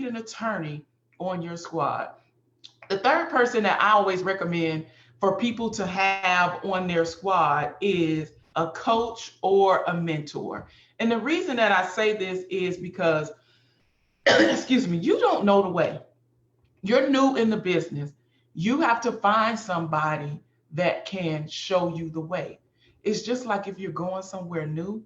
an attorney on your squad. The third person that I always recommend for people to have on their squad is a coach or a mentor. And the reason that I say this is because, excuse me, you don't know the way. You're new in the business. You have to find somebody that can show you the way. It's just like if you're going somewhere new,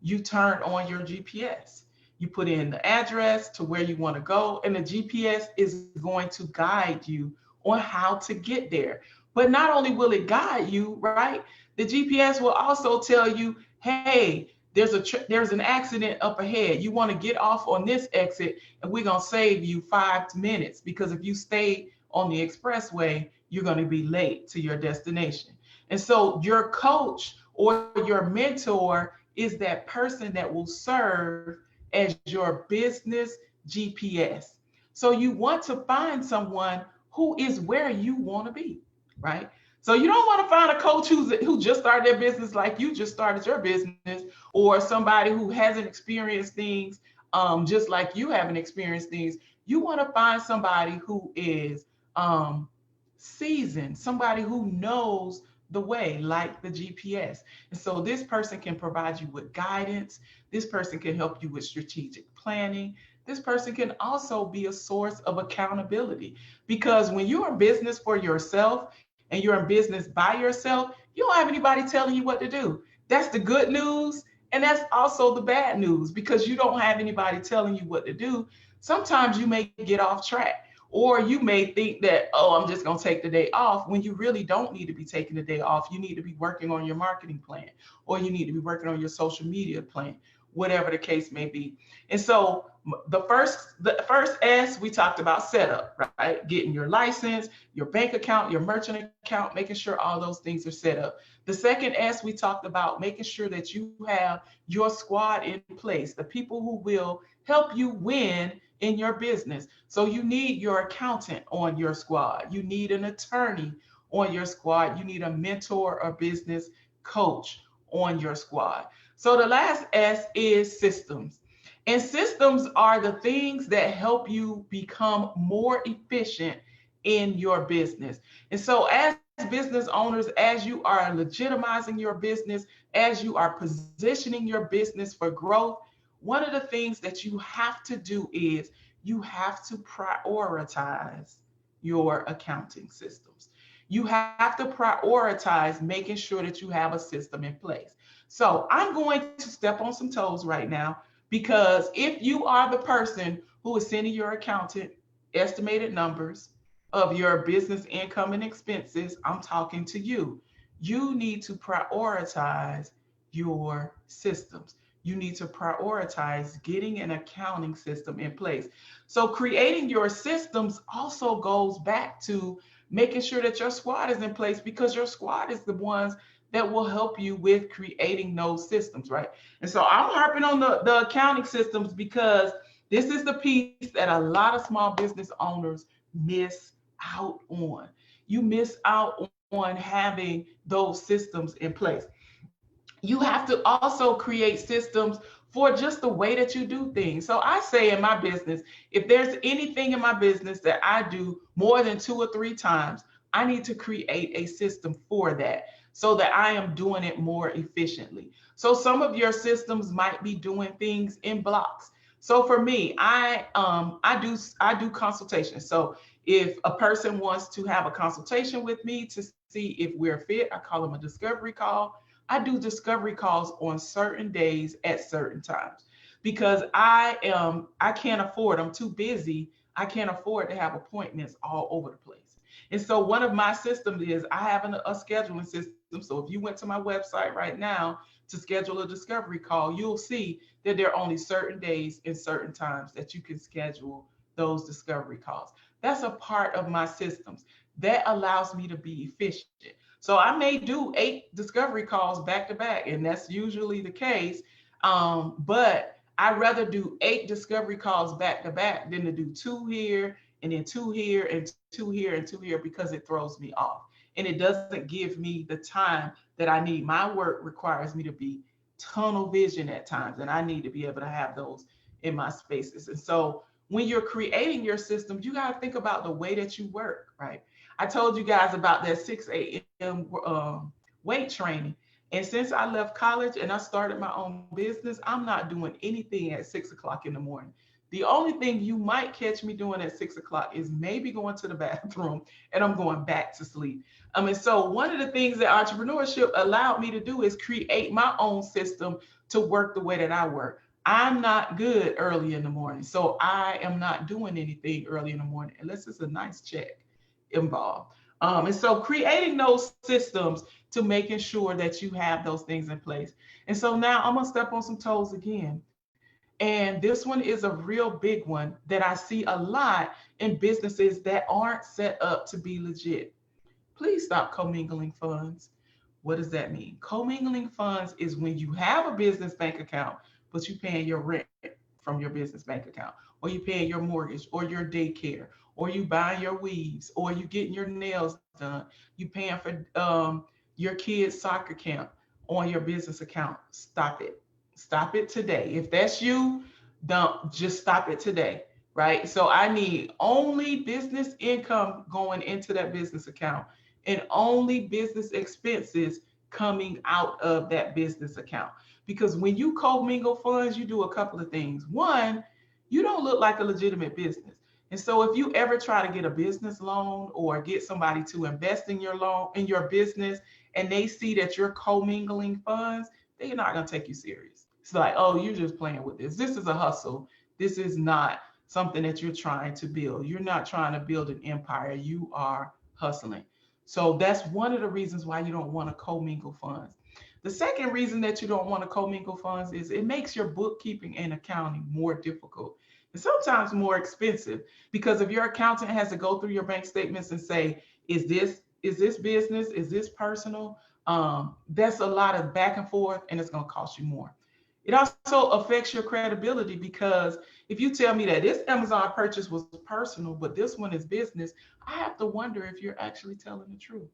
you turn on your GPS. You put in the address to where you want to go, and the GPS is going to guide you on how to get there. But not only will it guide you, right? The GPS will also tell you, hey, there's an accident up ahead. You want to get off on this exit, and we're gonna save you 5 minutes because if you stay on the expressway, you're going to be late to your destination. And so your coach or your mentor is that person that will serve as your business GPS. So you want to find someone who is where you want to be, right? So you don't want to find a coach who just started their business like you just started your business, or somebody who hasn't experienced things just like you haven't experienced things. You want to find somebody who is seasoned, somebody who knows the way, like the GPS. And so this person can provide you with guidance. This person can help you with strategic planning. This person can also be a source of accountability because when you're in business for yourself and you're in business by yourself, you don't have anybody telling you what to do. That's the good news. And that's also the bad news because you don't have anybody telling you what to do. Sometimes you may get off track, or you may think that, oh, I'm just going to take the day off when you really don't need to be taking the day off. You need to be working on your marketing plan, or you need to be working on your social media plan, whatever the case may be. And so the first S, we talked about setup, right? Getting your license, your bank account, your merchant account, making sure all those things are set up. The second S, we talked about making sure that you have your squad in place, the people who will help you win in your business. So you need your accountant on your squad. You need an attorney on your squad. You need a mentor or business coach on your squad. So the last S is systems. And systems are the things that help you become more efficient in your business. And so as business owners, as you are legitimizing your business, as you are positioning your business for growth, one of the things that you have to do is you have to prioritize your accounting systems. You have to prioritize making sure that you have a system in place. So I'm going to step on some toes right now because if you are the person who is sending your accountant estimated numbers of your business income and expenses, I'm talking to you. You need to prioritize your systems. You need to prioritize getting an accounting system in place. So, creating your systems also goes back to making sure that your squad is in place because your squad is the ones that will help you with creating those systems, right? And so, I'm harping on the accounting systems because this is the piece that a lot of small business owners miss out on. You miss out on having those systems in place. You have to also create systems for just the way that you do things. So I say in my business, if there's anything in my business that I do more than 2 or 3 times, I need to create a system for that so that I am doing it more efficiently. So some of your systems might be doing things in blocks. So for me, I do consultations. So if a person wants to have a consultation with me to see if we're fit, I call them a discovery call. I do discovery calls on certain days at certain times because I can't afford, I'm too busy. I can't afford to have appointments all over the place. And so one of my systems is I have a scheduling system. So if you went to my website right now to schedule a discovery call, you'll see that there are only certain days and certain times that you can schedule those discovery calls. That's a part of my systems that allows me to be efficient. So I may do 8 discovery calls back to back, and that's usually the case. But I'd rather do 8 discovery calls back to back than to do two here and then two here and two here and two here because it throws me off. And it doesn't give me the time that I need. My work requires me to be tunnel vision at times, and I need to be able to have those in my spaces. And so when you're creating your system, you got to think about the way that you work, right? I told you guys about that 6 a.m. Weight training. And since I left college and I started my own business, I'm not doing anything at 6 o'clock in the morning. The only thing you might catch me doing at 6 o'clock is maybe going to the bathroom and I'm going back to sleep. And so one of the things that entrepreneurship allowed me to do is create my own system to work the way that I work. I'm not good early in the morning, so I am not doing anything early in the morning unless it's a nice check involved. And so creating those systems to making sure that you have those things in place. And so now I'm gonna step on some toes again. And this one is a real big one that I see a lot in businesses that aren't set up to be legit. Please stop commingling funds. What does that mean? Commingling funds is when you have a business bank account, but you're paying your rent from your business bank account, or you're paying your mortgage, or your daycare, or you buying your weaves, or you getting your nails done. You paying for your kids' soccer camp on your business account. Stop it. Stop it today. If that's you, don't just stop it today, right? So I need only business income going into that business account and only business expenses coming out of that business account. Because when you commingle funds, you do a couple of things. One, you don't look like a legitimate business. And so if you ever try to get a business loan or get somebody to invest in your loan in your business and they see that you're commingling funds, they're not going to take you serious. It's like, oh, you're just playing with this. This is a hustle. This is not something that you're trying to build. You're not trying to build an empire. You are hustling. So that's one of the reasons why you don't want to commingle funds. The second reason that you don't want to commingle funds is it makes your bookkeeping and accounting more difficult and sometimes more expensive because if your accountant has to go through your bank statements and say, is this business? Is this personal? That's a lot of back and forth and it's going to cost you more. It also affects your credibility because if you tell me that this Amazon purchase was personal, but this one is business, I have to wonder if you're actually telling the truth.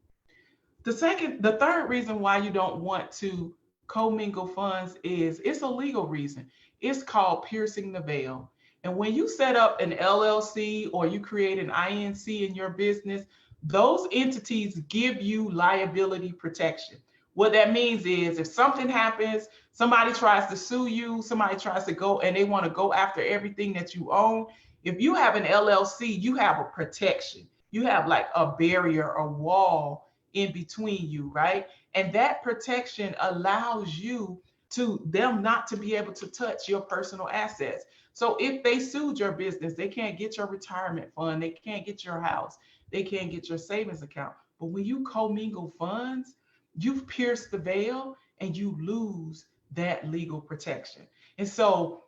The third reason why you don't want to commingle funds is it's a legal reason. It's called piercing the veil. And when you set up an LLC or you create an INC in your business, those entities give you liability protection. What that means is if something happens, somebody tries to sue you, somebody tries to go and they want to go after everything that you own. If you have an LLC, you have a protection. You have like a barrier, a wall in between you, right? And that protection allows you to them not to be able to touch your personal assets. So if they sued your business, they can't get your retirement fund, they can't get your house, they can't get your savings account. But when you commingle funds, you've pierced the veil and you lose that legal protection. And so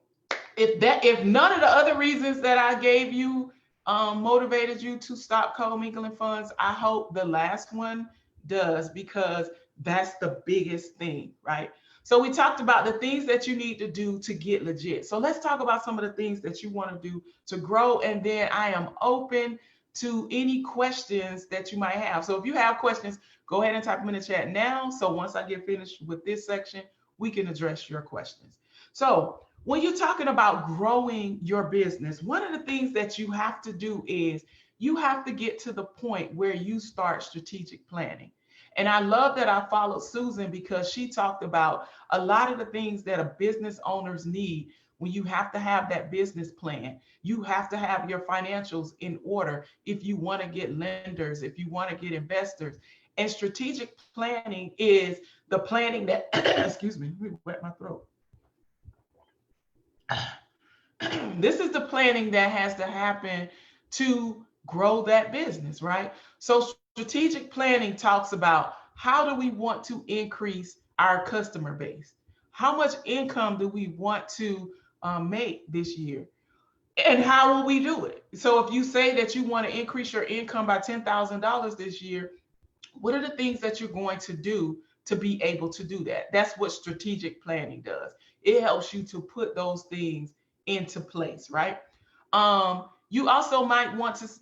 if none of the other reasons that I gave you motivated you to stop commingling funds, I hope the last one does because that's the biggest thing, right? So we talked about the things that you need to do to get legit. So let's talk about some of the things that you want to do to grow. And then I am open to any questions that you might have. So if you have questions, go ahead and type them in the chat now. So once I get finished with this section, we can address your questions. So when you're talking about growing your business, one of the things that you have to do is you have to get to the point where you start strategic planning. And I love that I followed Susan because she talked about a lot of the things that a business owners need when you have to have that business plan. You have to have your financials in order if you want to get lenders, if you want to get investors. And strategic planning is the planning that, excuse me, let me wet my throat. This is the planning that has to happen to grow that business, right? So strategic planning talks about how do we want to increase our customer base? How much income do we want to make this year? And how will we do it? So if you say that you want to increase your income by $10,000 this year, what are the things that you're going to do to be able to do that? That's what strategic planning does. It helps you to put those things into place, right? You also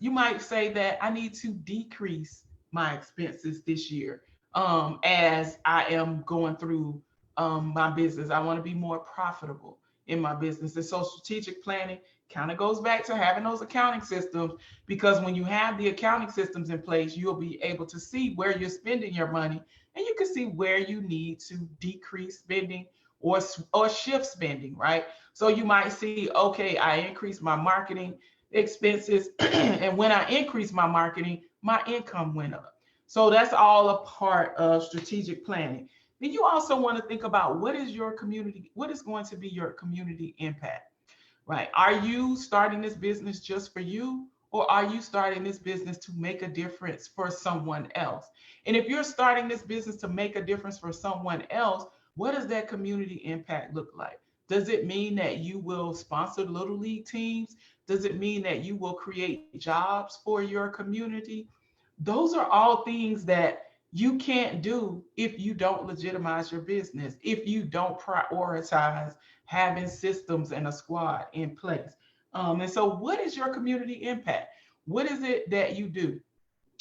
you might say that I need to decrease my expenses this year as I am going through my business. I want to be more profitable in my business. And so strategic planning Kind of goes back to having those accounting systems, because when you have the accounting systems in place, you'll be able to see where you're spending your money, and you can see where you need to decrease spending or shift spending, right? So you might see, okay, I increased my marketing expenses, and when I increased my marketing, my income went up. So that's all a part of strategic planning. Then you also want to think about what is your community, what is going to be your community impact, right? Are you starting this business just for you, or are you starting this business to make a difference for someone else? And if you're starting this business to make a difference for someone else, what does that community impact look like? Does it mean that you will sponsor little league teams? Does it mean that you will create jobs for your community? Those are all things that you can't do if you don't legitimize your business, if you don't prioritize having systems and a squad in place. And so, what is your community impact? What is it that you do?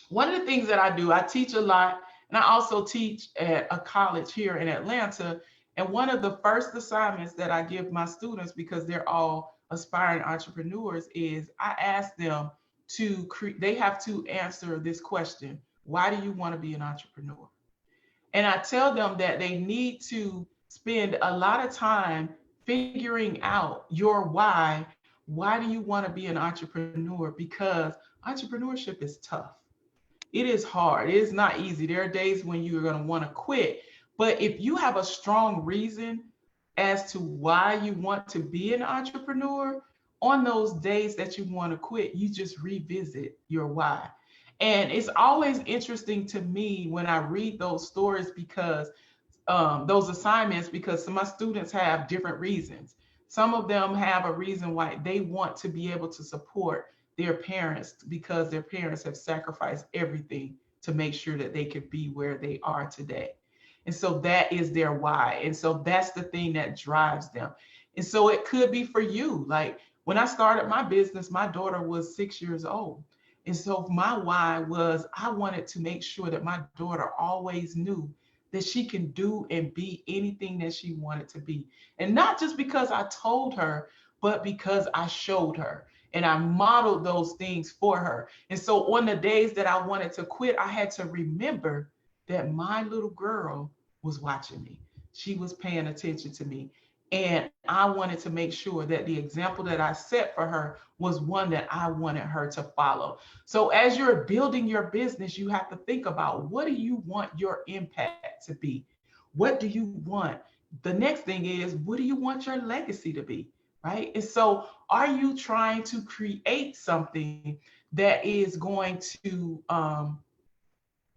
One of the things that I do, I teach a lot, and I also teach at a college here in Atlanta. And one of the first assignments that I give my students, because they're all aspiring entrepreneurs, is I ask them to they have to answer this question: why do you want to be an entrepreneur? And I tell them that they need to spend a lot of time figuring out your why. Why do you want to be an entrepreneur? Because entrepreneurship is tough. It is hard. It is not easy. There are days when you're going to want to quit. But if you have a strong reason as to why you want to be an entrepreneur, on those days that you want to quit, you just revisit your why. And it's always interesting to me when I read those stories, because those assignments, because some of my students have different reasons. Some of them have a reason why they want to be able to support their parents, because their parents have sacrificed everything to make sure that they could be where they are today. And so that is their why. And so that's the thing that drives them. And so it could be for you. Like when I started my business, my daughter was 6 years old. And so my why was I wanted to make sure that my daughter always knew that she can do and be anything that she wanted to be. And not just because I told her, but because I showed her and I modeled those things for her. And so on the days that I wanted to quit, I had to remember that my little girl was watching me. She was paying attention to me. And I wanted to make sure that the example that I set for her was one that I wanted her to follow. So as you're building your business, you have to think about, what do you want your impact to be? What do you want? The next thing is, what do you want your legacy to be? Right? And so are you trying to create something that is going to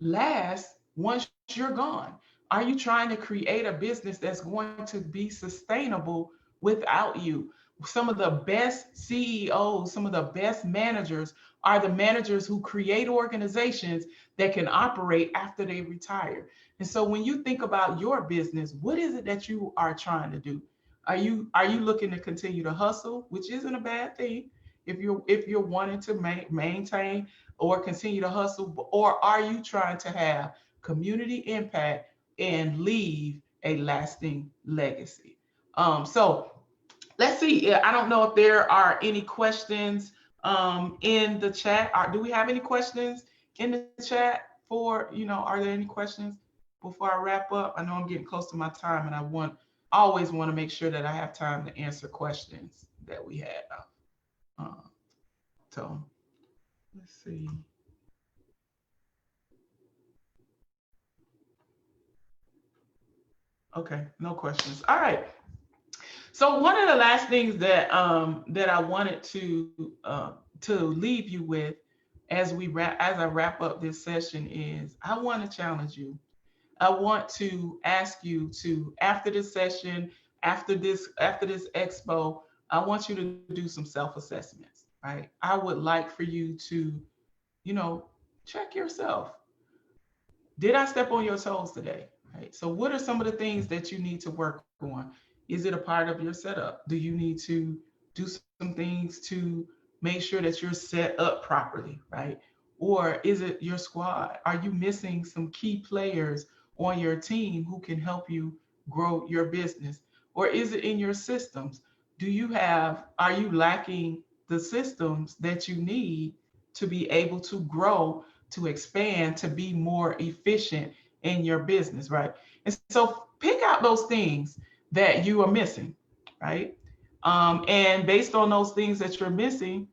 last once you're gone? Are you trying to create a business that's going to be sustainable without you? Some of the best CEOs, some of the best managers are the managers who create organizations that can operate after they retire. And so when you think about your business, what is it that you are trying to do? Are you looking to continue to hustle, which isn't a bad thing if you're wanting to maintain or continue to hustle, or are you trying to have community impact and leave a lasting legacy? So let's see. I don't know if there are any questions in the chat. Do we have any questions in the chat for, are there any questions before I wrap up? I know I'm getting close to my time, and I always want to make sure that I have time to answer questions that we have. So let's see. Okay, no questions. All right. So one of the last things that I wanted to leave you with as I wrap up this session is, I want to challenge you. I want to ask you to, after this session, after this expo, I want you to do some self-assessments, right? I would like for you to, check yourself. Did I step on your toes today? Right. So what are some of the things that you need to work on? Is it a part of your setup? Do you need to do some things to make sure that you're set up properly, right? Or is it your squad? Are you missing some key players on your team who can help you grow your business? Or is it in your systems? are you lacking the systems that you need to be able to grow, to expand, to be more efficient in your business, right? And so pick out those things that you are missing, right? And based on those things that you're missing,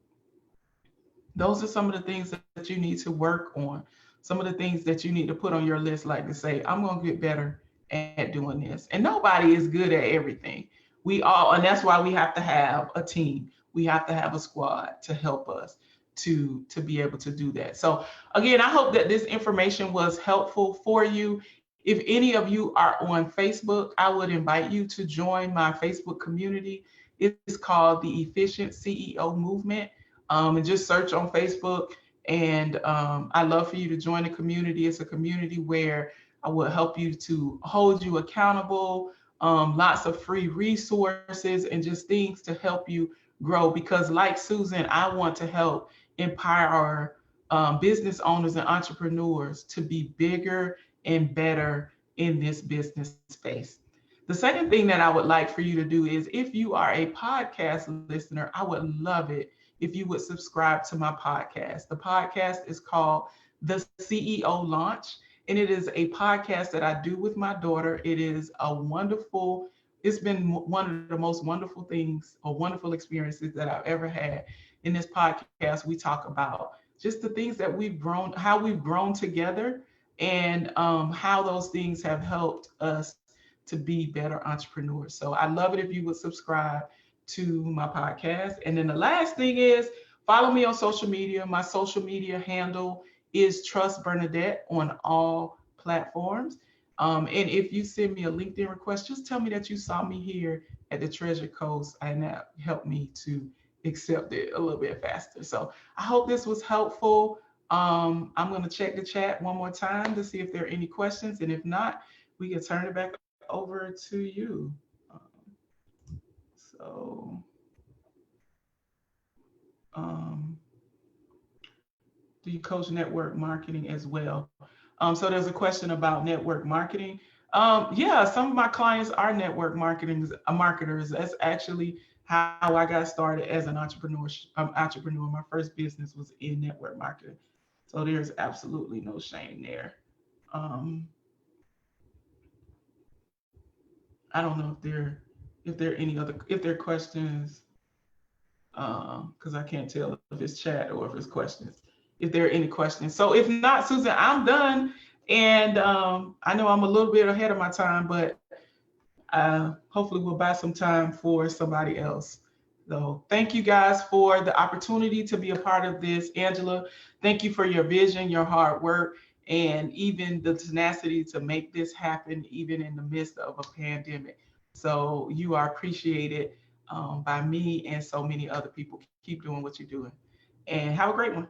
those are some of the things that you need to work on. Some of the things that you need to put on your list, like to say, I'm going to get better at doing this. And nobody is good at everything. And that's why we have to have a team. We have to have a squad to help us to be able to do that. So again, I hope that this information was helpful for you. If any of you are on Facebook, I would invite you to join my Facebook community. It's called the Efficient CEO Movement. And just search on Facebook. And I love for you to join the community. It's a community where I will help you to hold you accountable, lots of free resources and just things to help you grow. Because like Susan, I want to help empower our business owners and entrepreneurs to be bigger and better in this business space. The second thing that I would like for you to do is, if you are a podcast listener, I would love it if you would subscribe to my podcast. The podcast is called The CEO Launch, and it is a podcast that I do with my daughter. It's been one of the most wonderful things or wonderful experiences that I've ever had. In this podcast, we talk about just the things that we've grown, how we've grown together, and how those things have helped us to be better entrepreneurs. So I love it if you would subscribe to my podcast. And then the last thing is, follow me on social media. My social media handle is Trust Bernadette on all platforms. And if you send me a LinkedIn request, just tell me that you saw me here at the Treasure Coast, and that helped me to accept it a little bit faster. So I hope this was helpful. I'm going to check the chat one more time to see if there are any questions. And if not, we can turn it back over to you. Do you coach network marketing as well? So there's a question about network marketing. Yeah, some of my clients are network marketers. That's actually how I got started as an entrepreneur. My first business was in network marketing. So there's absolutely no shame there. I don't know if there are questions, because I can't tell if it's chat or if it's questions. If there are any questions. So if not, Susan, I'm done. And I know I'm a little bit ahead of my time, but hopefully we'll buy some time for somebody else. So thank you guys for the opportunity to be a part of this. Angela, thank you for your vision, your hard work, and even the tenacity to make this happen, even in the midst of a pandemic. So you are appreciated by me and so many other people. Keep doing what you're doing. And have a great one.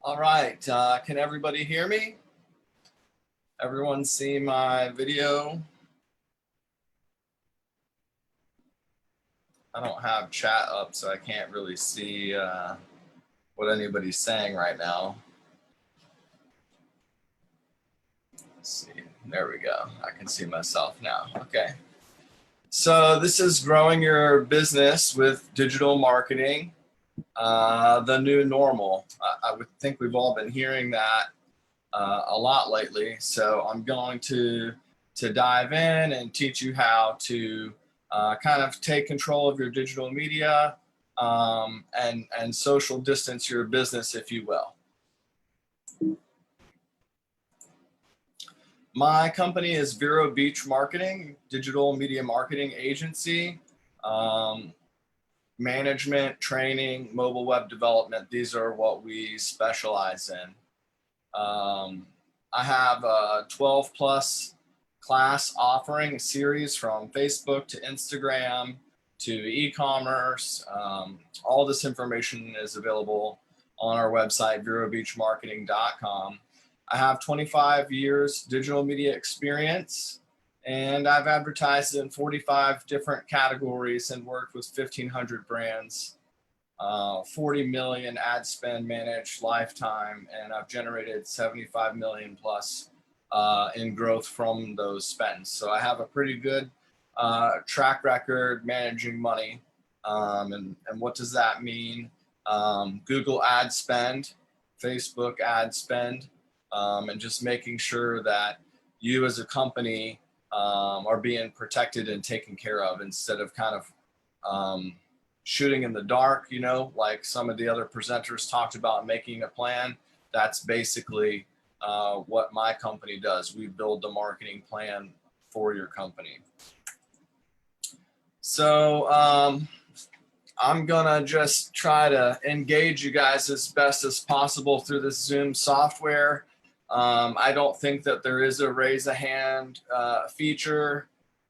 All right, can everybody hear me? Everyone see my video? I don't have chat up, so I can't really see what anybody's saying right now. Let's see, there we go. I can see myself now, okay. So this is growing your business with digital marketing, the new normal. I would think we've all been hearing that a lot lately. So I'm going to dive in and teach you how to kind of take control of your digital media and social distance your business, if you will. My company is Vero Beach Marketing, digital media marketing agency, management, training, mobile web development. These are what we specialize in. I have a 12 plus class offering series from Facebook to Instagram to e-commerce. All this information is available on our website, verobeachmarketing.com. I have 25 years digital media experience, and I've advertised in 45 different categories and worked with 1,500 brands, 40 million ad spend managed lifetime, and I've generated 75 million plus in growth from those spends. So I have a pretty good track record managing money. And what does that mean? Google ad spend, Facebook ad spend, and just making sure that you as a company are being protected and taken care of instead of kind of shooting in the dark, you know, like some of the other presenters talked about making a plan. That's basically what my company does. We build the marketing plan for your company. So I'm gonna just try to engage you guys as best as possible through this Zoom software. I don't think that there is a raise a hand feature.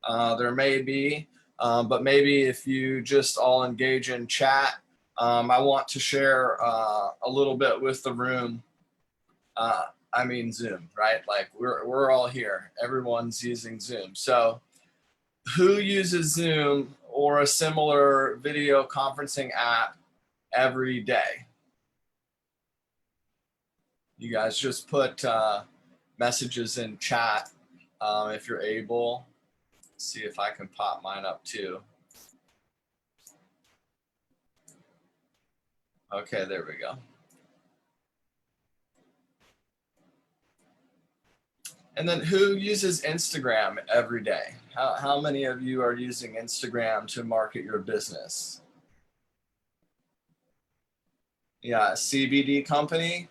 There may be, but maybe if you just all engage in chat, I want to share a little bit with the room. I mean Zoom, right? Like we're all here. Everyone's using Zoom. So who uses Zoom or a similar video conferencing app every day? You guys just put messages in chat if you're able. Let's see if I can pop mine up too. Okay, there we go. And then who uses Instagram every day? How many of you are using Instagram to market your business? Yeah, CBD company.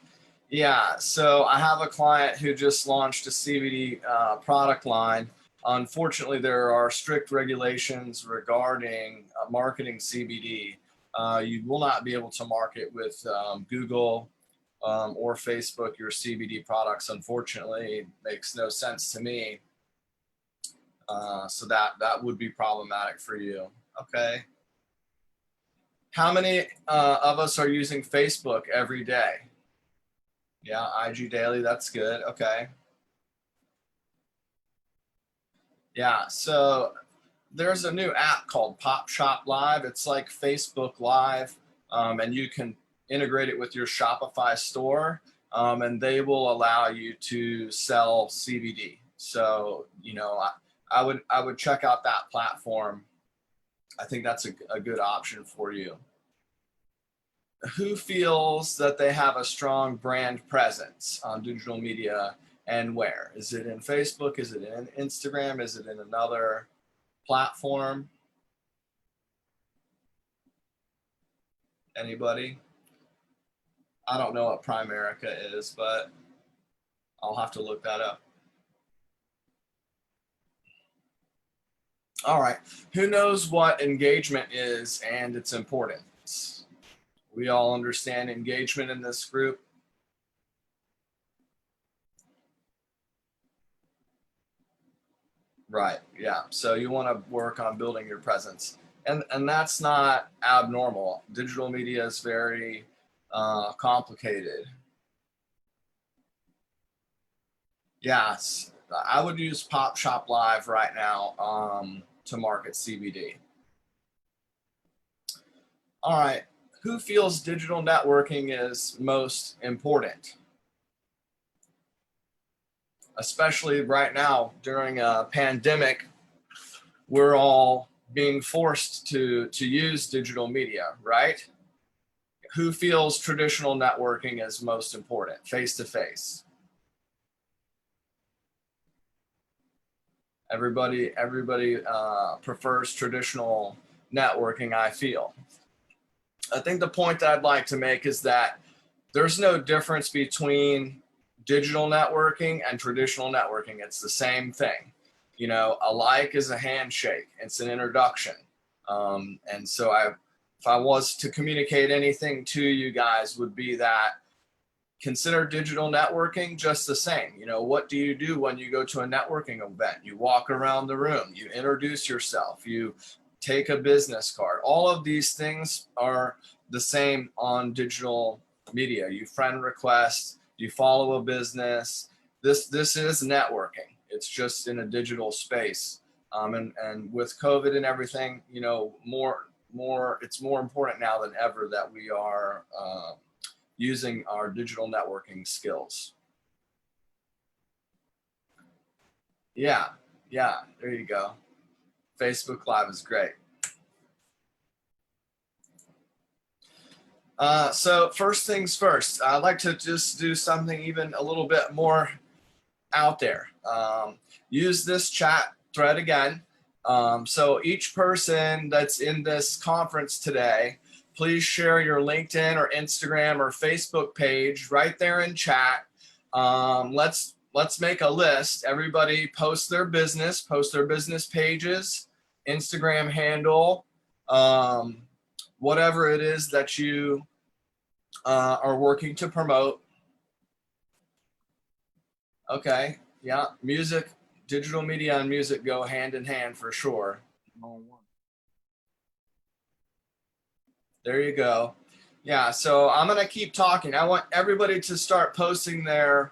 Yeah, so I have a client who just launched a CBD product line. Unfortunately, there are strict regulations regarding marketing CBD. You will not be able to market with Google or Facebook your CBD products. Unfortunately, it makes no sense to me. So that would be problematic for you. Okay. How many of us are using Facebook every day? Yeah, IG daily, that's good. Okay. Yeah, so there's a new app called Pop Shop Live. It's like Facebook Live, and you can integrate it with your Shopify store, and they will allow you to sell CBD. So, you know, I would check out that platform. I think that's a good option for you. Who feels that they have a strong brand presence on digital media, and where? Is it in Facebook? Is it in Instagram? Is it in another platform? Anybody? I don't know what Primerica is, but I'll have to look that up. All right, who knows what engagement is and its importance? We all understand engagement in this group. Right, yeah, so you want to work on building your presence. And that's not abnormal. Digital media is very complicated. Yes, I would use Pop Shop Live right now to market CBD. All right, who feels digital networking is most important? Especially right now during a pandemic, we're all being forced to use digital media, right? Who feels traditional networking is most important, face-to-face? Everybody prefers traditional networking, I feel. I think the point that I'd like to make is that there's no difference between digital networking and traditional networking. It's the same thing. You know, a like is a handshake. It's an introduction. And so if I was to communicate anything to you guys, would be that consider digital networking just the same. You know, what do you do when you go to a networking event? You walk around the room, you introduce yourself, you take a business card. All of these things are the same on digital media. You friend request, you follow a business. This is networking. It's just in a digital space. And with COVID and everything, you know, it's more important now than ever that we are using our digital networking skills. Yeah, there you go. Facebook Live is great. So first things first, I'd like to just do something even a little bit more out there. Use this chat thread again. So each person that's in this conference today, please share your LinkedIn or Instagram or Facebook page right there in chat. Let's make a list. Everybody post their business pages, Instagram handle, whatever it is that you are working to promote. Okay, yeah, music, digital media and music go hand in hand for sure. There you go. Yeah, so I'm gonna keep talking. I want everybody to start posting their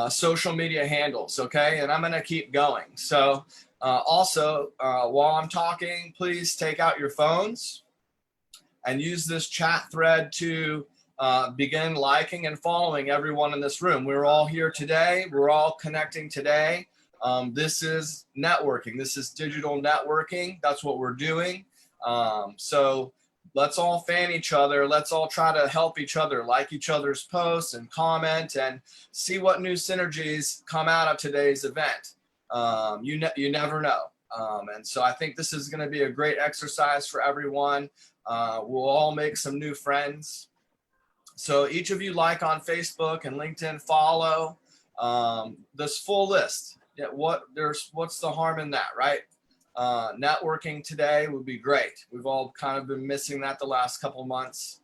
social media handles, okay? And I'm gonna keep going. So also, while I'm talking, please take out your phones and use this chat thread to begin liking and following everyone in this room. We're all here today. We're all connecting today. This is networking. This is digital networking. That's what we're doing. So let's all fan each other. Let's all try to help each other, like each other's posts and comment and see what new synergies come out of today's event. You never know. And so I think this is going to be a great exercise for everyone. We'll all make some new friends. So each of you like on Facebook and LinkedIn, follow this full list. Yeah, what's the harm in that, right? Networking today would be great. We've all kind of been missing that the last couple months.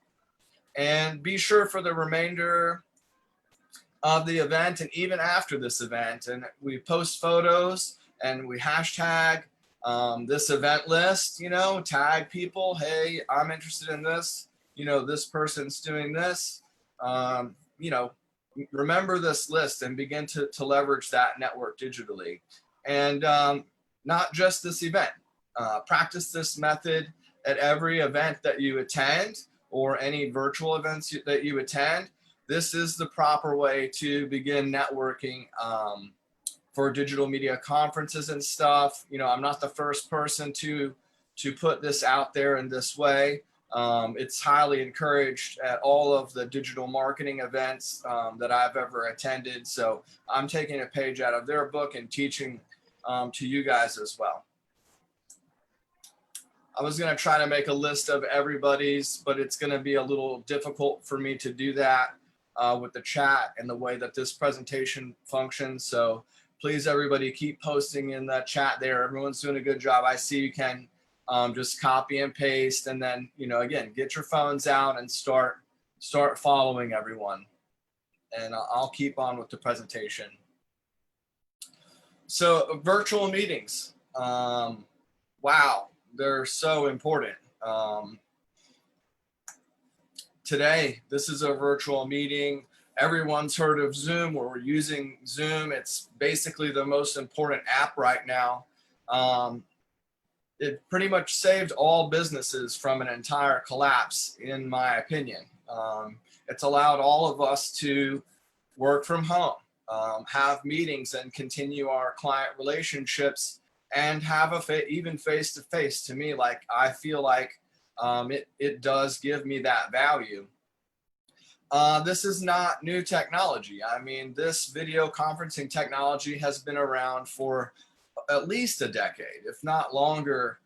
And be sure for the remainder of the event and even after this event, and we post photos and we hashtag this event list, you know, tag people, hey, I'm interested in this, you know, this person's doing this, you know, remember this list and begin to leverage that network digitally. And not just this event, practice this method at every event that you attend or any virtual events that you attend. This is the proper way to begin networking for digital media conferences and stuff. You know, I'm not the first person to put this out there in this way. It's highly encouraged at all of the digital marketing events that I've ever attended. So I'm taking a page out of their book and teaching to you guys as well. I was going to try to make a list of everybody's, but it's going to be a little difficult for me to do that with the chat and the way that this presentation functions. So please, everybody, keep posting in that chat there. Everyone's doing a good job. I see you can just copy and paste, and then, you know, again, get your phones out and start following everyone. And I'll keep on with the presentation. So virtual meetings, wow, they're so important. Today, this is a virtual meeting. Everyone's heard of Zoom, or we're using Zoom. It's basically the most important app right now. It pretty much saved all businesses from an entire collapse, in my opinion. It's allowed all of us to work from home, have meetings and continue our client relationships, and have even face-to-face. To me, like, I feel like it does give me that value. This is not new technology. I mean, this video conferencing technology has been around for at least a decade, if not longer.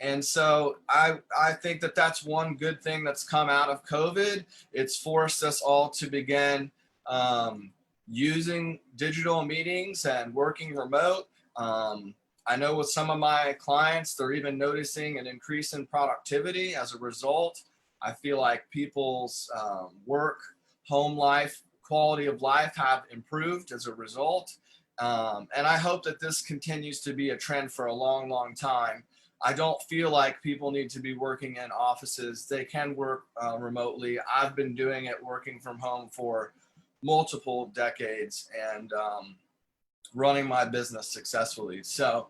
And so I think that that's one good thing that's come out of COVID. It's forced us all to begin using digital meetings and working remote. I know with some of my clients, they're even noticing an increase in productivity as a result. I feel like people's work, home life, quality of life have improved as a result. And I hope that this continues to be a trend for a long, long time. I don't feel like people need to be working in offices. They can work remotely. I've been doing it working from home for multiple decades and running my business successfully. So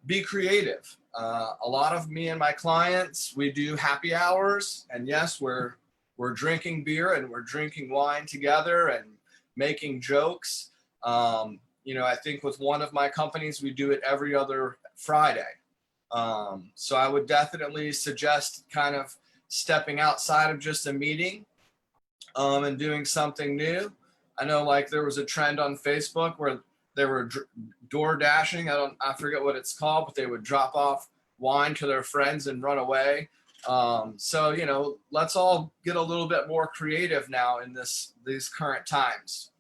be creative. A lot of me and my clients, we do happy hours, and yes, we're drinking beer and we're drinking wine together and making jokes. You know, I think with one of my companies, we do it every other Friday. So I would definitely suggest kind of stepping outside of just a meeting and doing something new. I know, like, there was a trend on Facebook where they were door dashing. I forget what it's called, but they would drop off wine to their friends and run away. So, you know, let's all get a little bit more creative now in these current times.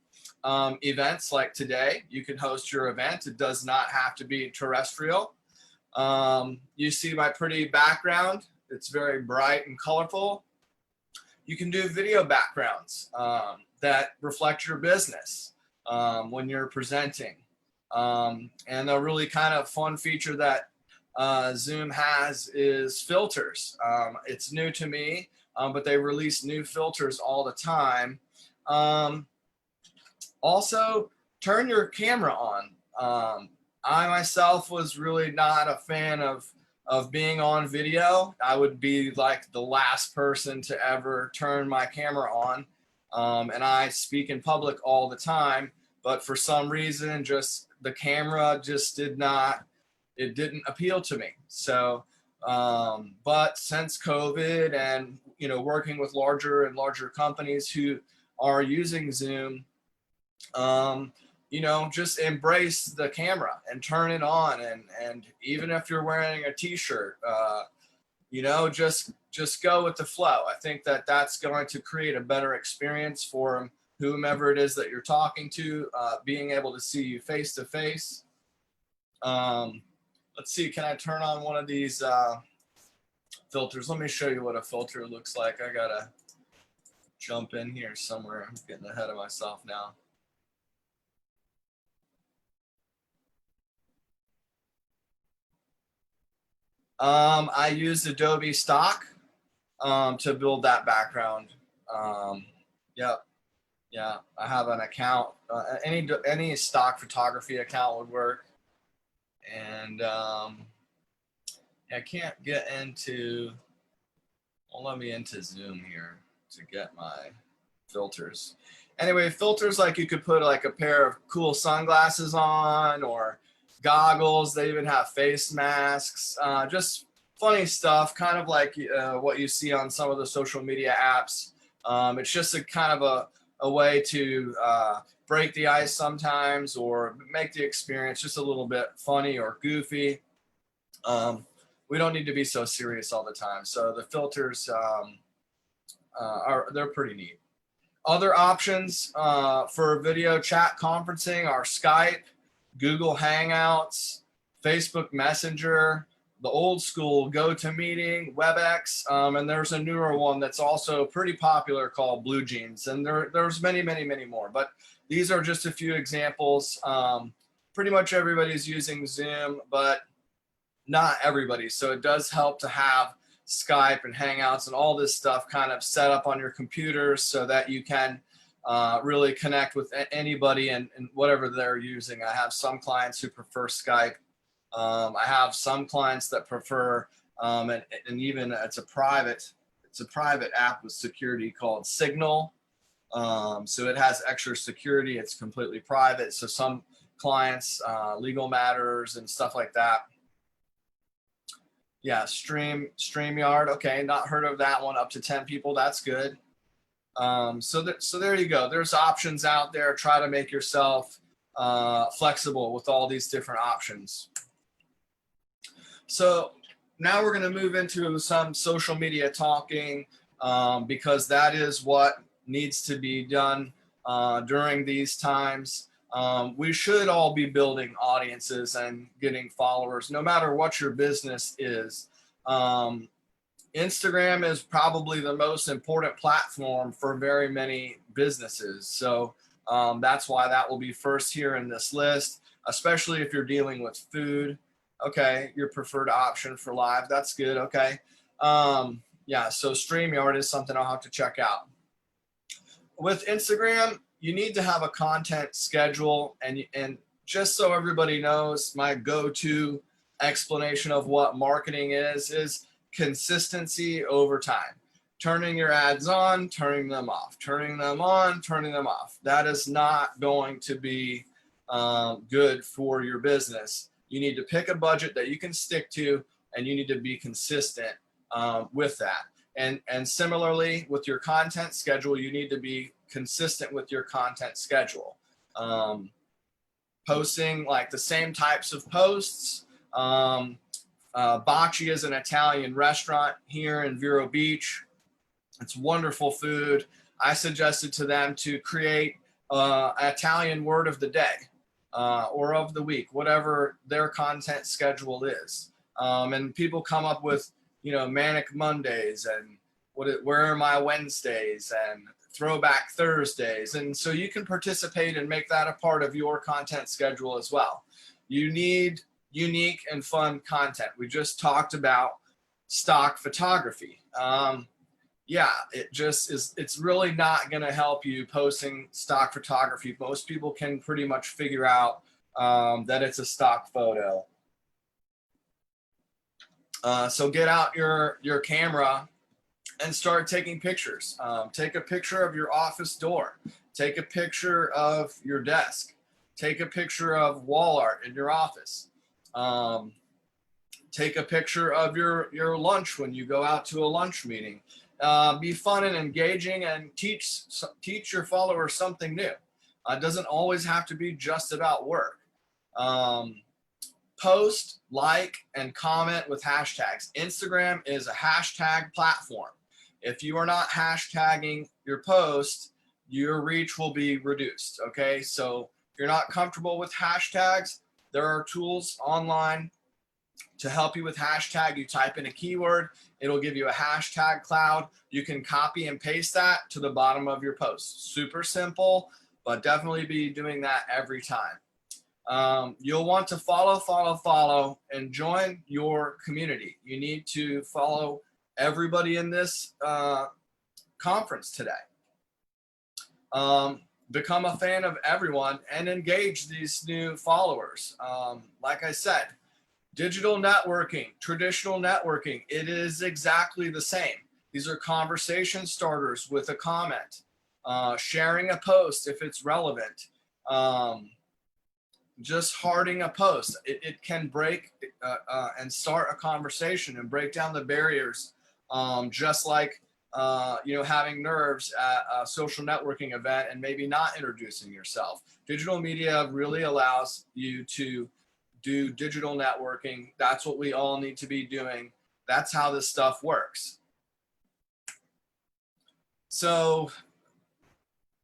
Events like today, you can host your event. It does not have to be terrestrial. You see my pretty background. It's very bright and colorful. You can do video backgrounds that reflect your business when you're presenting. And a really kind of fun feature that Zoom has is filters. It's new to me, but they release new filters all the time. Also, turn your camera on. I myself was really not a fan of being on video. I would be like the last person to ever turn my camera on. And I speak in public all the time, but for some reason, just the camera just didn't appeal to me. So, but since COVID and, you know, working with larger and larger companies who are using Zoom, you know, just embrace the camera and turn it on. And even if you're wearing a t-shirt, you know, just go with the flow. I think that that's going to create a better experience for whomever it is that you're talking to, being able to see you face to face. Let's see, can I turn on one of these filters? Let me show you what a filter looks like. I gotta jump in here somewhere. I'm getting ahead of myself now. I used Adobe Stock to build that background. Yep. Yeah, I have an account. Any stock photography account would work. And I can't get into, well, let me into Zoom here to get my filters. Anyway, filters, like, you could put like a pair of cool sunglasses on, or goggles. They even have face masks, just funny stuff, kind of like what you see on some of the social media apps. It's just a kind of a way to break the ice sometimes, or make the experience just a little bit funny or goofy. We don't need to be so serious all the time. So the filters they're pretty neat. Other options for video chat conferencing are Skype, Google Hangouts, Facebook Messenger, the old school GoToMeeting, WebEx, and there's a newer one that's also pretty popular called Blue Jeans, and there's many, many, many more. But these are just a few examples. Pretty much everybody's using Zoom, but not everybody. So it does help to have Skype and Hangouts and all this stuff kind of set up on your computer so that you can really connect with anybody and whatever they're using. I have some clients who prefer Skype. I have some clients that prefer, and even it's a private app with security called Signal. So it has extra security. It's completely private. So some clients, legal matters and stuff like that. Yeah, StreamYard. Okay, not heard of that one. Up to 10 people. That's good. So there you go. There's options out there. Try to make yourself flexible with all these different options. So now we're going to move into some social media talking because that is what needs to be done during these times. We should all be building audiences and getting followers, no matter what your business is. Instagram is probably the most important platform for very many businesses. So that's why that will be first here in this list, especially if you're dealing with food. Okay, your preferred option for live. That's good. Okay. Yeah, so StreamYard is something I'll have to check out. With Instagram, you need to have a content schedule, and just so everybody knows, my go-to explanation of what marketing is consistency over time. Turning your ads on, turning them off, turning them on, turning them off. That is not going to be good for your business. You need to pick a budget that you can stick to, and you need to be consistent with that. And similarly, with your content schedule, you need to be consistent with your content schedule. Posting like the same types of posts. Bocce is an Italian restaurant here in Vero Beach. It's wonderful food. I suggested to them to create an Italian word of the day or of the week, whatever their content schedule is. And people come up with, Manic Mondays and where are my Wednesdays and Throwback Thursdays. And so you can participate and make that a part of your content schedule as well. You need unique and fun content. We just talked about stock photography. Yeah, it's really not going to help you posting stock photography. Most people can pretty much figure out that it's a stock photo. So get out your camera and start taking pictures. Take a picture of your office door. Take a picture of your desk. Take a picture of wall art in your office. Take a picture of your lunch when you go out to a lunch meeting. Be fun and engaging and teach your followers something new. It doesn't always have to be just about work. Post, like, and comment with hashtags. Instagram is a hashtag platform. If you are not hashtagging your post, your reach will be reduced. Okay, so if you're not comfortable with hashtags, there are tools online to help you with hashtag. You type in a keyword, it'll give you a hashtag cloud. You can copy and paste that to the bottom of your post. Super simple, but definitely be doing that every time. You'll want to follow, and join your community. You need to follow everybody in this conference today. Become a fan of everyone and engage these new followers. Like I said, digital networking, traditional networking, it is exactly the same. These are conversation starters with a comment, sharing a post if it's relevant, just hearting a post. It can break and start a conversation and break down the barriers, just like having nerves at a social networking event and maybe not introducing yourself. Digital media really allows you to do digital networking. That's what we all need to be doing. That's how this stuff works. So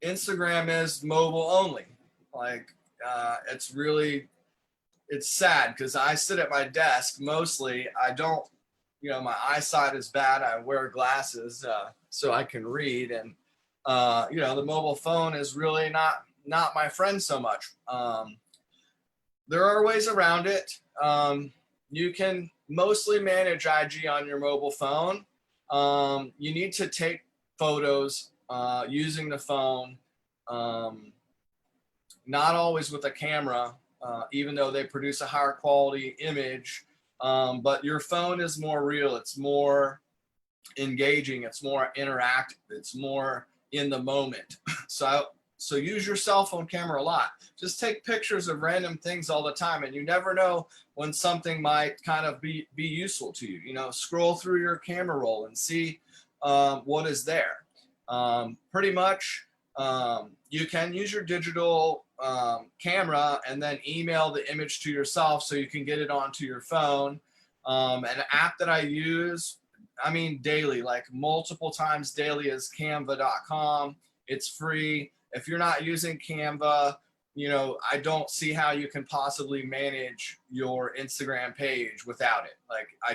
Instagram is mobile only. It's sad because I sit at my desk mostly. I don't, my eyesight is bad. I wear glasses so I can read, and the mobile phone is really not my friend so much. There are ways around it. You can mostly manage IG on your mobile phone. You need to take photos using the phone, not always with a camera, even though they produce a higher quality image. But your phone is more real. It's more engaging. It's more interactive. It's more in the moment. So use your cell phone camera a lot. Just take pictures of random things all the time, and you never know when something might kind of be useful to you. You know, scroll through your camera roll and see what is there. Pretty much, you can use your digital camera and then email the image to yourself so you can get it onto your phone. An app that I use, I mean daily, like multiple times daily, is canva.com. It's free. If you're not using Canva, you know, I don't see how you can possibly manage your Instagram page without it. Like, I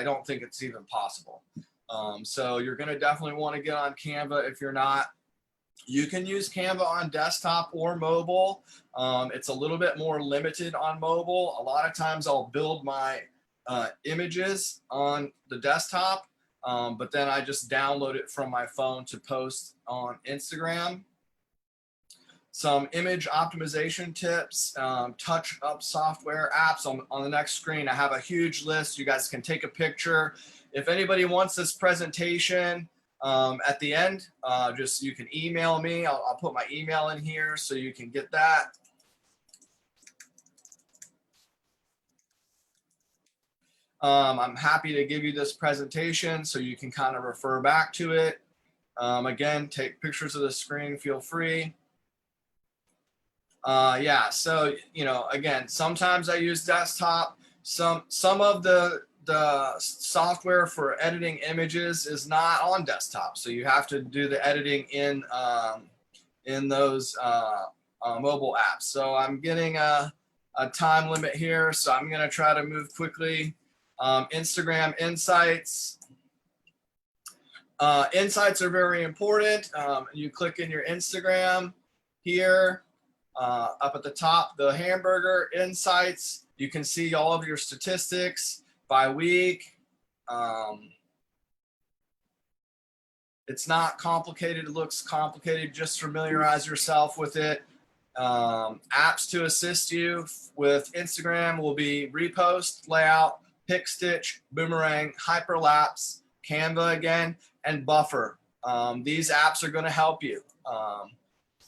don't think it's even possible. So you're going to definitely want to get on Canva. If you're not, you can use Canva on desktop or mobile. It's a little bit more limited on mobile. A lot of times I'll build my images on the desktop, but then I just download it from my phone to post on Instagram. Some image optimization tips, touch up software apps on the next screen. I have a huge list. You guys can take a picture. If anybody wants this presentation at the end, just you can email me. I'll put my email in here so you can get that. I'm happy to give you this presentation so you can kind of refer back to it. Again, take pictures of the screen, feel free. Yeah, so, you know, again, sometimes I use desktop. Some of the software for editing images is not on desktop, so you have to do the editing in those mobile apps. So I'm getting a time limit here, so I'm going to try to move quickly. Instagram insights. Insights are very important. You click in your Instagram here. Up at the top, the hamburger insights, you can see all of your statistics by week. It's not complicated. It looks complicated. Just familiarize yourself with it. Apps to assist you with Instagram will be Repost, Layout, Pick Stitch, Boomerang, Hyperlapse, Canva again, and Buffer. These apps are going to help you.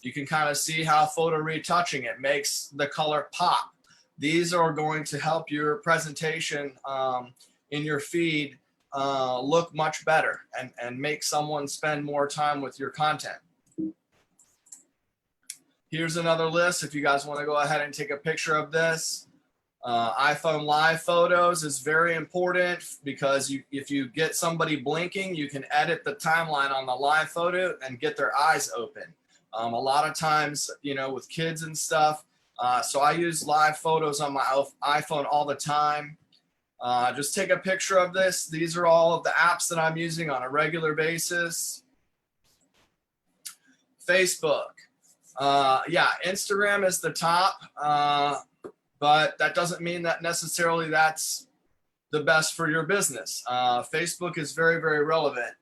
You can kind of see how photo retouching it makes the color pop. These are going to help your presentation in your feed look much better and make someone spend more time with your content. Here's another list if you guys want to go ahead and take a picture of this. iPhone live photos is very important because if you get somebody blinking, you can edit the timeline on the live photo and get their eyes open. A lot of times, you know, with kids and stuff. So I use live photos on my iPhone all the time. Just take a picture of this. These are all of the apps that I'm using on a regular basis. Facebook. Yeah, Instagram is the top, but that doesn't mean that necessarily that's the best for your business. Facebook is very, very relevant.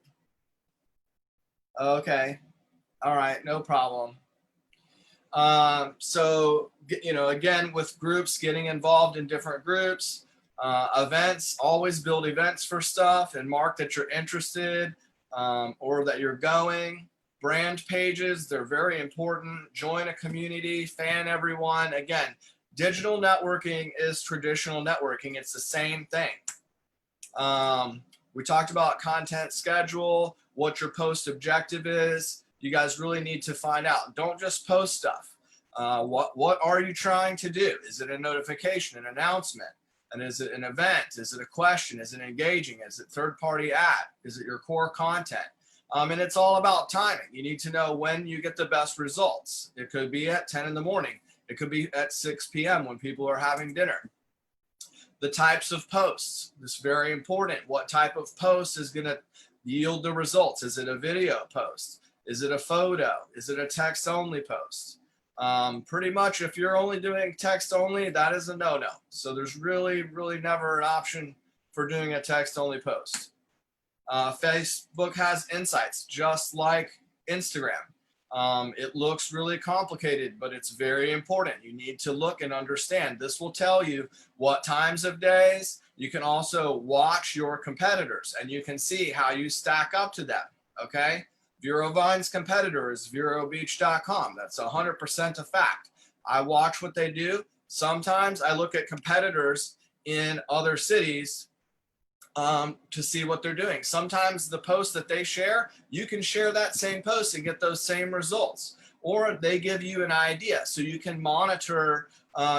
Okay. All right, no problem. So, you know, again, with groups, getting involved in different groups, events, always build events for stuff and mark that you're interested or that you're going. Brand pages, they're very important. Join a community, fan everyone. Again, digital networking is traditional networking. It's the same thing. We talked about content schedule, what your post objective is. You guys really need to find out. Don't just post stuff. What are you trying to do? Is it a notification, an announcement? And is it an event? Is it a question? Is it engaging? Is it third-party ad? Is it your core content? And it's all about timing. You need to know when you get the best results. It could be at 10 in the morning. It could be at 6 p.m. when people are having dinner. The types of posts. This is very important. What type of post is going to yield the results? Is it a video post? Is it a photo? Is it a text-only post? Pretty much if you're only doing text only, that is a no-no. So there's really never an option for doing a text only post. Facebook has insights just like Instagram. It looks really complicated, but it's very important. You need to look and understand. This will tell you what times of days. You can also watch your competitors and you can see how you stack up to them, okay? Vero Vine's competitor is VeroBeach.com. That's 100% a fact. I watch what they do. Sometimes I look at competitors in other cities to see what they're doing. Sometimes the post that they share, you can share that same post and get those same results. Or they give you an idea so you can monitor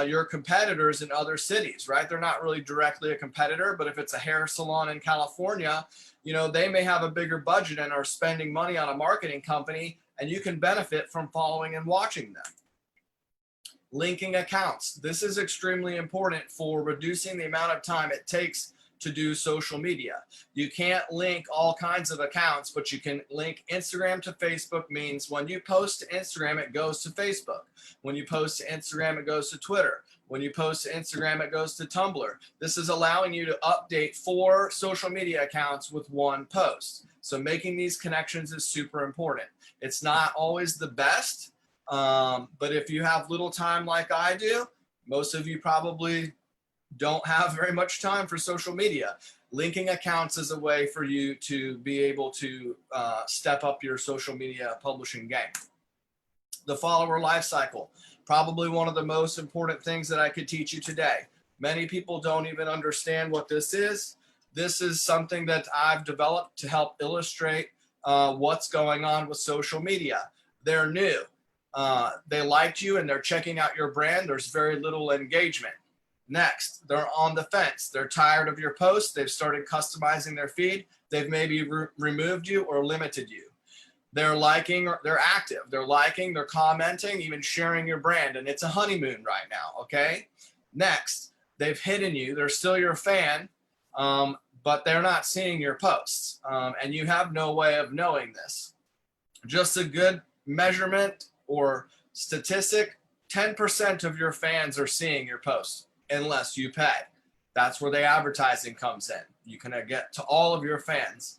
your competitors in other cities, right? They're not really directly a competitor, but if it's a hair salon in California, you know, they may have a bigger budget and are spending money on a marketing company, and you can benefit from following and watching them. Linking accounts. This is extremely important for reducing the amount of time it takes to do social media. You can't link all kinds of accounts, but you can link Instagram to Facebook. Means when you post to Instagram, it goes to Facebook. When you post to Instagram, it goes to Twitter. When you post to Instagram, it goes to Tumblr. This is allowing you to update 4 social media accounts with 1 post. So making these connections is super important. It's not always the best, but if you have little time like I do, most of you probably don't have very much time for social media. Linking accounts is a way for you to be able to step up your social media publishing game. The follower life cycle, probably one of the most important things that I could teach you today. Many people don't even understand what this is. This is something that I've developed to help illustrate what's going on with social media. They're new. They liked you and they're checking out your brand. There's very little engagement. Next, they're on the fence. They're tired of your posts. They've started customizing their feed. They've maybe removed you or limited you. They're liking, or they're active. They're liking, they're commenting, even sharing your brand. And it's a honeymoon right now, okay? Next, they've hidden you. They're still your fan, but they're not seeing your posts. And you have no way of knowing this. Just a good measurement or statistic, 10% of your fans are seeing your posts. Unless you pay. That's where the advertising comes in. You can get to all of your fans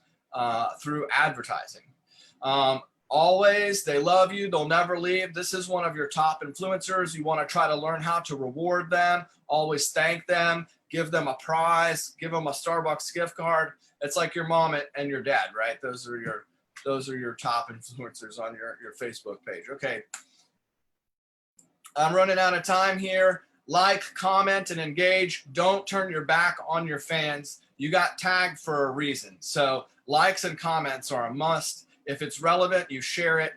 through advertising. Always, they love you. They'll never leave. This is one of your top influencers. You want to try to learn how to reward them. Always thank them. Give them a prize. Give them a Starbucks gift card. It's like your mom and your dad, right? Those are your top influencers on your Facebook page. Okay. I'm running out of time here. Like, comment, and engage. Don't turn your back on your fans. You got tagged for a reason. So likes and comments are a must. If it's relevant, you share it.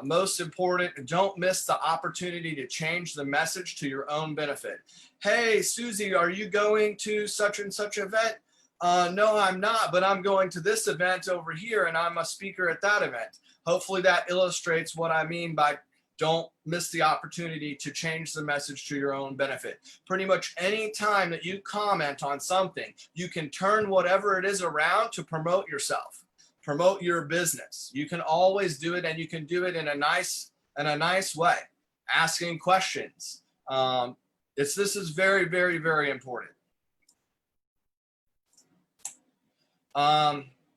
Most important, don't miss the opportunity to change the message to your own benefit. Hey, Susie, are you going to such and such event? No, I'm not, but I'm going to this event over here and I'm a speaker at that event. Hopefully that illustrates what I mean by don't miss the opportunity to change the message to your own benefit. Pretty much any time that you comment on something, you can turn whatever it is around to promote yourself, promote your business. You can always do it, and you can do it in a nice way, asking questions. This is very, very, very important.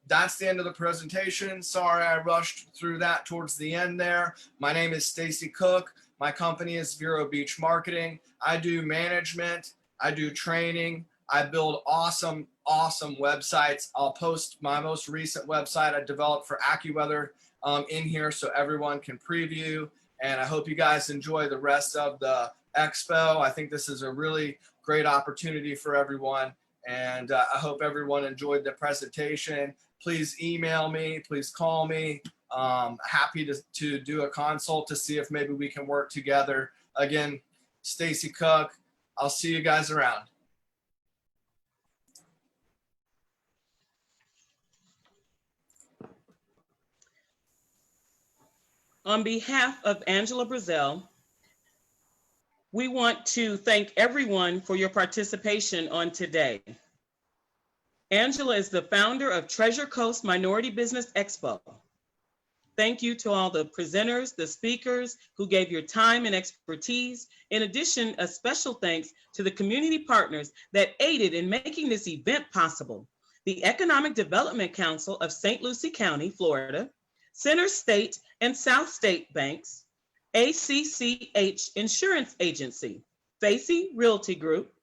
That's the end of the presentation. Sorry, I rushed through that towards the end there. My name is Stacy Cook. My company is Vero Beach Marketing. I do management. I do training. I build awesome websites. I'll post my most recent website I developed for AccuWeather in here so everyone can preview. And I hope you guys enjoy the rest of the Expo. I think this is a really great opportunity for everyone. And I hope everyone enjoyed the presentation. Please email me, please call me. Happy to do a consult to see if maybe we can work together. Again, Stacy Cook. I'll see you guys around. On behalf of Angela Brazell, we want to thank everyone for your participation on today. Angela is the founder of Treasure Coast Minority Business Expo. Thank you to all the presenters, the speakers who gave your time and expertise. In addition, a special thanks to the community partners that aided in making this event possible. The Economic Development Council of St. Lucie County, Florida, Center State and South State Banks, ACCH Insurance Agency, Facey Realty Group,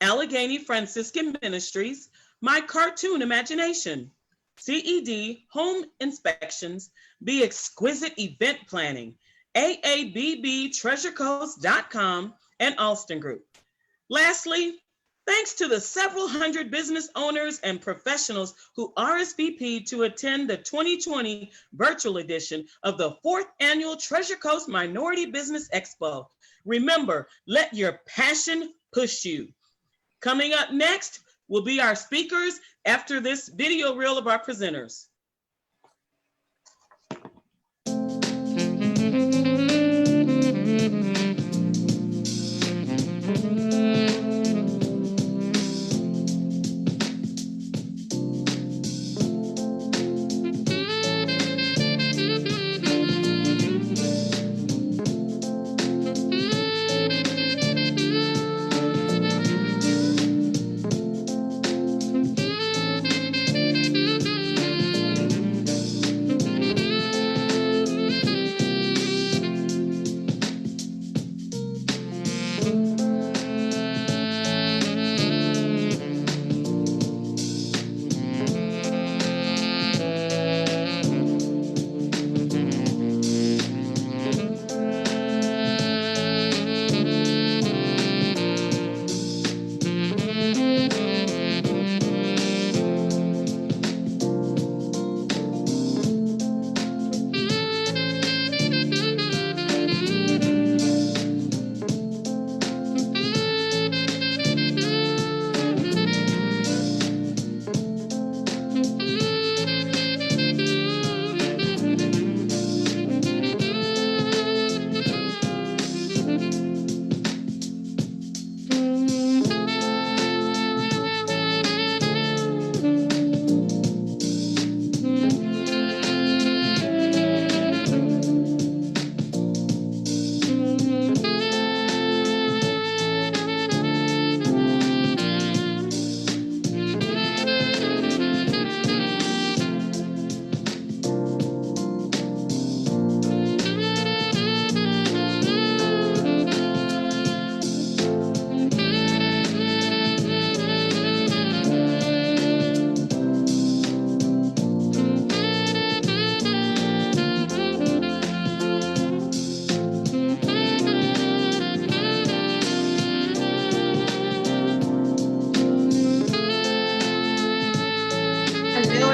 Allegany Fransciscan Ministries, My Cartoon Imagination, CED Home Inspections, Be Exquisite Event Planning, AABBTreasureCoast.com, and Alston Group. Lastly, thanks to the several hundred business owners and professionals who RSVP'd to attend the 2020 virtual edition of the 4th Annual Treasure Coast Minority Business Expo. Remember, let your passion push you. Coming up next will be our speakers after this video reel of our presenters.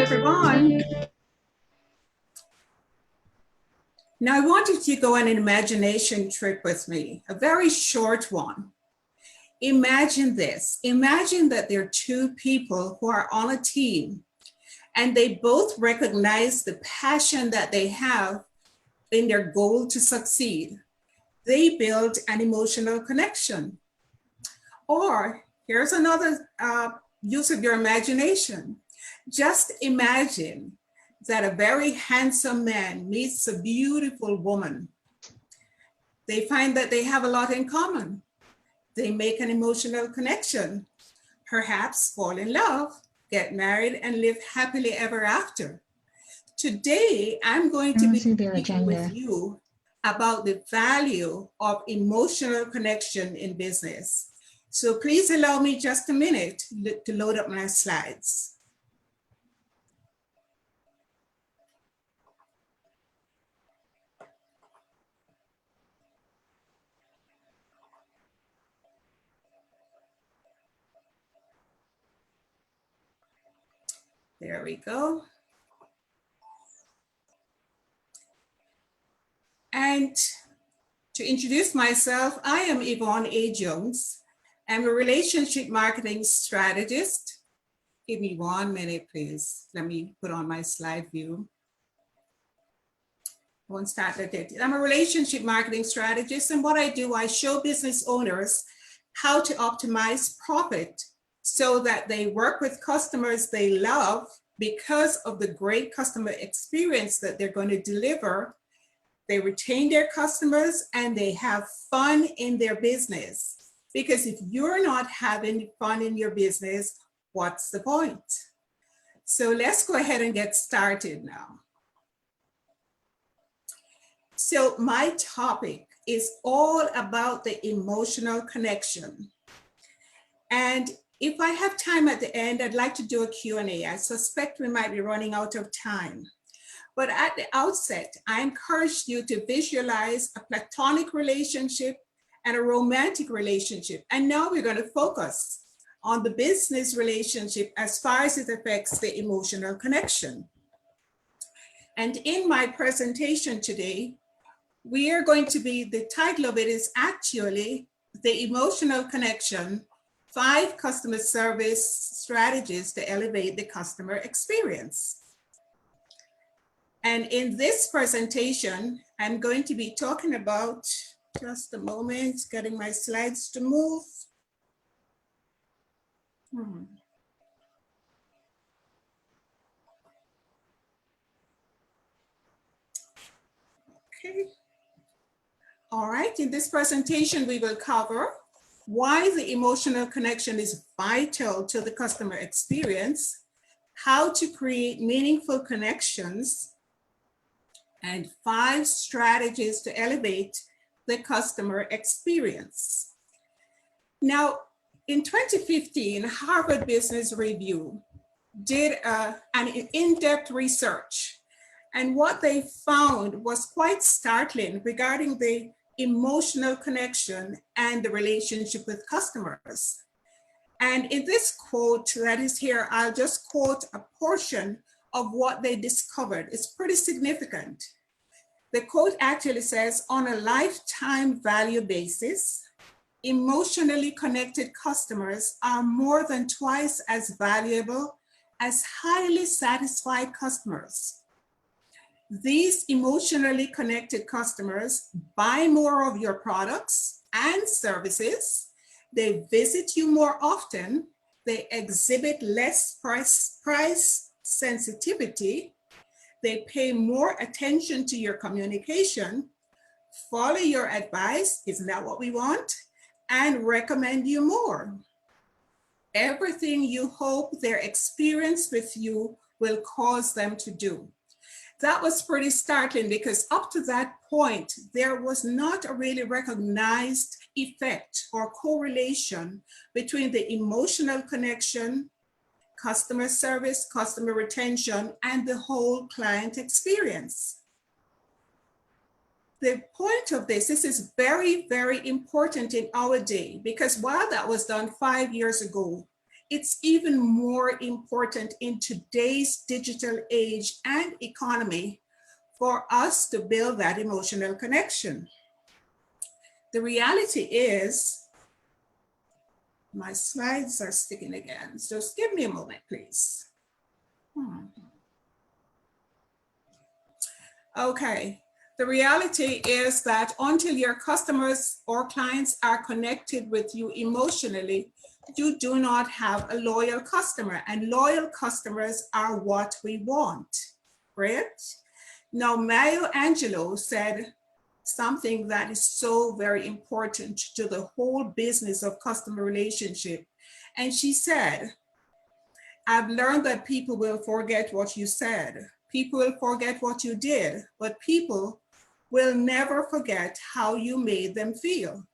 everyone. Now I want you to go on an imagination trip with me, a very short one. Imagine this. Imagine that there are two people who are on a team and they both recognize the passion that they have in their goal to succeed. They build an emotional connection. Or here's another use of your imagination. Just imagine that a very handsome man meets a beautiful woman. They find that they have a lot in common. They make an emotional connection, perhaps fall in love, get married, and live happily ever after. Today, I'm going to be speaking with you about the value of emotional connection in business. So please allow me just a minute to load up my slides. There we go. And to introduce myself, I am Yvonne A. Jones. I'm a relationship marketing strategist. Give me 1 minute, please. Let me put on my slide view. I won't start at it. I'm a relationship marketing strategist, and what I do, I show business owners how to optimize profit so that they work with customers they love because of the great customer experience that they're going to deliver, they retain their customers and they have fun in their business. Because if you're not having fun in your business, what's the point? So let's go ahead and get started now. So my topic is all about the emotional connection. And if I have time at the end, I'd like to do a Q&A. I suspect we might be running out of time. But at the outset, I encourage you to visualize a platonic relationship and a romantic relationship. And now we're going to focus on the business relationship as far as it affects the emotional connection. And in my presentation today, we are going to be, the title of it is actually The Emotional Connection, 5 Customer Service Strategies to Elevate the Customer Experience. And in this presentation, I'm going to be talking about, just a moment, getting my slides to move. Okay. All right, in this presentation, we will cover why the emotional connection is vital to the customer experience, how to create meaningful connections, and 5 strategies to elevate the customer experience. Now, in 2015, Harvard Business Review did an in-depth research, and what they found was quite startling regarding the emotional connection and the relationship with customers. And in this quote that is here, I'll just quote a portion of what they discovered. It's pretty significant. The quote actually says, on a lifetime value basis, emotionally connected customers are more than twice as valuable as highly satisfied customers. These emotionally connected customers buy more of your products and services. They visit you more often. They exhibit less price sensitivity. They pay more attention to your communication, follow your advice, isn't that what we want? And recommend you more. Everything you hope their experience with you will cause them to do. That was pretty startling because up to that point, there was not a really recognized effect or correlation between the emotional connection, customer service, customer retention, and the whole client experience. The point of this is very, very important in our day, because while that was done 5 years ago, it's even more important in today's digital age and economy for us to build that emotional connection. The reality is, my slides are sticking again, so just give me a moment, please. Okay, the reality is that until your customers or clients are connected with you emotionally, you do not have a loyal customer, and loyal customers are what we want, right? Now, Maya Angelou said something that is so very important to the whole business of customer relationship. And she said, I've learned that people will forget what you said. People will forget what you did, but people will never forget how you made them feel.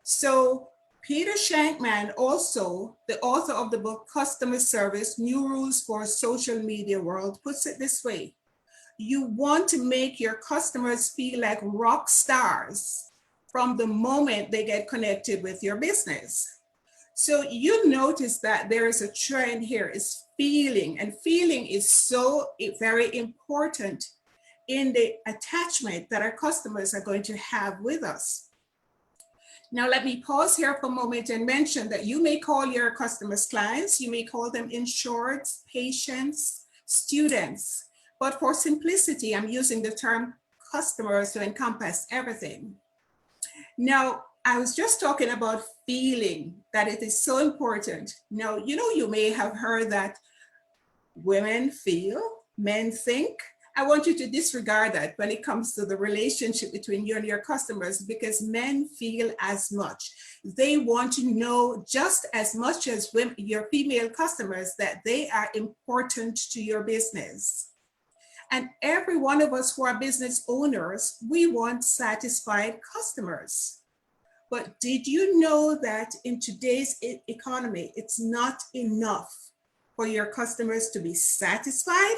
So Peter Shankman, also the author of the book, Customer Service, New Rules for a Social Media World, puts it this way. You want to make your customers feel like rock stars from the moment they get connected with your business. So you notice that there is a trend here, is feeling, and feeling is so very important in the attachment that our customers are going to have with us. Now, let me pause here for a moment and mention that you may call your customers clients, you may call them insureds, patients, students, but for simplicity, I'm using the term customers to encompass everything. Now, I was just talking about feeling, that it is so important. Now, you know, you may have heard that women feel, men think. I want you to disregard that when it comes to the relationship between you and your customers, because men feel as much. They want to know just as much as women, your female customers, that they are important to your business. And every one of us who are business owners, we want satisfied customers. But did you know that in today's economy, it's not enough for your customers to be satisfied?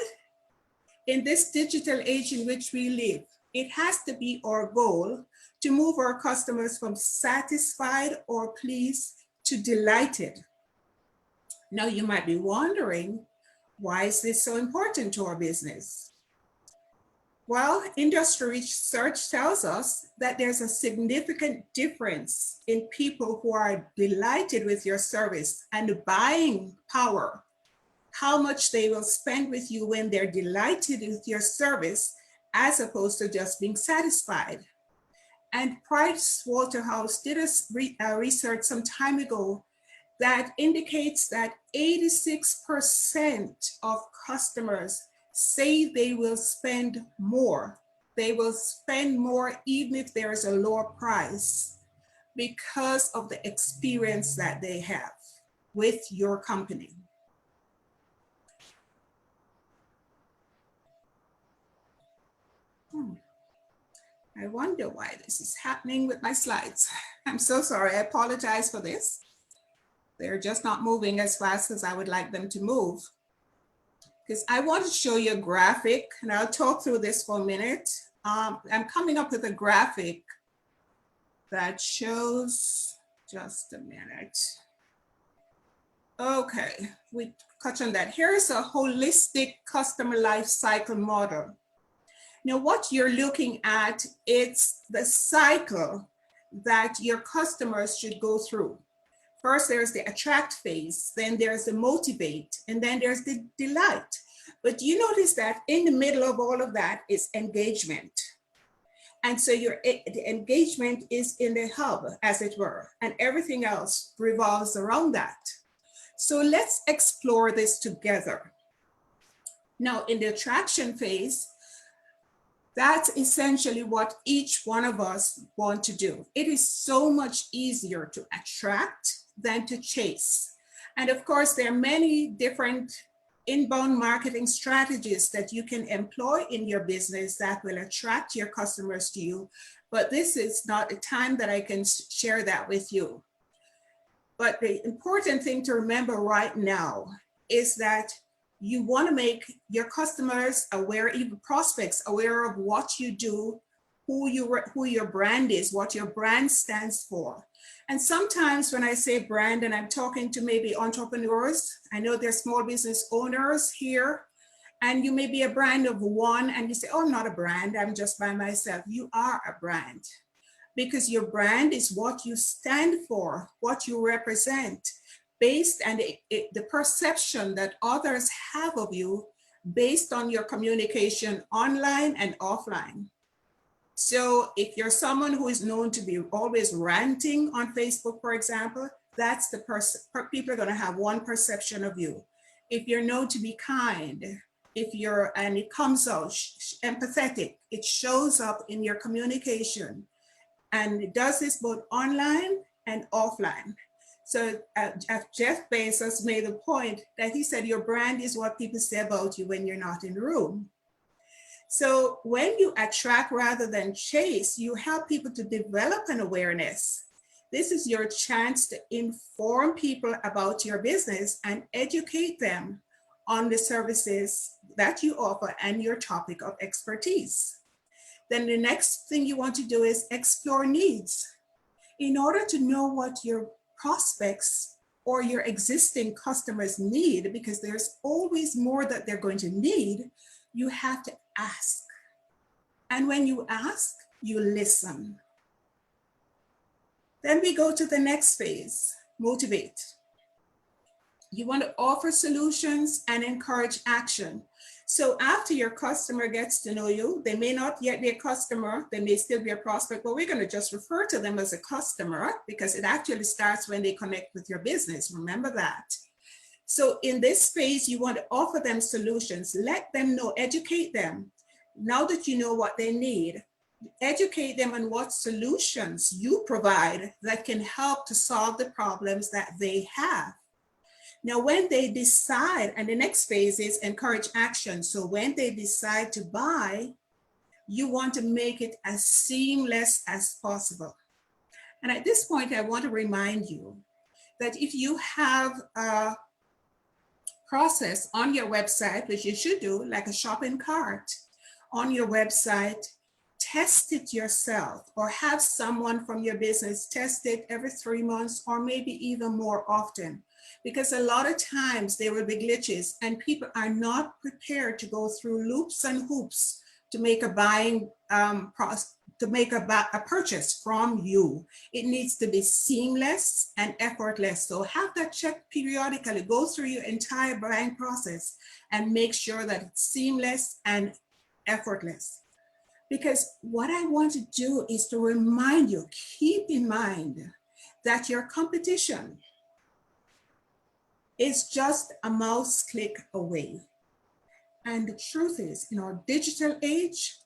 In this digital age in which we live, it has to be our goal to move our customers from satisfied or pleased to delighted. Now you might be wondering, why is this so important to our business? Well, industry research tells us that there's a significant difference in people who are delighted with your service and the buying power, how much they will spend with you when they're delighted with your service, as opposed to just being satisfied. And Pricewaterhouse did a research some time ago that indicates that 86% of customers say they will spend more. They will spend more even if there is a lower price, because of the experience that they have with your company. I wonder why this is happening with my slides. I'm so sorry, I apologize for this. They're just not moving as fast as I would like them to move. Because I want to show you a graphic, and I'll talk through this for a minute. I'm coming up with a graphic that shows, just a minute. Okay, we touch on that. Here's a holistic customer life cycle model. Now, what you're looking at, it's the cycle that your customers should go through. First, there's the attract phase, then there's the motivate, and then there's the delight. But you notice that in the middle of all of that is engagement. And so the engagement is in the hub, as it were, and everything else revolves around that. So let's explore this together. Now, in the attraction phase, that's essentially what each one of us want to do. It is so much easier to attract than to chase. And of course, there are many different inbound marketing strategies that you can employ in your business that will attract your customers to you. But this is not a time that I can share that with you. But the important thing to remember right now is that you want to make your customers aware, even prospects, aware of what you do, who your brand is, what your brand stands for. And sometimes when I say brand, and I'm talking to maybe entrepreneurs, I know there's small business owners here, and you may be a brand of one, and you say, oh, I'm not a brand, I'm just by myself. You are a brand, because your brand is what you stand for, what you represent, based on the perception that others have of you based on your communication online and offline. So if you're someone who is known to be always ranting on Facebook, for example, that's the people are going to have one perception of you. If you're known to be kind, and it comes out empathetic, it shows up in your communication, and it does this both online and offline. So Jeff Bezos made a point that he said, your brand is what people say about you when you're not in the room. So when you attract rather than chase, you help people to develop an awareness. This is your chance to inform people about your business and educate them on the services that you offer and your topic of expertise. Then the next thing you want to do is explore needs. In order to know what your prospects or your existing customers need, because there's always more that they're going to need, you have to ask. And when you ask, you listen. Then we go to the next phase, motivate. You want to offer solutions and encourage action. So after your customer gets to know you, they may not yet be a customer, they may still be a prospect, but we're going to just refer to them as a customer because it actually starts when they connect with your business. Remember that. So in this phase, you want to offer them solutions, let them know, educate them. Now that you know what they need, educate them on what solutions you provide that can help to solve the problems that they have. Now, when they decide, and the next phase is encourage action. So when they decide to buy, you want to make it as seamless as possible. And at this point, I want to remind you that if you have a process on your website, which you should do, like a shopping cart on your website, test it yourself or have someone from your business test it every 3 months or maybe even more often. Because a lot of times there will be glitches and people are not prepared to go through loops and hoops to make a buying process, to make a purchase from you. It needs to be seamless and effortless. So have that checked periodically, go through your entire buying process and make sure that it's seamless and effortless. Because what I want to do is to remind you, keep in mind that your competition is just a mouse click away. And the truth is, in our digital age,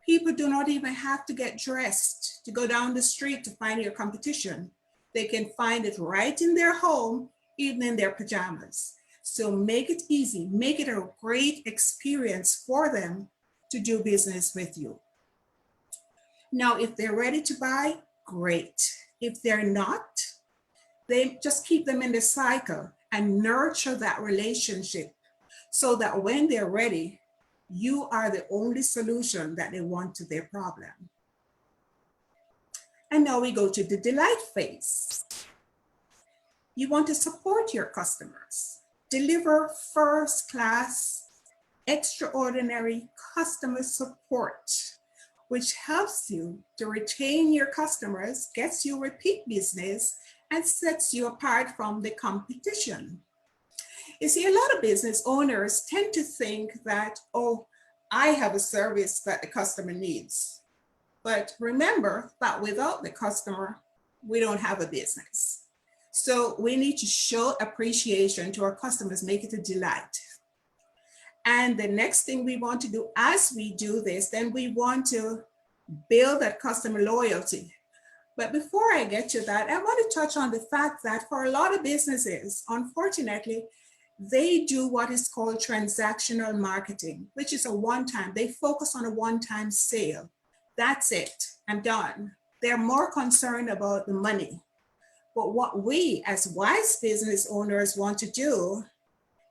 people do not even have to get dressed to go down the street to find your competition. They can find it right in their home, even in their pajamas. So make it easy, make it a great experience for them to do business with you. Now, if they're ready to buy, great. If they're not, they just keep them in the cycle and nurture that relationship so that when they're ready, you are the only solution that they want to their problem. And now we go to the delight phase. You want to support your customers, deliver first-class, extraordinary customer support, which helps you to retain your customers, gets you repeat business, and sets you apart from the competition. You see, a lot of business owners tend to think that, oh, I have a service that the customer needs. But remember that without the customer, we don't have a business. So we need to show appreciation to our customers, make it a delight. And the next thing we want to do as we do this, then we want to build that customer loyalty. But before I get to that, I want to touch on the fact that for a lot of businesses, unfortunately, they do what is called transactional marketing, which is a one-time. They focus on a one-time sale. That's it. I'm done. They're more concerned about the money. But what we as wise business owners want to do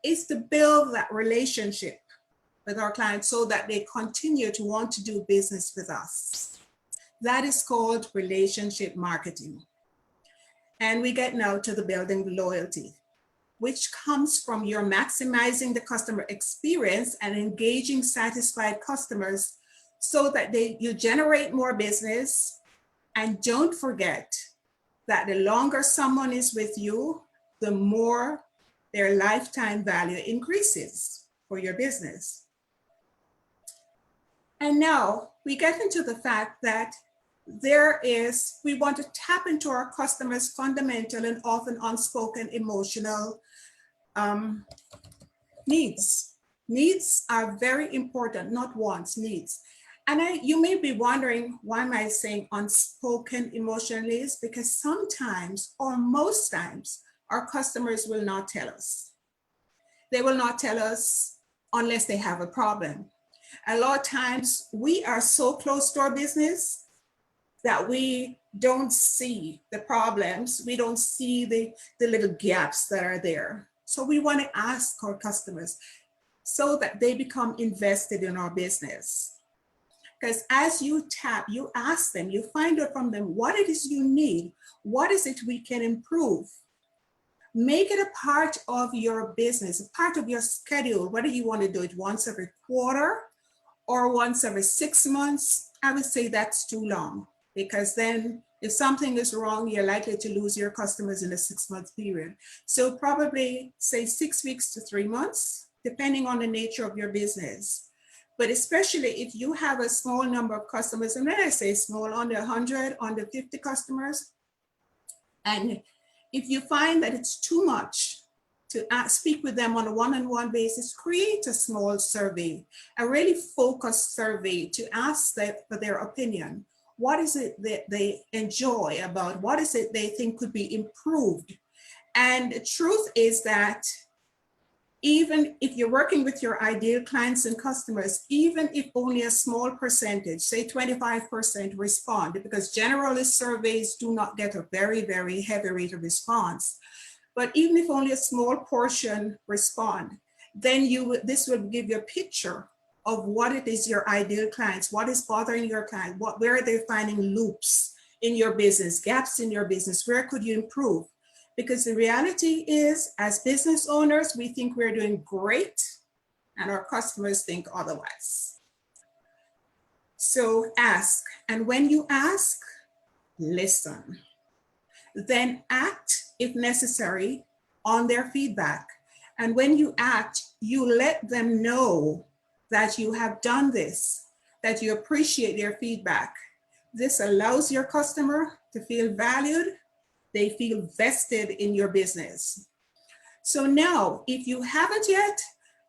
is to build that relationship with our clients so that they continue to want to do business with us. That is called relationship marketing. And we get now to the building loyalty, which comes from your maximizing the customer experience and engaging satisfied customers so that you generate more business. And don't forget that the longer someone is with you, the more their lifetime value increases for your business. And now we get into the fact that we want to tap into our customers' fundamental and often unspoken emotional needs. Needs are very important, not wants, needs. And you may be wondering, why am I saying unspoken emotional needs? Because sometimes, or most times, our customers will not tell us. They will not tell us unless they have a problem. A lot of times we are so close to our business that we don't see the problems. We don't see the little gaps that are there. So we want to ask our customers so that they become invested in our business. Because as you tap, you ask them, you find out from them what it is you need, what is it we can improve. Make it a part of your business, a part of your schedule, whether you want to do it once every quarter or once every 6 months. I would say that's too long, because then if something is wrong, you're likely to lose your customers in a 6-month period. So probably say 6 weeks to 3 months, depending on the nature of your business. But especially if you have a small number of customers, and when I say small, under 100, under 50 customers, and if you find that it's too much to speak with them on a one-on-one basis, create a small survey, a really focused survey to ask them for their opinion. What is it that they enjoy about? What is it they think could be improved? And the truth is that even if you're working with your ideal clients and customers, even if only a small percentage, say 25% respond, because generalist surveys do not get a very, very heavy rate of response. But even if only a small portion respond, then this will give you a picture of what it is your ideal clients, what is bothering your client, where are they finding loops in your business, gaps in your business, where could you improve? Because the reality is, as business owners, we think we're doing great and our customers think otherwise. So ask, and when you ask, listen. Then act, if necessary, on their feedback. And when you act, you let them know that you have done this, that you appreciate their feedback. This allows your customer to feel valued. They feel vested in your business. So now, if you haven't yet,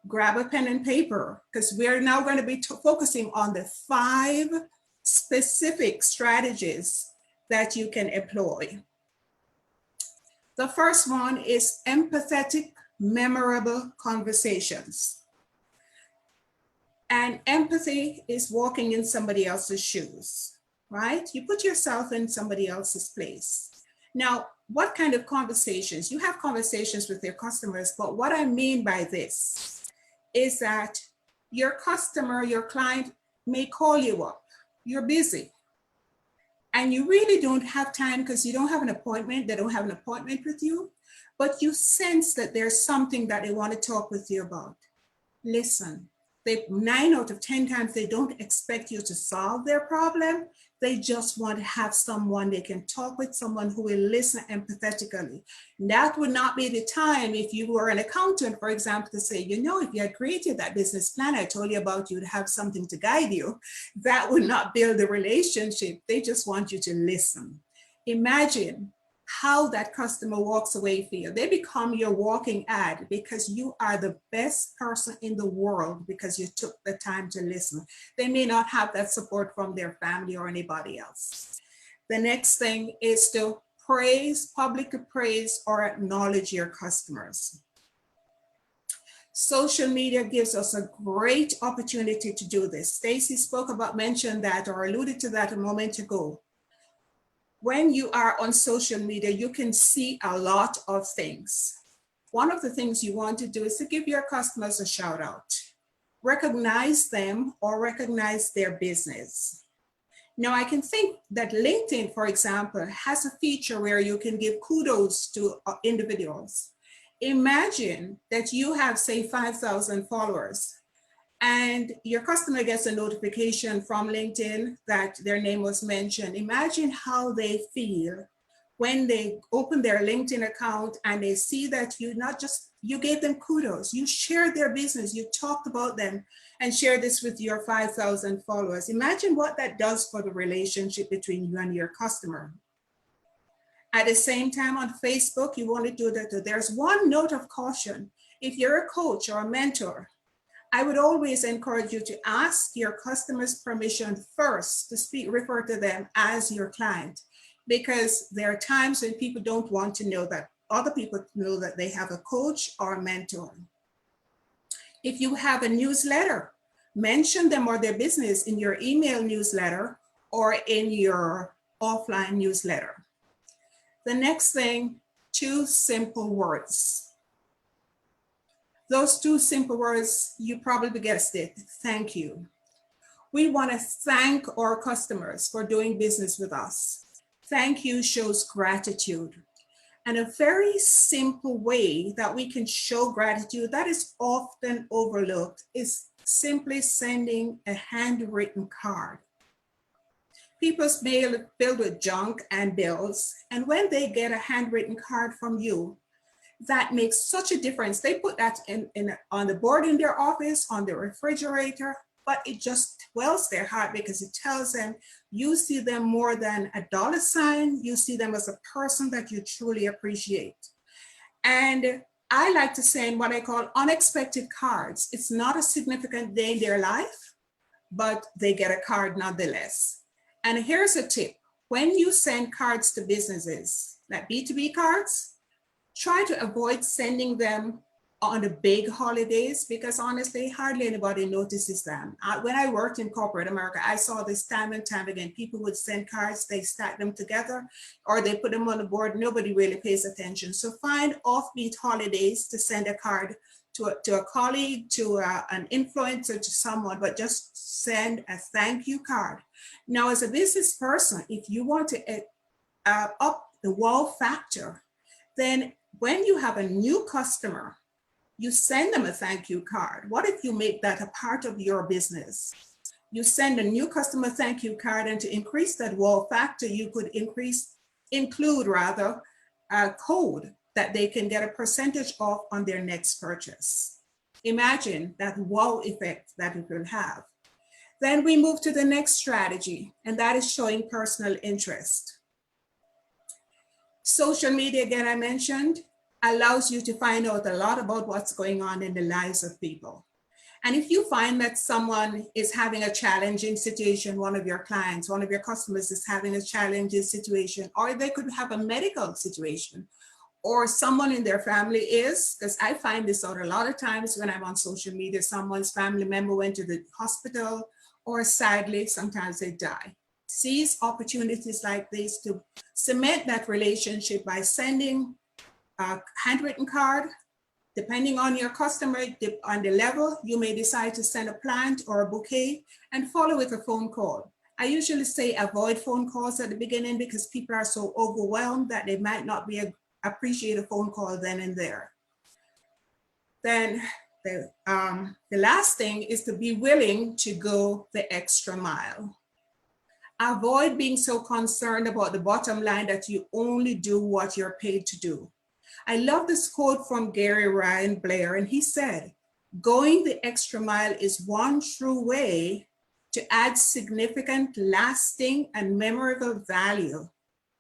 grab a pen and paper, because we're now going to be focusing on the 5 specific strategies that you can employ. The first one is empathetic, memorable conversations. And empathy is walking in somebody else's shoes, right? You put yourself in somebody else's place. Now, what kind of conversations? You have conversations with your customers, but what I mean by this is that your customer, your client may call you up. You're busy. And you really don't have time because you don't have an appointment. They don't have an appointment with you, but you sense that there's something that they want to talk with you about. Listen, 9 out of 10 times, they don't expect you to solve their problem. They just want to have someone they can talk with, someone who will listen empathetically. That would not be the time if you were an accountant, for example, to say, you know, if you had created that business plan I told you about, you'd have something to guide you. That would not build a relationship. They just want you to listen. Imagine how that customer walks away feel. They become your walking ad because you are the best person in the world because you took the time to listen. They may not have that support from their family or anybody else. The next thing is to praise, publicly praise or acknowledge your customers. Social media gives us a great opportunity to do this. Stacy mentioned that or alluded to that a moment ago. When you are on social media, you can see a lot of things. One of the things you want to do is to give your customers a shout out. Recognize them or recognize their business. Now I can think that LinkedIn, for example, has a feature where you can give kudos to individuals. Imagine that you have, say, 5,000 followers. And your customer gets a notification from LinkedIn that their name was mentioned. Imagine how they feel when they open their LinkedIn account and they see that you gave them kudos, you shared their business, you talked about them and shared this with your 5,000 followers. Imagine what that does for the relationship between you and your customer. At the same time, on Facebook, you want to do that. There's one note of caution. If you're a coach or a mentor, I would always encourage you to ask your customers' permission first to refer to them as your client, because there are times when people don't want to know that other people know that they have a coach or a mentor. If you have a newsletter, mention them or their business in your email newsletter or in your offline newsletter. The next thing, 2 simple words. Those 2 simple words, you probably guessed it, thank you. We want to thank our customers for doing business with us. Thank you shows gratitude. And a very simple way that we can show gratitude that is often overlooked is simply sending a handwritten card. People's mail is filled with junk and bills, and when they get a handwritten card from you, that makes such a difference. They put that on the board in their office, on the refrigerator, but it just wells their heart because it tells them you see them more than a $sign. You see them as a person that you truly appreciate. And I like to send what I call unexpected cards. It's not a significant day in their life, but they get a card nonetheless. And here's a tip. When you send cards to businesses, like B2B cards, try to avoid sending them on the big holidays, because honestly, hardly anybody notices them. When I worked in corporate America, I saw this time and time again. People would send cards, they stack them together, or they put them on the board. Nobody really pays attention. So find offbeat holidays to send a card to a colleague, to an influencer, to someone, but just send a thank you card. Now, as a business person, if you want to up the wow factor, then when you have a new customer, you send them a thank you card. What if you make that a part of your business? You send a new customer thank you card, and to increase that wow factor, you could include a code that they can get a percentage off on their next purchase. Imagine that wow effect that it will have. Then we move to the next strategy, and that is showing personal interest. Social media, again, I mentioned, allows you to find out a lot about what's going on in the lives of people. And if you find that someone is having a challenging situation, one of your clients, one of your customers is having a challenging situation, or they could have a medical situation, or someone in their family is, because I find this out a lot of times when I'm on social media, someone's family member went to the hospital, or sadly, sometimes they die. Seize opportunities like this to cement that relationship by sending a handwritten card. Depending on your customer, on the level, you may decide to send a plant or a bouquet and follow with a phone call. I usually say avoid phone calls at the beginning because people are so overwhelmed that they might not appreciate a phone call then and there. Then the last thing is to be willing to go the extra mile. Avoid being so concerned about the bottom line that you only do what you're paid to do. I love this quote from Gary Ryan Blair, and he said, "Going the extra mile is one true way to add significant, lasting, and memorable value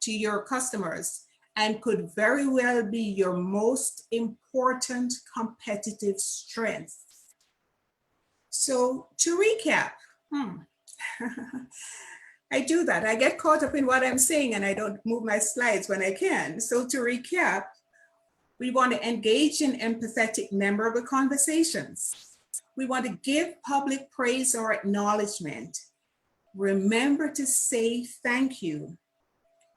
to your customers, and could very well be your most important competitive strength." So to recap, I do that. I get caught up in what I'm saying and I don't move my slides when I can. So to recap, we want to engage in empathetic, memorable conversations. We want to give public praise or acknowledgement. Remember to say thank you.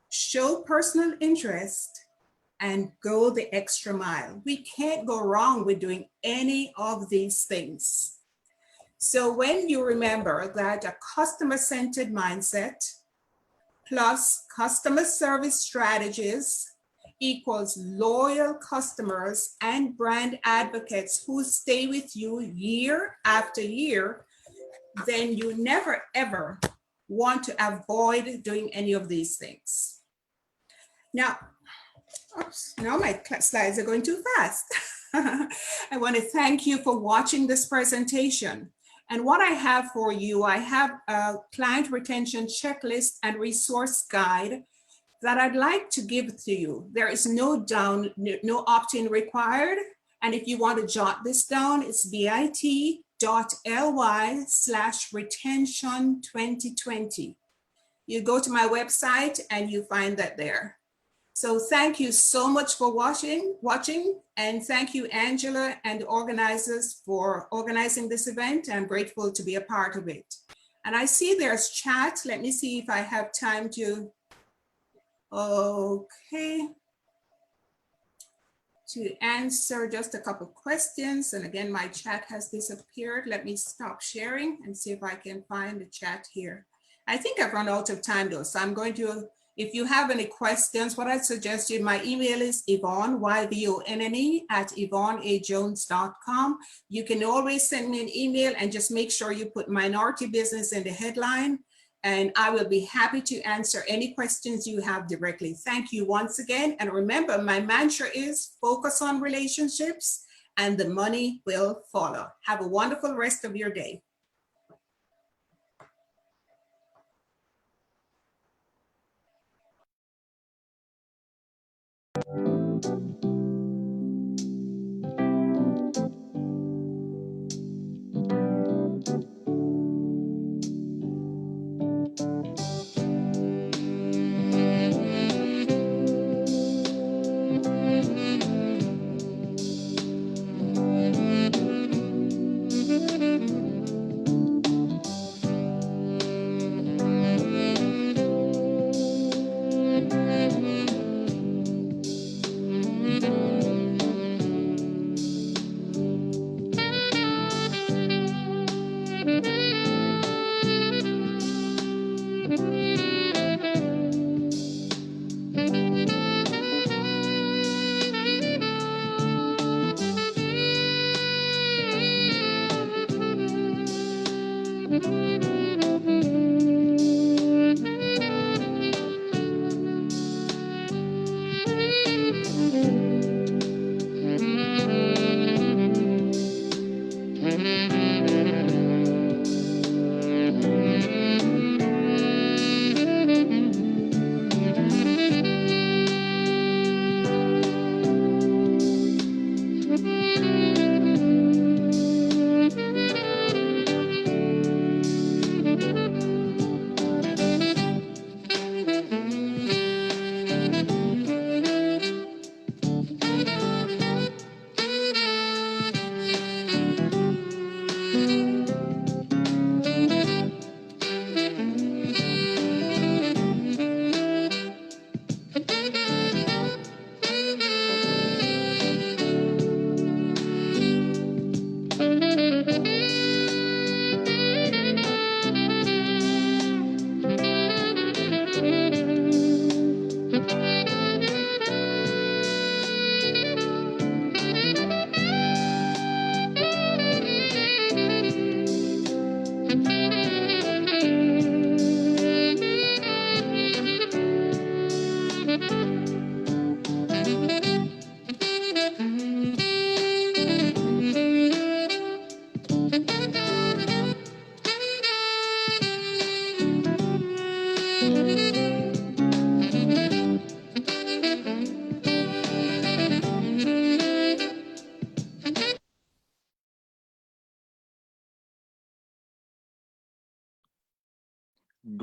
Show personal interest and go the extra mile. We can't go wrong with doing any of these things. So when you remember that a customer-centered mindset plus customer service strategies equals loyal customers and brand advocates who stay with you year after year, then you never ever want to avoid doing any of these things. Now, now my slides are going too fast. I want to thank you for watching this presentation. And what I have for you, I have a client retention checklist and resource guide that I'd like to give to you. There is no opt-in required. And if you want to jot this down, it's bit.ly/retention2020. You go to my website and you find that there. So thank you so much for watching, and thank you, Angela, and the organizers for organizing this event. I'm grateful to be a part of it. And I see there's chat. Let me see if I have time to, okay, to answer just a couple questions. And again, my chat has disappeared. Let me stop sharing and see if I can find the chat here. I think I've run out of time though, so I'm going to, if you have any questions, what I suggest you, my email is Yvonne, YVONNE @YvonneAJones.com. You can always send me an email and just make sure you put minority business in the headline, and I will be happy to answer any questions you have directly. Thank you once again. And remember, my mantra is focus on relationships and the money will follow. Have a wonderful rest of your day.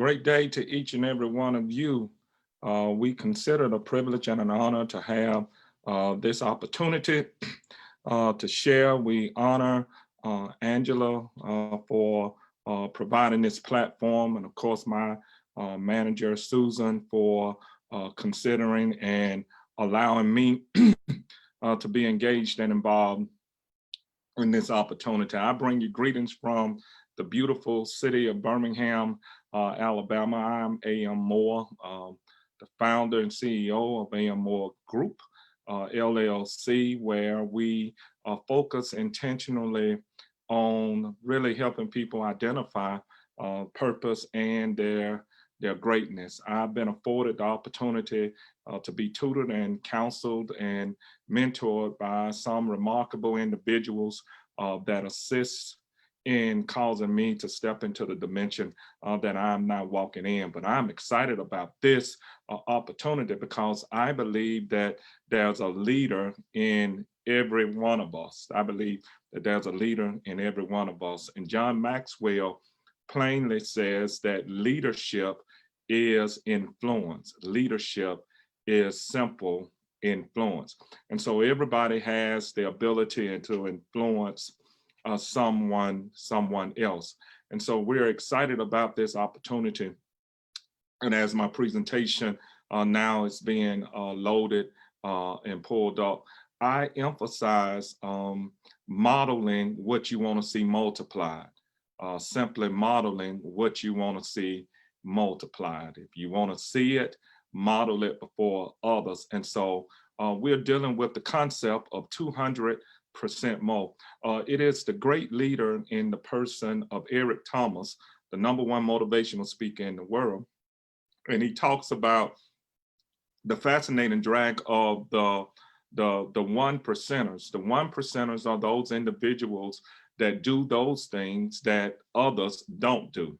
great day to each and every one of you. We consider it a privilege and an honor to have this opportunity to share. We honor Angela for providing this platform, and of course my manager Susan for considering and allowing me to be engaged and involved in this opportunity. I bring you greetings from the beautiful city of Birmingham, Alabama. I'm A.M. Moore, the founder and CEO of A.M. Moore Group, LLC, where we focus intentionally on really helping people identify purpose and their greatness. I've been afforded the opportunity to be tutored and counseled and mentored by some remarkable individuals that assist in causing me to step into the dimension that I'm now walking in. But I'm excited about this opportunity because I believe that there's a leader in every one of us. I believe that there's a leader in every one of us. And John Maxwell plainly says that leadership is influence. Leadership is simple influence. And so everybody has the ability to influence someone else. And so we're excited about this opportunity. And as my presentation now is being loaded and pulled up, I emphasize modeling what you want to see multiplied, simply modeling what you want to see multiplied. If you want to see it, model it before others. And so we're dealing with the concept of 200% more. It is the great leader in the person of Eric Thomas, the #1 motivational speaker in the world. And he talks about the fascinating drag of the one percenters. The one percenters are those individuals that do those things that others don't do.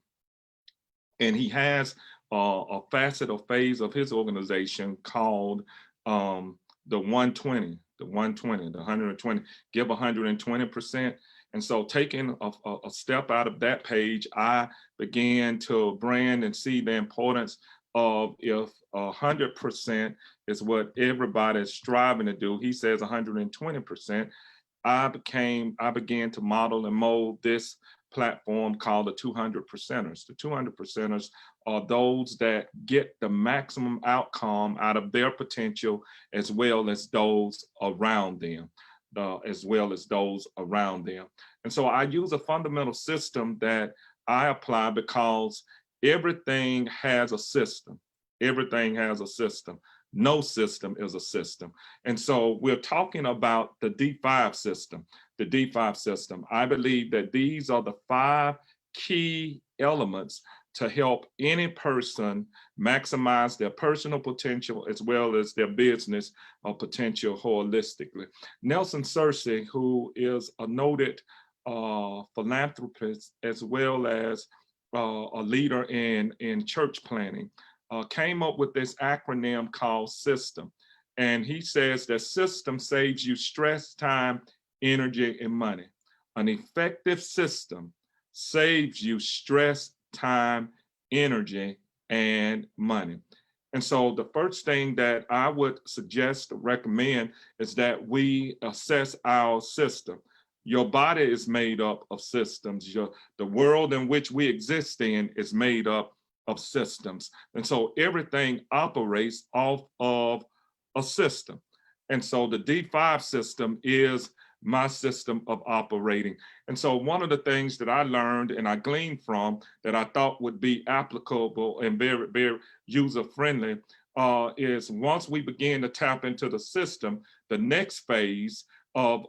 And he has a facet or phase of his organization called the 120, the 120, give 120%. And so taking a step out of that page, I began to brand and see the importance of if 100% is what everybody is striving to do. He says 120%. I began to model and mold this platform called the 200%ers. The 200%ers are those that get the maximum outcome out of their potential, as well as those around them, And so I use a fundamental system that I apply because everything has a system. Everything has a system. No system is a system. And so we're talking about the D5 system. The D5 system. I believe that these are the 5 key elements to help any person maximize their personal potential as well as their business potential holistically. Nelson Searcy, who is a noted philanthropist as well as a leader in church planning, came up with this acronym called SYSTEM. And he says that system saves you stress, time, energy, and money. An effective system saves you stress, time, energy, and money. And so the first thing that I would suggest or recommend is that we assess our system. Your body is made up of systems. The world in which we exist in is made up of systems. And so everything operates off of a system. And so the D5 system is my system of operating. And so one of the things that I learned and I gleaned from that I thought would be applicable and very, very user-friendly is once we begin to tap into the system, the next phase of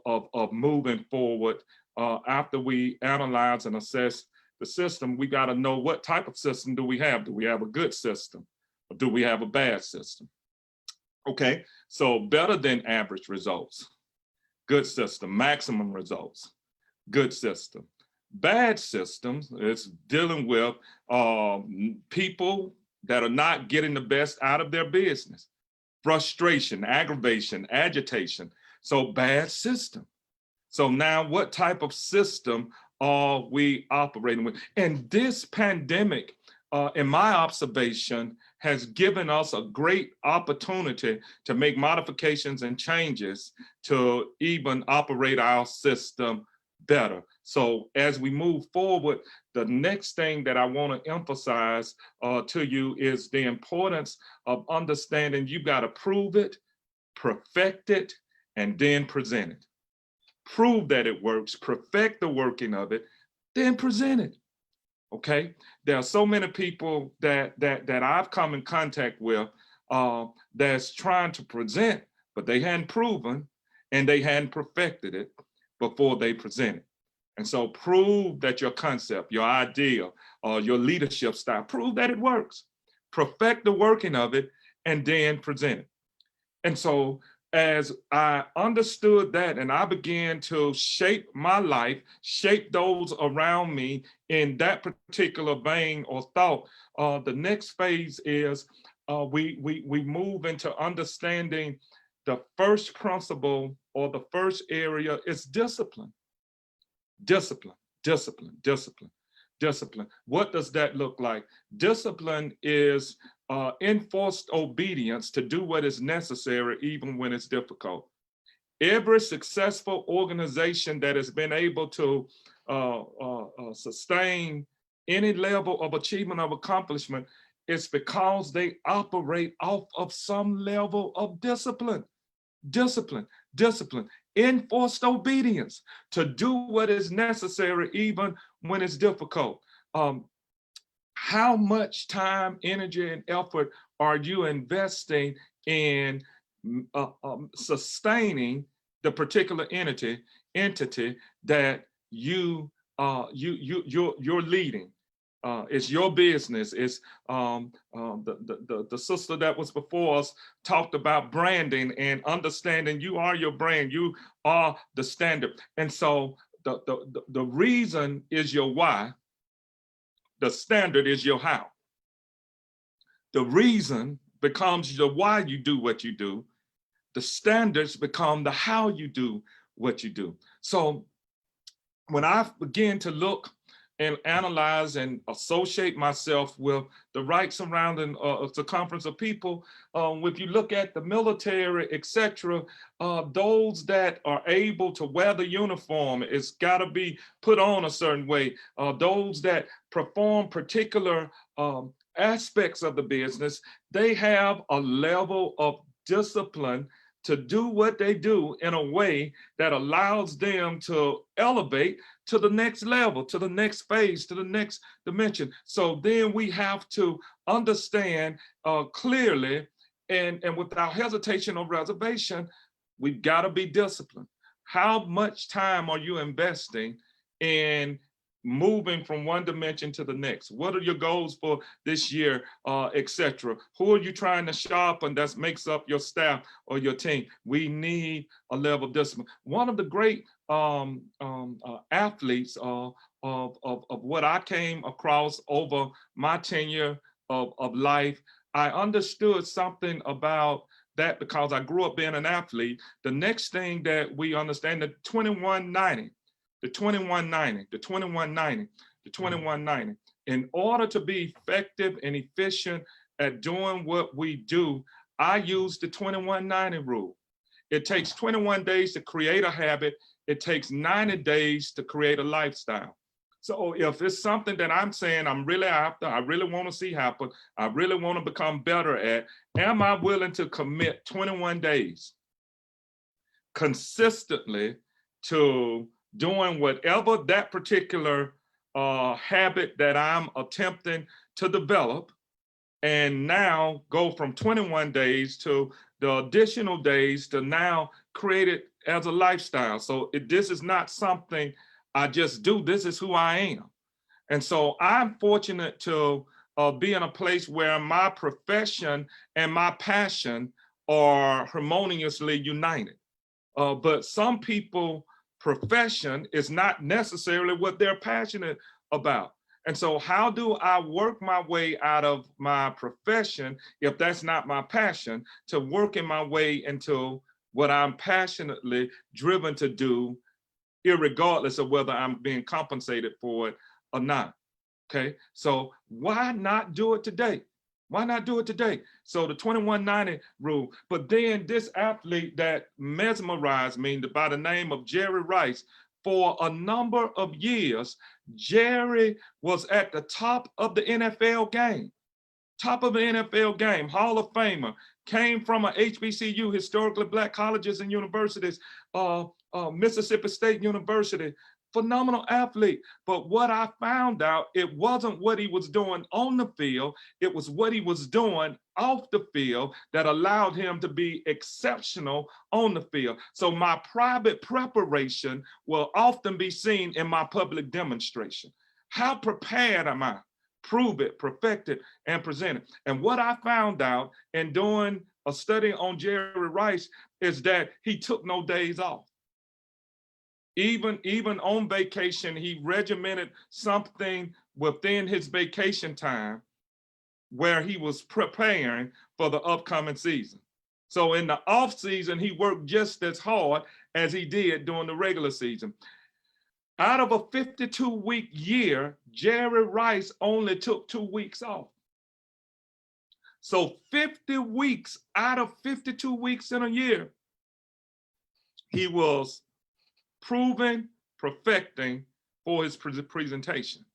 moving forward, after we analyze and assess the system, we got to know what type of system do we have? Do we have a good system? Or do we have a bad system? Okay, so better than average results. Good system. Maximum results. Good system. Bad systems is dealing with people that are not getting the best out of their business. Frustration, aggravation, agitation. So bad system. So now what type of system are we operating with? And this pandemic in my observation, has given us a great opportunity to make modifications and changes to even operate our system better. So as we move forward, the next thing that I want to emphasize to you is the importance of understanding you got to prove it, perfect it, and then present it. Prove that it works, perfect the working of it, then present it. Okay, there are so many people that I've come in contact with that's trying to present, but they hadn't proven and they hadn't perfected it before they present it. And so prove that your concept, your idea, or your leadership style, prove that it works. Perfect the working of it and then present it. And so as I understood that and I began to shape my life, shape those around me in that particular vein or thought, the next phase is we move into understanding the first principle or the first area is discipline. Discipline, discipline, discipline, discipline. What does that look like? Discipline is enforced obedience to do what is necessary even when it's difficult. Every successful organization that has been able to sustain any level of achievement of accomplishment is because they operate off of some level of discipline. Discipline, discipline, enforced obedience to do what is necessary even when it's difficult. How much time, energy, and effort are you investing in sustaining the particular entity that you're leading? It's your business. It's the sister that was before us talked about branding and understanding you are your brand, you are the standard. And so the reason is your why, the standard is your how. The reason becomes the why you do what you do. The standards become the how you do what you do. So when I begin to look and analyze and associate myself with the right surrounding circumference of people, if you look at the military, etc., those that are able to wear the uniform, it's got to be put on a certain way. Those that perform particular aspects of the business, they have a level of discipline to do what they do in a way that allows them to elevate to the next level, to the next phase, to the next dimension. So then we have to understand clearly and without hesitation or reservation, we've got to be disciplined. How much time are you investing in moving from one dimension to the next? What are your goals for this year, etc.? Who are you trying to sharpen that makes up your staff or your team? We need a level of discipline. One of the great athletes of what I came across over my tenure of life, I understood something about that because I grew up being an athlete. The next thing that we understand, the 2190. The 2190, the 2190, the 2190. In order to be effective and efficient at doing what we do, I use the 2190 rule. It takes 21 days to create a habit. It takes 90 days to create a lifestyle. So if it's something that I'm saying I'm really after, I really want to see happen, I really want to become better at, am I willing to commit 21 days consistently to doing whatever that particular habit that I'm attempting to develop, and now go from 21 days to the additional days to now create it as a lifestyle. So this is not something I just do, this is who I am. And so I'm fortunate to be in a place where my profession and my passion are harmoniously united. But some people, profession is not necessarily what they're passionate about. And so how do I work my way out of my profession, if that's not my passion, to working my way into what I'm passionately driven to do, irregardless of whether I'm being compensated for it or not? Okay, so why not do it today? Why not do it today? So the 2190 rule. But then this athlete that mesmerized me by the name of Jerry Rice, for a number of years, Jerry was at the top of the NFL game. Top of the NFL game, Hall of Famer, came from a HBCU, historically Black colleges and universities, Mississippi State University, phenomenal athlete. But what I found out, it wasn't what he was doing on the field, it was what he was doing off the field that allowed him to be exceptional on the field. So my private preparation will often be seen in my public demonstration. How prepared am I? Prove it, perfect it, and present it. And what I found out in doing a study on Jerry Rice is that he took no days off. Even on vacation, he regimented something within his vacation time where he was preparing for the upcoming season. So in the off season, he worked just as hard as he did during the regular season. Out of a 52-week year, Jerry Rice only took 2 weeks off. So 50 weeks out of 52 weeks in a year, he was proving, perfecting for his presentation.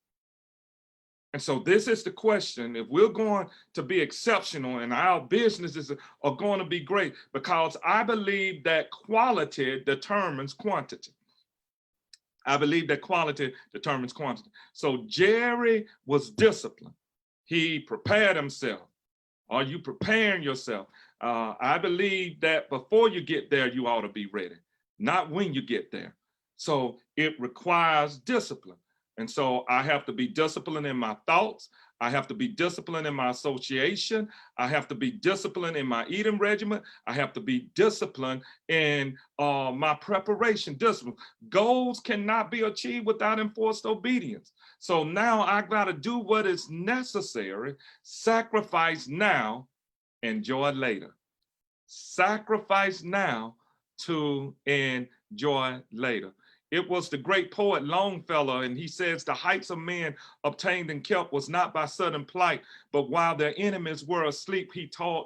And so this is the question: if we're going to be exceptional and our businesses are going to be great, because I believe that quality determines quantity. I believe that quality determines quantity. So Jerry was disciplined. He prepared himself. Are you preparing yourself? I believe that before you get there, you ought to be ready, not when you get there. So it requires discipline. And so I have to be disciplined in my thoughts. I have to be disciplined in my association. I have to be disciplined in my eating regimen. I have to be disciplined in my preparation. Discipline. Goals cannot be achieved without enforced obedience. So now I got to do what is necessary, sacrifice now, enjoy later. Sacrifice now to enjoy later. It was the great poet Longfellow, and he says, the heights of men obtained and kept was not by sudden plight, but while their enemies were asleep,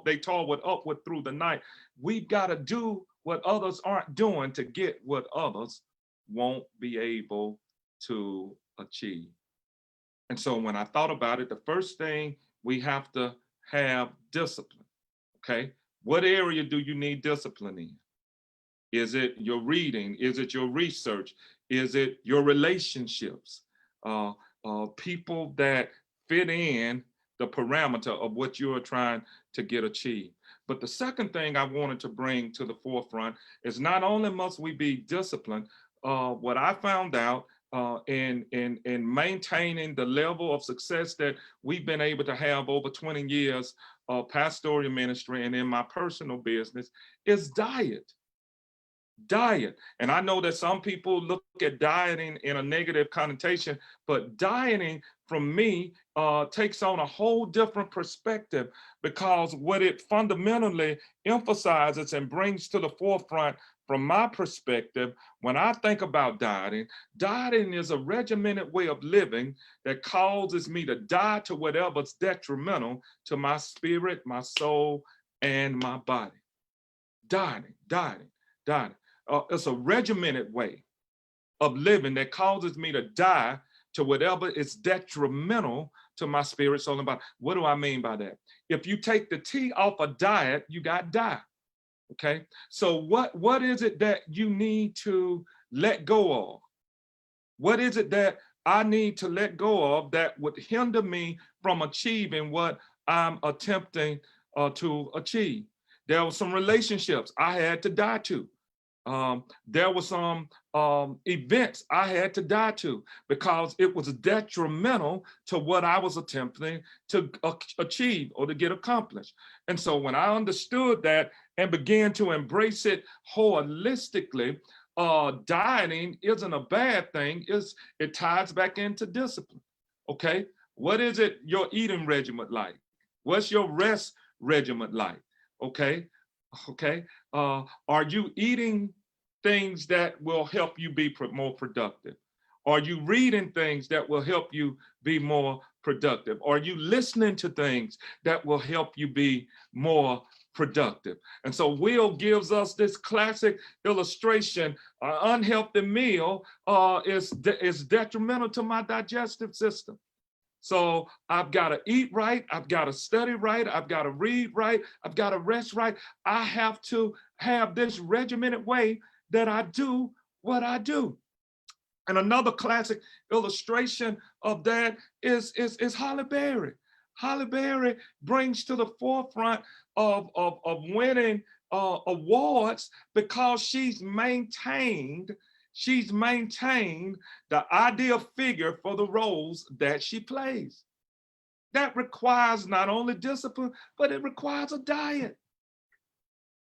they toiled upward through the night. We've got to do what others aren't doing to get what others won't be able to achieve. And so when I thought about it, the first thing, we have to have discipline, okay? What area do you need discipline in? Is it your reading? Is it your research? Is it your relationships? People that fit in the parameter of what you're trying to get achieved. But the second thing I wanted to bring to the forefront is not only must we be disciplined, what I found out in maintaining the level of success that we've been able to have over 20 years of pastoral ministry and in my personal business is diet. Diet. And I know that some people look at dieting in a negative connotation, but dieting from me takes on a whole different perspective, because what it fundamentally emphasizes and brings to the forefront from my perspective, when I think about dieting, dieting is a regimented way of living that causes me to die to whatever's detrimental to my spirit, my soul, and my body. Dieting. It's a regimented way of living that causes me to die to whatever is detrimental to my spirit, soul, and body. What do I mean by that? If you take the T off a diet, you got die. Okay. So what is it that you need to let go of? What is it that I need to let go of that would hinder me from achieving what I'm attempting to achieve? There were some relationships I had to die to. There were some events I had to die to because it was detrimental to what I was attempting to achieve or to get accomplished. And so when I understood that and began to embrace it holistically, dieting isn't a bad thing. It ties back into discipline. Okay, what is it your eating regimen like? What's your rest regimen like? Okay. Are you eating things that will help you be more productive? Are you reading things that will help you be more productive? Are you listening to things that will help you be more productive? And so Will gives us this classic illustration. An unhealthy meal is detrimental to my digestive system. So I've got to eat right, I've got to study right, I've got to read right, I've got to rest right. I have to have this regimented way that I do what I do. And another classic illustration of that is Halle Berry. Halle Berry brings to the forefront of winning awards because she's maintained the ideal figure for the roles that she plays. That requires not only discipline, but it requires a diet.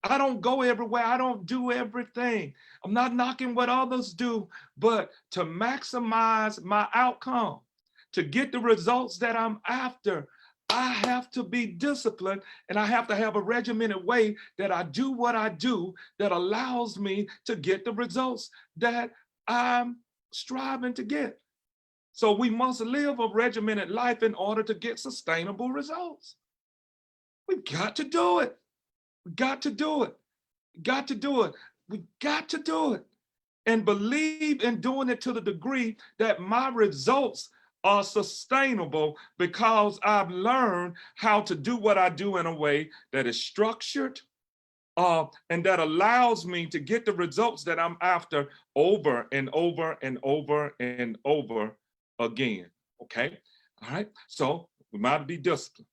I don't go everywhere. I don't do everything. I'm not knocking what others do, but to maximize my outcome, to get the results that I'm after, I have to be disciplined, and I have to have a regimented way that I do what I do that allows me to get the results that I'm striving to get. So we must live a regimented life in order to get sustainable results. We've got to do it. We got to do it. Got to do it. We got to do it. And believe in doing it to the degree that my results are sustainable because I've learned how to do what I do in a way that is structured and that allows me to get the results that I'm after over and over and over and over again. Okay. All right. So we might be disciplined.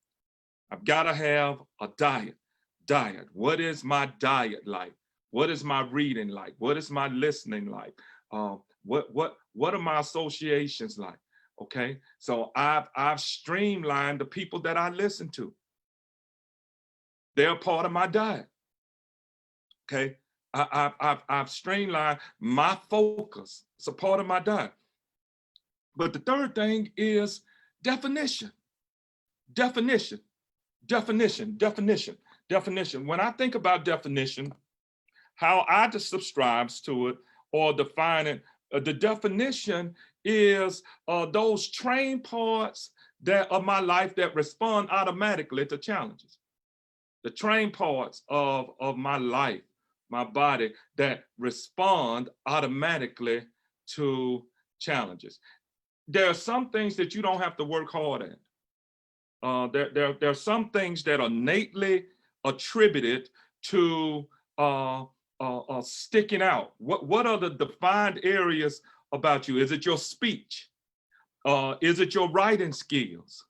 I've got to have a diet. What is my diet like? What is my reading like? What is my listening like? What are my associations like? Okay, so I've streamlined the people that I listen to. They're part of my diet. Okay, I've streamlined my focus. It's a part of my diet. But the third thing is definition. Definition. When I think about definition, how I just subscribes to it or define it, the definition is those train parts that of my life that respond automatically to challenges. The train parts of my life, my body that respond automatically to challenges. There are some things that you don't have to work hard at. There are some things that are innately attributed to sticking out. What are the defined areas about you? Is it your speech? Is it your writing skills?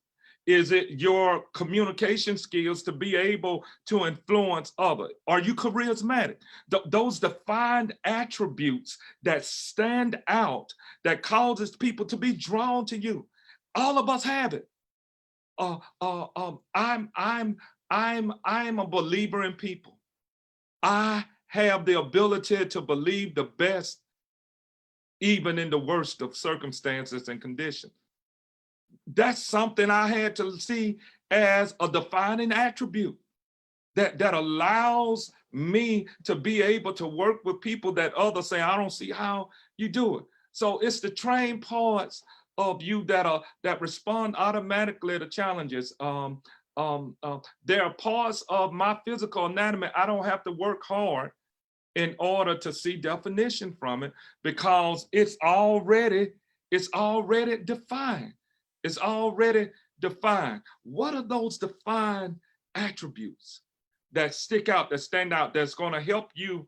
Is it your communication skills to be able to influence others? Are you charismatic? Those defined attributes that stand out, that causes people to be drawn to you. All of us have it. I'm a believer in people. I have the ability to believe the best, even in the worst of circumstances and conditions. That's something I had to see as a defining attribute that allows me to be able to work with people that others say, I don't see how you do it. So it's the trained parts of you that respond automatically to challenges. There are parts of my physical anatomy I don't have to work hard in order to see definition from it, because it's already defined. It's already defined. What are those defined attributes that stick out, that stand out, that's going to help you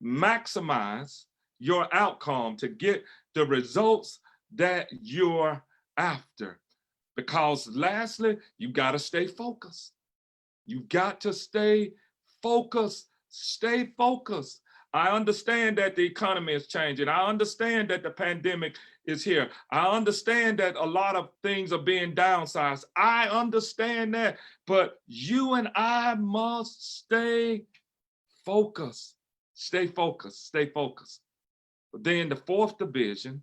maximize your outcome to get the results that you're after? Because lastly, you got to stay focused. You got to stay focused. Stay focused. I understand that the economy is changing. I understand that the pandemic is here. I understand that a lot of things are being downsized. I understand that, but you and I must stay focused. Stay focused. Stay focused. But then the fourth division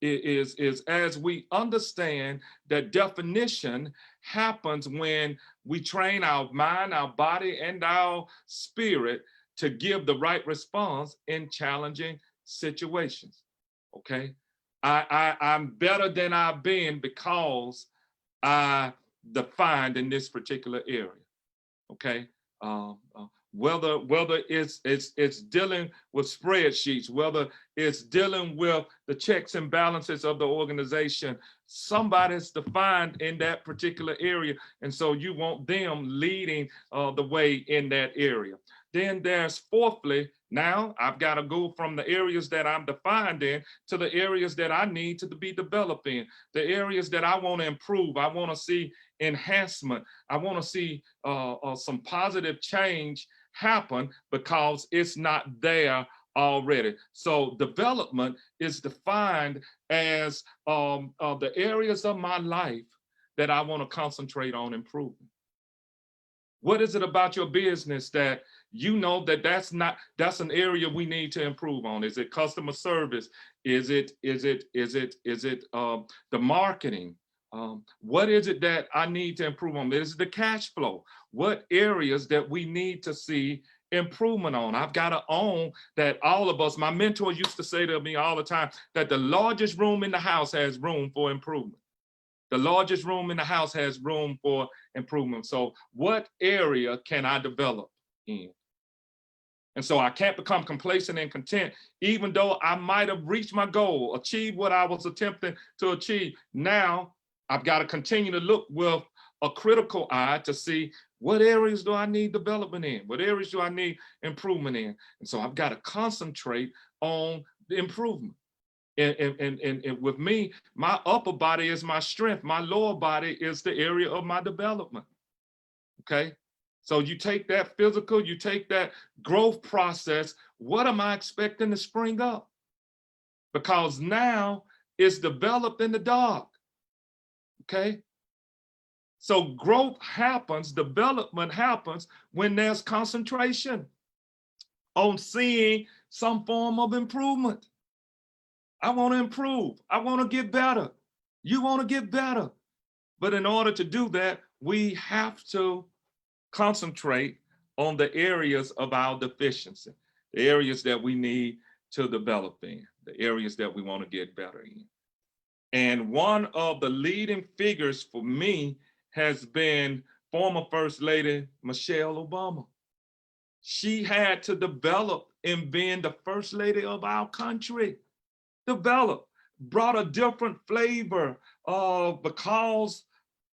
is as we understand that definition happens when we train our mind, our body, and our spirit to give the right response in challenging situations. Okay, I'm better than I've been because I defined in this particular area. Okay. Whether it's dealing with spreadsheets, whether it's dealing with the checks and balances of the organization, somebody's defined in that particular area. And so you want them leading the way in that area. Then there's fourthly, now I've got to go from the areas that I'm defined in to the areas that I need to be developed in, the areas that I want to improve. I want to see enhancement. I want to see some positive change happen because it's not there already. So development is defined as the areas of my life that I want to concentrate on improving. What is it about your business that you know that's an area we need to improve on? Is it customer service? Is it the marketing? What is it that I need to improve on? Is it the cash flow? What areas that we need to see improvement on? I've got to own that. All of us, my mentor used to say to me all the time that the largest room in the house has room for improvement. The largest room in the house has room for improvement. So what area can I develop in? And so I can't become complacent and content, even though I might have reached my goal, achieved what I was attempting to achieve. Now I've got to continue to look with a critical eye to see what areas do I need development in? What areas do I need improvement in? And so I've got to concentrate on the improvement. And with me, my upper body is my strength. My lower body is the area of my development. Okay. So you take that physical, you take that growth process. What am I expecting to spring up? Because now it's developed in the dark. Okay. So growth happens, development happens when there's concentration on seeing some form of improvement. I want to improve. I want to get better. You want to get better. But in order to do that, we have to concentrate on the areas of our deficiency, the areas that we need to develop in, the areas that we want to get better in. And one of the leading figures for me has been former First Lady Michelle Obama. She had to develop in being the First Lady of our country. Brought a different flavor because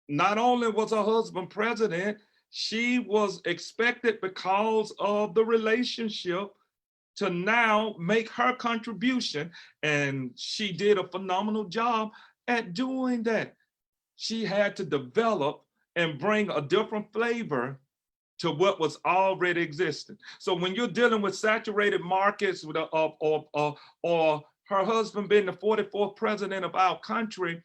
not only was her husband president, she was expected because of the relationship to now make her contribution. And she did a phenomenal job at doing that. She had to develop and bring a different flavor to what was already existing. So when you're dealing with saturated markets with or her husband being the 44th president of our country,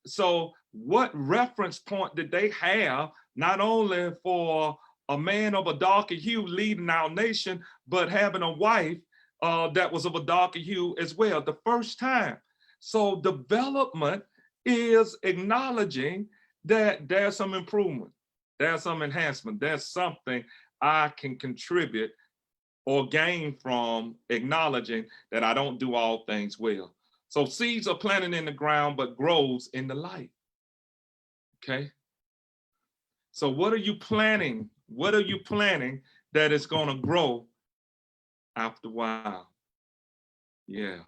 so what reference point did they have, not only for a man of a darker hue leading our nation, but having a wife that was of a darker hue as well, the first time. So development is acknowledging that there's some improvement, there's some enhancement, there's something I can contribute or gain from acknowledging that I don't do all things well. So seeds are planted in the ground, but grows in the light. Okay. So what are you planting? What are you planting that is going to grow after a while? Yeah.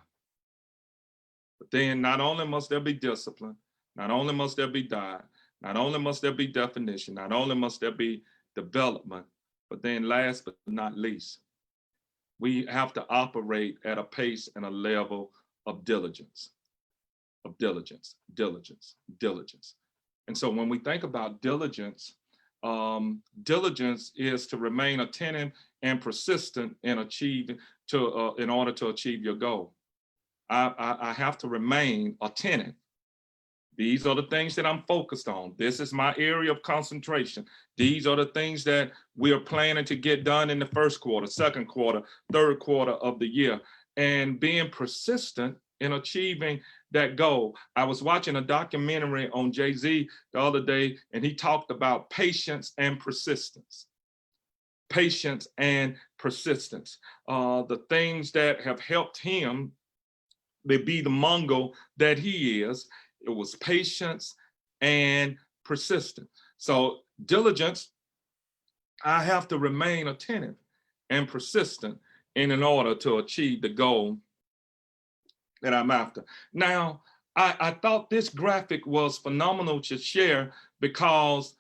But then not only must there be discipline, not only must there be diet, not only must there be definition, not only must there be development, but then last but not least, we have to operate at a pace and a level of diligence. And so when we think about diligence, diligence is to remain attentive and persistent in in order to achieve your goal. I have to remain attentive. These are the things that I'm focused on. This is my area of concentration. These are the things that we are planning to get done in the first quarter, second quarter, third quarter of the year, and being persistent in achieving that goal. I was watching a documentary on Jay-Z the other day, and he talked about patience and persistence. Patience and persistence. The things that have helped him be the Mongol that he is. It was patience and persistence. So diligence, I have to remain attentive and persistent in order to achieve the goal that I'm after. Now, I thought this graphic was phenomenal to share because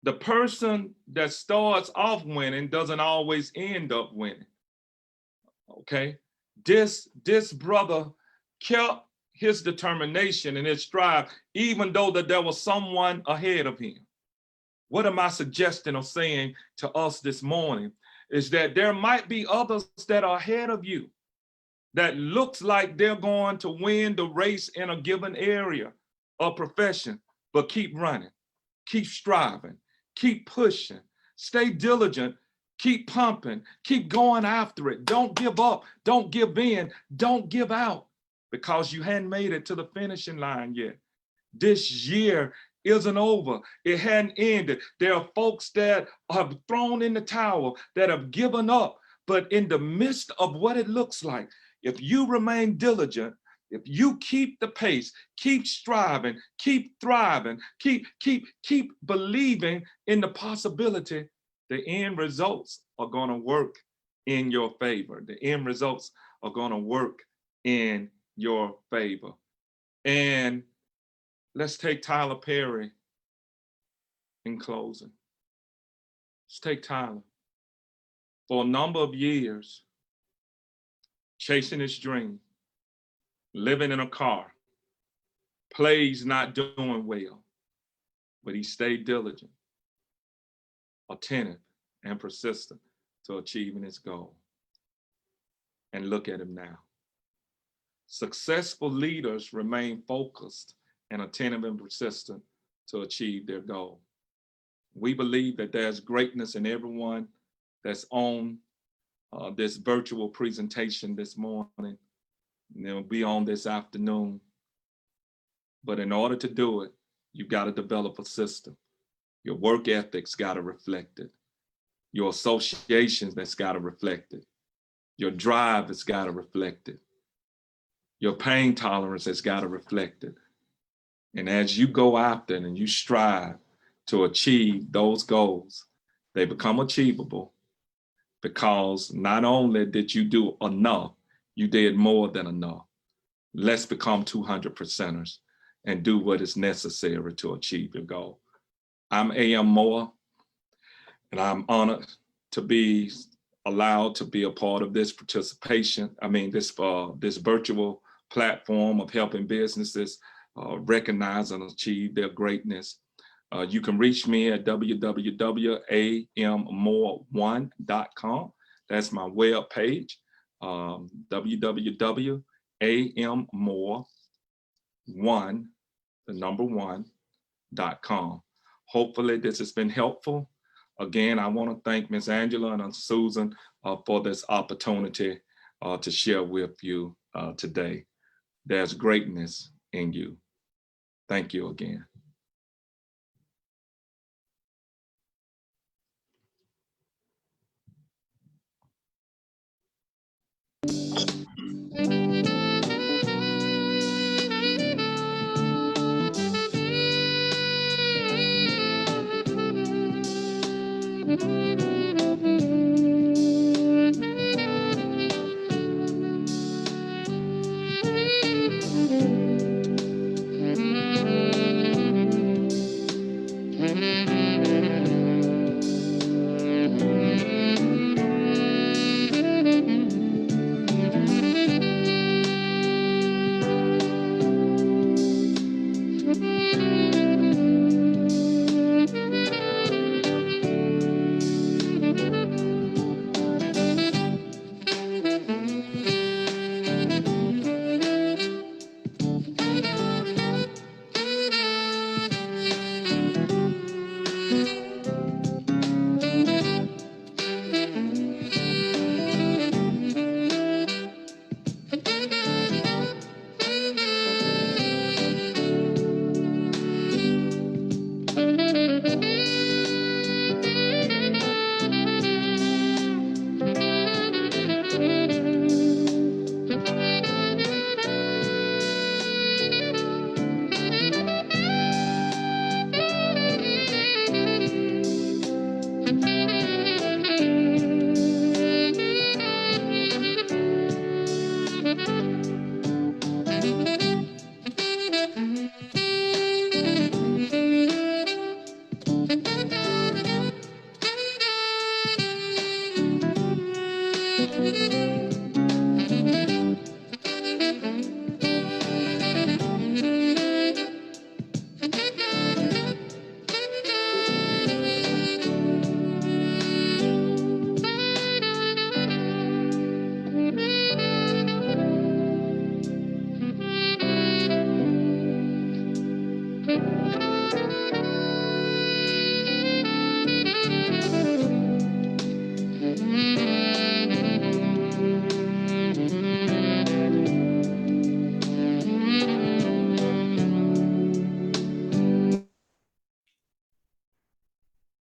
the person that starts off winning doesn't always end up winning. Okay, this brother kept his determination and his drive, even though that there was someone ahead of him. What am I suggesting or saying to us this morning is that there might be others that are ahead of you that looks like they're going to win the race in a given area or profession, but keep running, keep striving, keep pushing, stay diligent, keep pumping, keep going after it. Don't give up, don't give in, don't give out because you hadn't made it to the finishing line yet. This year isn't over. It hadn't ended. There are folks that have thrown in the towel, that have given up, but in the midst of what it looks like, if you remain diligent, if you keep the pace, keep striving, keep thriving, keep believing in the possibility, the end results are going to work in your favor. The end results are going to work in your favor. And let's take Tyler Perry in closing. Let's take Tyler. For a number of years, chasing his dream, living in a car, plays not doing well, but he stayed diligent, attentive, and persistent to achieving his goal. And look at him now. Successful leaders remain focused and attentive and persistent to achieve their goal. We believe that there's greatness in everyone that's on this virtual presentation this morning. And they'll be on this afternoon. But in order to do it, you've got to develop a system. Your work ethics got to reflect it. Your associations that's got to reflect it. Your drive has got to reflect it. Your pain tolerance has got to reflect it. And as you go after it and you strive to achieve those goals, they become achievable because not only did you do enough, you did more than enough. Let's become 200%ers and do what is necessary to achieve your goal. I'm A.M. Moore, and I'm honored to be allowed to be a part of this participation. This virtual platform of helping businesses recognize and achieve their greatness. You can reach me at www.ammore1.com. That's my web page, www.ammore1.com. Hopefully this has been helpful. Again, I want to thank Ms. Angela and Susan for this opportunity to share with you today. There's greatness in you. Thank you again.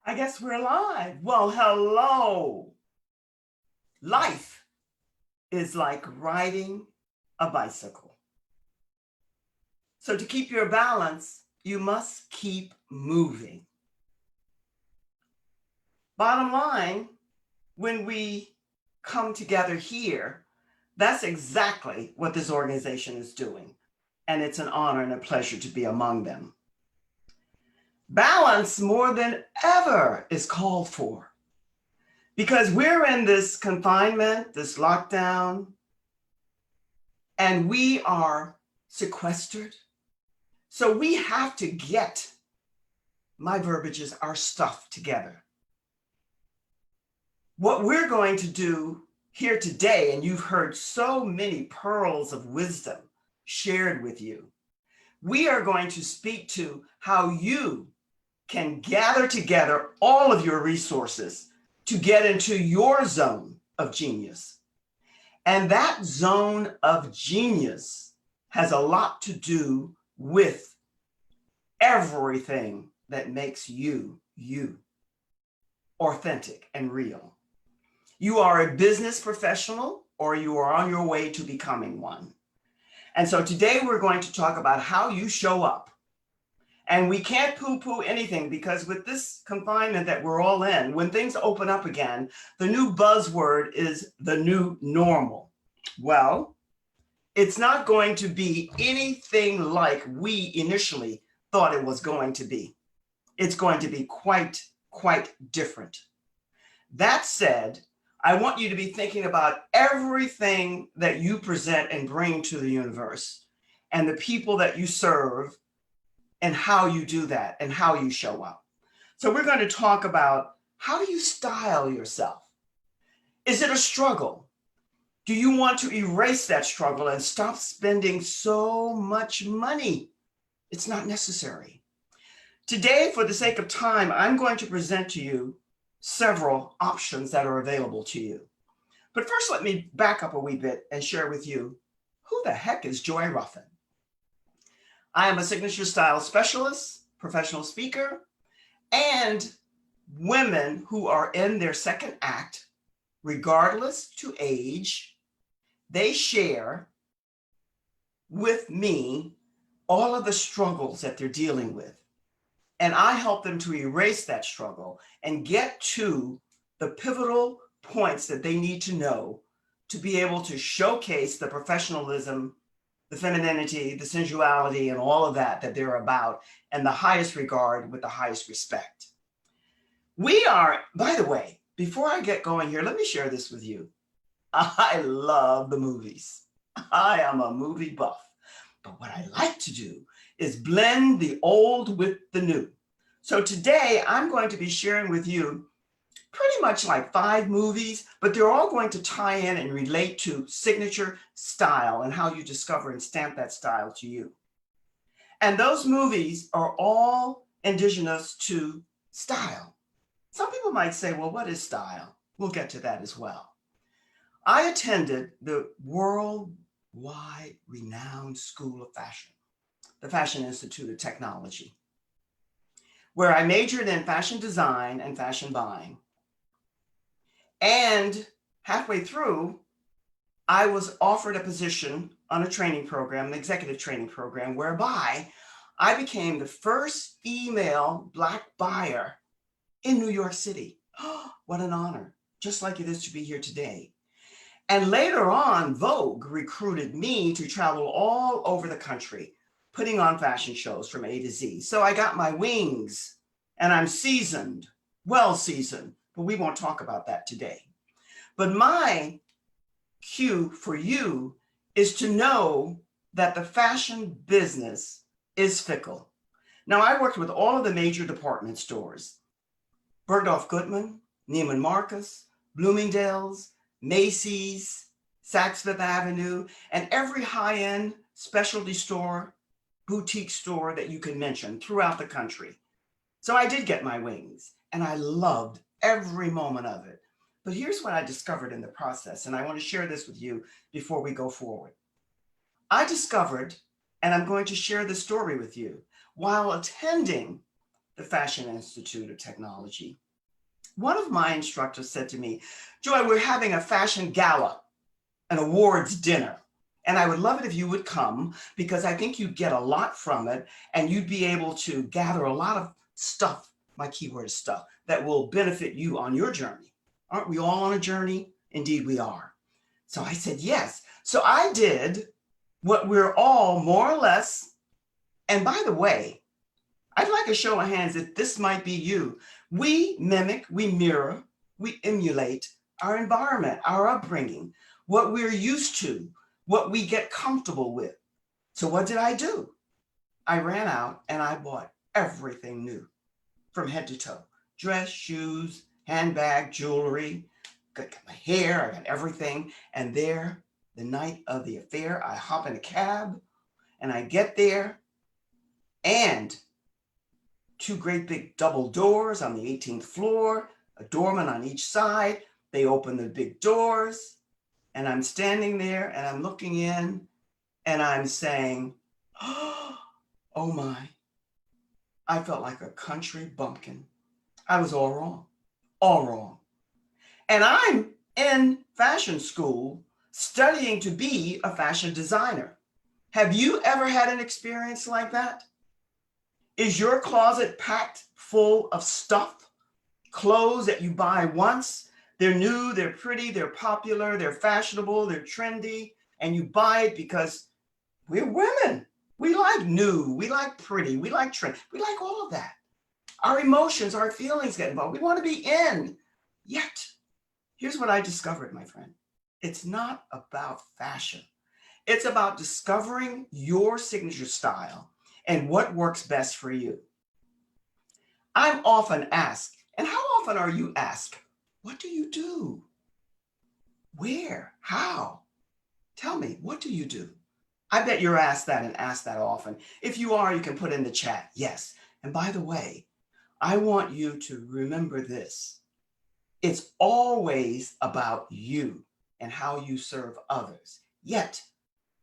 I guess we're live. Well, hello. Life is like riding a bicycle. So to keep your balance, you must keep moving. Bottom line, when we come together here, that's exactly what this organization is doing. And it's an honor and a pleasure to be among them. Balance more than ever is called for because we're in this confinement, this lockdown, and we are sequestered. So we have to get, my verbiage is, our stuff together. What we're going to do here today, and you've heard so many pearls of wisdom shared with you, we are going to speak to how you can gather together all of your resources to get into your zone of genius. And that zone of genius has a lot to do with everything that makes you, authentic and real. You are a business professional or you are on your way to becoming one. And so today we're going to talk about how you show up. And we can't poo-poo anything because with this confinement that we're all in, when things open up again, the new buzzword is the new normal. Well, it's not going to be anything like we initially thought it was going to be. It's going to be quite different. That said, I want you to be thinking about everything that you present and bring to the universe and the people that you serve and how you do that and how you show up. So we're going to talk about how do you style yourself? Is it a struggle? Do you want to erase that struggle and stop spending so much money? It's not necessary. Today, for the sake of time, I'm going to present to you several options that are available to you. But first, let me back up a wee bit and share with you who the heck is Joy Ruffin. I am a signature style specialist, professional speaker, and women who are in their second act, regardless to age, they share with me all of the struggles that they're dealing with. And I help them to erase that struggle and get to the pivotal points that they need to know to be able to showcase the professionalism, the femininity, the sensuality, and all of that they're about, and the highest regard with the highest respect. We are, by the way, before I get going here, let me share this with you. I love the movies. I am a movie buff. But what I like to do is blend the old with the new. So today I'm going to be sharing with you pretty much like 5 movies, but they're all going to tie in and relate to signature style and how you discover and stamp that style to you. And those movies are all indigenous to style. Some people might say, well, what is style? We'll get to that as well. I attended the worldwide renowned School of Fashion, the Fashion Institute of Technology, where I majored in fashion design and fashion buying. And halfway through, I was offered a position on a training program, an executive training program, whereby I became the first female Black buyer in New York City. Oh, what an honor, just like it is to be here today. And later on, Vogue recruited me to travel all over the country, putting on fashion shows from A to Z. So I got my wings and I'm seasoned, well seasoned, but we won't talk about that today. But my cue for you is to know that the fashion business is fickle. Now, I worked with all of the major department stores, Bergdorf Goodman, Neiman Marcus, Bloomingdale's, Macy's, Saks Fifth Avenue, and every high-end specialty store, boutique store that you can mention throughout the country. So I did get my wings, and I loved every moment of it. But here's what I discovered in the process, and I want to share this with you before we go forward. I discovered, and I'm going to share this story with you, while attending the Fashion Institute of Technology. One of my instructors said to me, Joy, we're having a fashion gala, an awards dinner. And I would love it if you would come, because I think you'd get a lot from it and you'd be able to gather a lot of stuff, my keyword is stuff, that will benefit you on your journey. Aren't we all on a journey? Indeed we are. So I said yes. So I did what we're all more or less, and by the way, I'd like a show of hands if this might be you. We mimic, we mirror, we emulate our environment, our upbringing, what we're used to, what we get comfortable with. So what did I do? I ran out and I bought everything new from head to toe. Dress, shoes, handbag, jewelry, got my hair, I got everything. And there, the night of the affair, I hop in a cab and I get there, and two great big double doors on the 18th floor, a doorman on each side. They open the big doors and I'm standing there and I'm looking in and I'm saying, oh my, I felt like a country bumpkin. I was all wrong, all wrong. And I'm in fashion school studying to be a fashion designer. Have you ever had an experience like that? Is your closet packed full of stuff, clothes that you buy once? They're new, they're pretty, they're popular, they're fashionable, they're trendy, and you buy it because we're women. We like new, we like pretty, we like trend, we like all of that. Our emotions, our feelings get involved. We want to be in. Yet, here's what I discovered, my friend. It's not about fashion. It's about discovering your signature style and what works best for you. I'm often asked, and how often are you asked, what do you do? Where? How? Tell me, what do you do? I bet you're asked that and asked that often. If you are, you can put in the chat, yes. And by the way, I want you to remember this. It's always about you and how you serve others. Yet,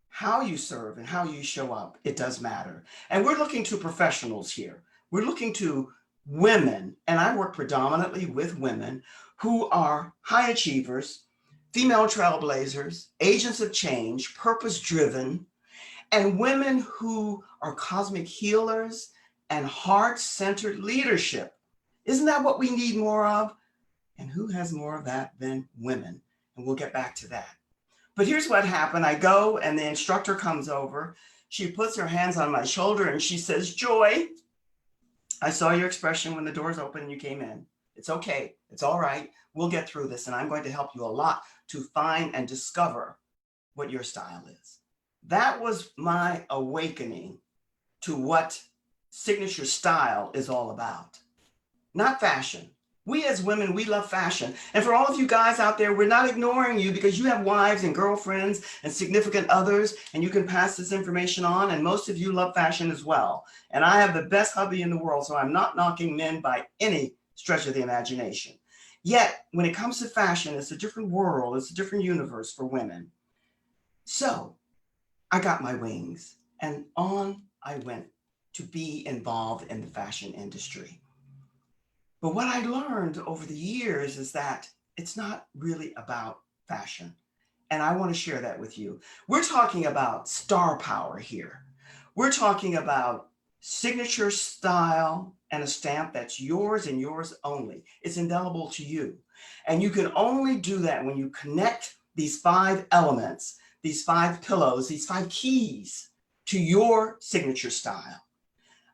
how you serve and how you show up, it does matter. And we're looking to professionals here. We're looking to women, and I work predominantly with women who are high achievers, female trailblazers, agents of change, purpose-driven, and women who are cosmic healers and heart-centered leadership. Isn't that what we need more of? And who has more of that than women? And we'll get back to that. But here's what happened. I go and the instructor comes over. She puts her hands on my shoulder and she says, Joy, I saw your expression when the doors opened and you came in. It's okay. It's all right. We'll get through this. And I'm going to help you a lot to find and discover what your style is. That was my awakening to what signature style is all about. Not fashion. We as women, we love fashion. And for all of you guys out there, we're not ignoring you because you have wives and girlfriends and significant others, and you can pass this information on. And most of you love fashion as well. And I have the best hubby in the world, so I'm not knocking men by any stretch of the imagination. Yet, when it comes to fashion, it's a different world. It's a different universe for women. So I got my wings and on I went to be involved in the fashion industry. But what I learned over the years is that it's not really about fashion. And I want to share that with you. We're talking about star power here. We're talking about signature style and a stamp that's yours and yours only. It's indelible to you. And you can only do that when you connect these 5 elements, these 5 pillows, these 5 keys to your signature style.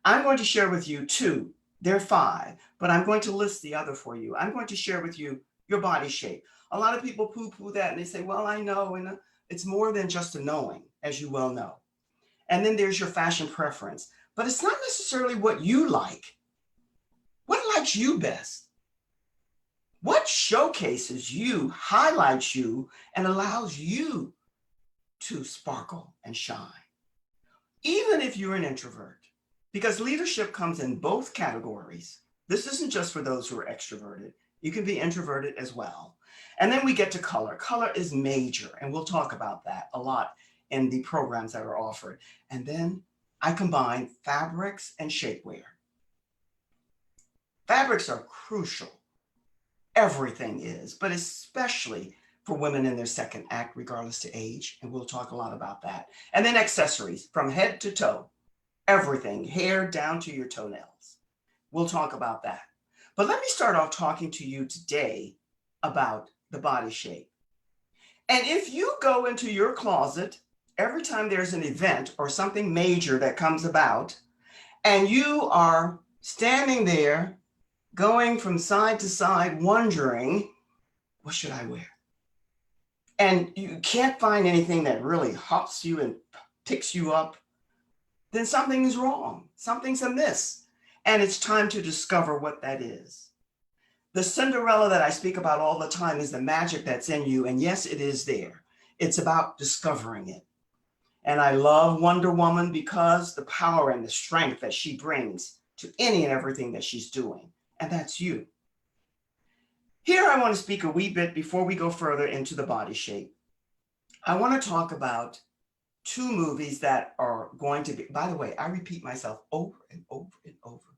I'm going to share with you 2. There are 5, but I'm going to list the other for you. I'm going to share with you your body shape. A lot of people poo-poo that and they say, well, I know, and it's more than just a knowing, as you well know. And then there's your fashion preference, but it's not necessarily what you like. What likes you best? What showcases you, highlights you, and allows you to sparkle and shine? Even if you're an introvert. Because leadership comes in both categories. This isn't just for those who are extroverted. You can be introverted as well. And then we get to color. Color is major, and we'll talk about that a lot in the programs that are offered. And then I combine fabrics and shapewear. Fabrics are crucial. Everything is, but especially for women in their second act, regardless to age. And we'll talk a lot about that. And then accessories from head to toe, everything, hair down to your toenails. We'll talk about that. But let me start off talking to you today about the body shape. And if you go into your closet every time there's an event or something major that comes about, and you are standing there going from side to side wondering, what should I wear? And you can't find anything that really hops you and picks you up, then something's wrong. Something's amiss. And it's time to discover what that is. The Cinderella that I speak about all the time is the magic that's in you. And yes, it is there. It's about discovering it. And I love Wonder Woman because the power and the strength that she brings to any and everything that she's doing. And that's you. Here, I want to speak a wee bit before we go further into the body shape. I want to talk about two movies that are going to be, by the way, I repeat myself over and over and over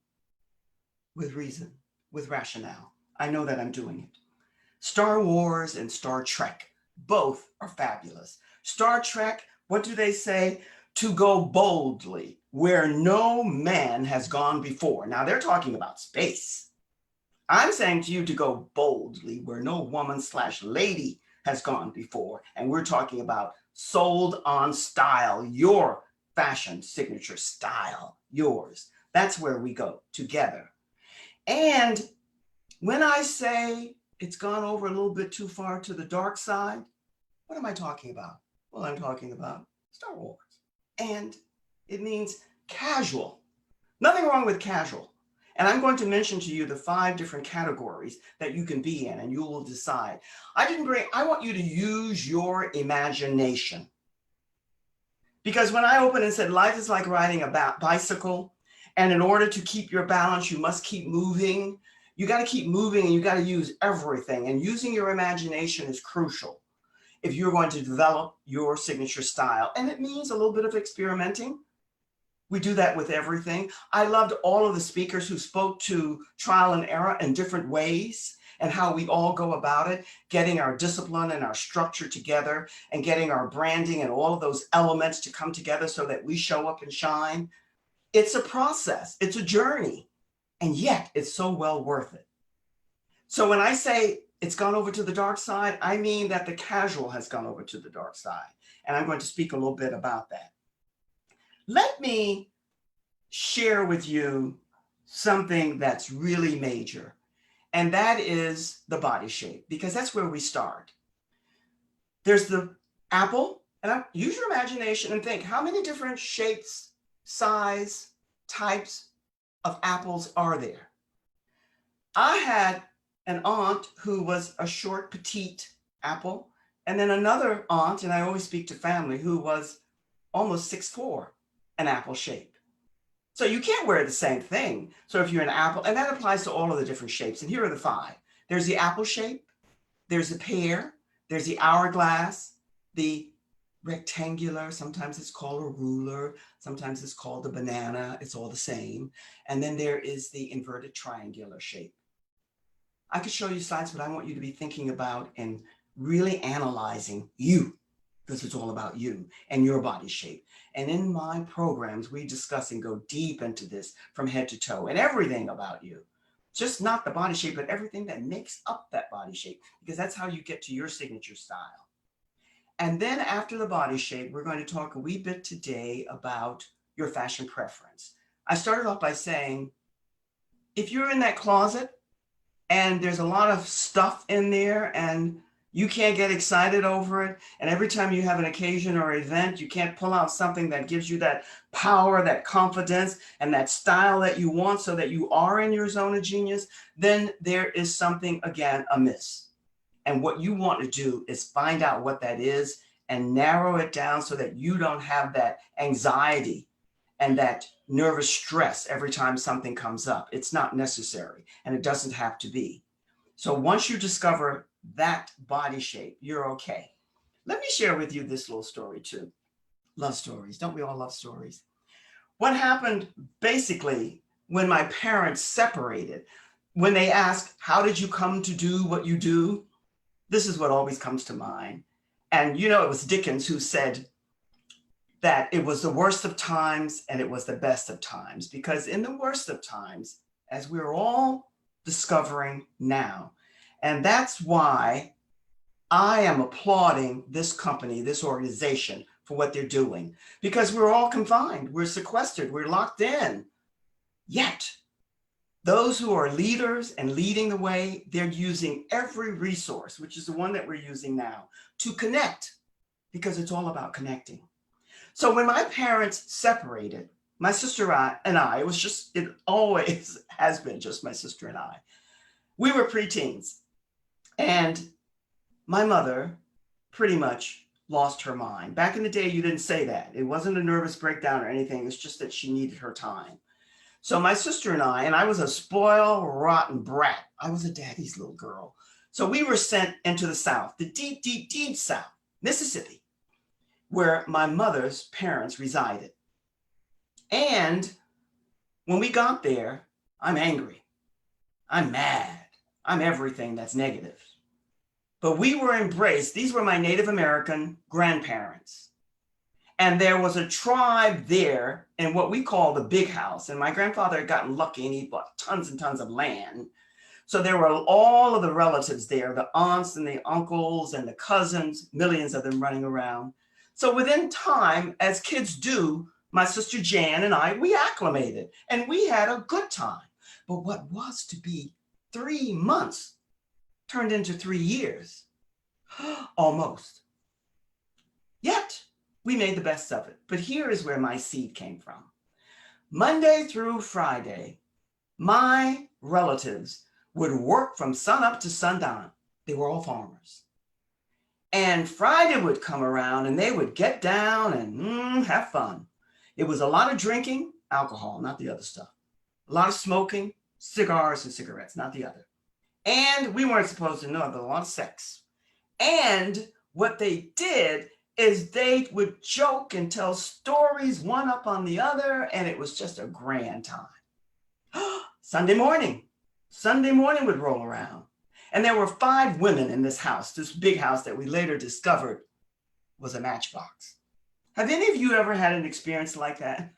with reason, with rationale. I know that I'm doing it. Star Wars and Star Trek, both are fabulous. Star Trek, what do they say? To go boldly where no man has gone before. Now they're talking about space. I'm saying to you to go boldly where no woman/lady has gone before. And we're talking about sold on style, your fashion signature style, yours. That's where we go together. And when I say it's gone over a little bit too far to the dark side, what am I talking about? Well, I'm talking about Star Wars. And it means casual. Nothing wrong with casual. And I'm going to mention to you the 5 different categories that you can be in, and you will decide. I want you to use your imagination. Because when I opened and said, life is like riding a bicycle, and in order to keep your balance, you must keep moving. You got to keep moving and you got to use everything. And using your imagination is crucial if you're going to develop your signature style. And it means a little bit of experimenting. We do that with everything. I loved all of the speakers who spoke to trial and error in different ways and how we all go about it, getting our discipline and our structure together and getting our branding and all of those elements to come together so that we show up and shine. It's a process. It's a journey. And yet it's so well worth it. So when I say it's gone over to the dark side, I mean that the casual has gone over to the dark side. And I'm going to speak a little bit about that. Let me share with you something that's really major, and that is the body shape, because that's where we start. There's the apple, and use your imagination and think, how many different shapes, size, types of apples are there? I had an aunt who was a short, petite apple, and then another aunt, and I always speak to family, who was almost 6'4", an apple shape. So you can't wear the same thing. So if you're an apple, and that applies to all of the different shapes. And here are the 5. There's the apple shape, there's the pear, there's the hourglass, the rectangular, sometimes it's called a ruler, sometimes it's called the banana, it's all the same. And then there is the inverted triangular shape. I could show you slides, but I want you to be thinking about and really analyzing you, because it's all about you and your body shape. And in my programs, we discuss and go deep into this from head to toe and everything about you. Just not the body shape, but everything that makes up that body shape, because that's how you get to your signature style. And then after the body shape, we're going to talk a wee bit today about your fashion preference. I started off by saying, if you're in that closet and there's a lot of stuff in there and you can't get excited over it, and every time you have an occasion or event, you can't pull out something that gives you that power, that confidence, and that style that you want so that you are in your zone of genius, then there is something, again, amiss. And what you want to do is find out what that is and narrow it down so that you don't have that anxiety and that nervous stress every time something comes up. It's not necessary, and it doesn't have to be. So once you discover that body shape, you're okay. Let me share with you this little story too. Love stories. Don't we all love stories? What happened basically when my parents separated, when they ask, how did you come to do what you do? This is what always comes to mind. And you know, it was Dickens who said that it was the worst of times and it was the best of times, because in the worst of times, as we're all discovering now, and that's why I am applauding this company, this organization, for what they're doing, because we're all confined, we're sequestered, we're locked in. Yet, those who are leaders and leading the way, they're using every resource, which is the one that we're using now, to connect, because it's all about connecting. So when my parents separated, my sister and I, it always has been just my sister and I. We were preteens, and my mother pretty much lost her mind. Back in the day, you didn't say that. It wasn't a nervous breakdown or anything. It's just that she needed her time. So my sister and I was a spoiled, rotten brat. I was a daddy's little girl. So we were sent into the South, the deep, deep, deep South, Mississippi, where my mother's parents resided. And when we got there, I'm angry. I'm mad. I'm everything that's negative. But we were embraced. These were my Native American grandparents. And there was a tribe there in what we call the big house. And my grandfather had gotten lucky and he bought tons and tons of land. So there were all of the relatives there, the aunts and the uncles and the cousins, millions of them running around. So within time, as kids do, my sister Jan and I, we acclimated and we had a good time. But what was to be 3 months turned into 3 years, almost. Yet, we made the best of it. But here is where my seed came from. Monday through Friday, my relatives would work from sunup to sundown. They were all farmers. And Friday would come around and they would get down and have fun. It was a lot of drinking, alcohol, not the other stuff. A lot of smoking, cigars and cigarettes, not the other. And we weren't supposed to know, but a lot of sex. And what they did is they would joke and tell stories one up on the other, and it was just a grand time. Sunday morning would roll around. And there were 5 women in this house, this big house that we later discovered was a matchbox. Have any of you ever had an experience like that?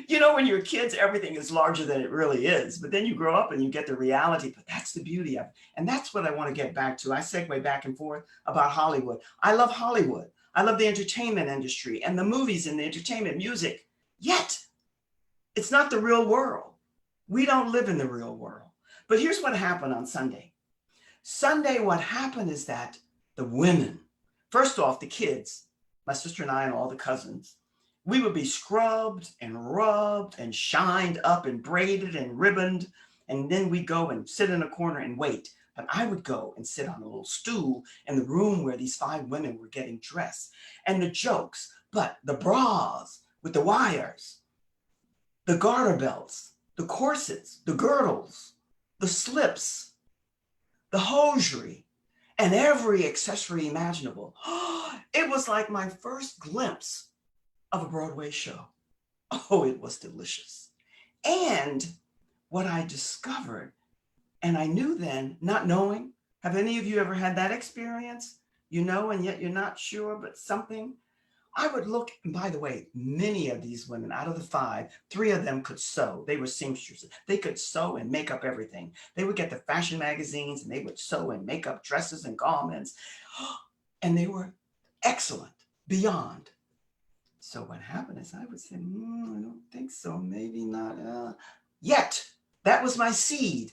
You know, when you're kids, everything is larger than it really is, but then you grow up and you get the reality, but that's the beauty of it. And that's what I want to get back to. I segue back and forth about Hollywood. I love Hollywood. I love the entertainment industry and the movies and the entertainment music. Yet, it's not the real world. We don't live in the real world. But here's what happened on Sunday. Sunday, what happened is that the women, first off, the kids, my sister and I and all the cousins, we would be scrubbed and rubbed and shined up and braided and ribboned. And then we'd go and sit in a corner and wait. But I would go and sit on a little stool in the room where these 5 women were getting dressed. And the jokes, but the bras with the wires, the garter belts, the corsets, the girdles, the slips, the hosiery, and every accessory imaginable. It was like my first glimpse of a Broadway show. Oh, it was delicious. And what I discovered, and I knew then, not knowing, have any of you ever had that experience? You know, and yet you're not sure, but something. I would look, and by the way, many of these women, out of the 5, 3 of them could sew. They were seamstresses. They could sew and make up everything. They would get the fashion magazines and they would sew and make up dresses and garments. And they were excellent, beyond. So what happened is I would say, I don't think so, maybe not. Yet, that was my seed.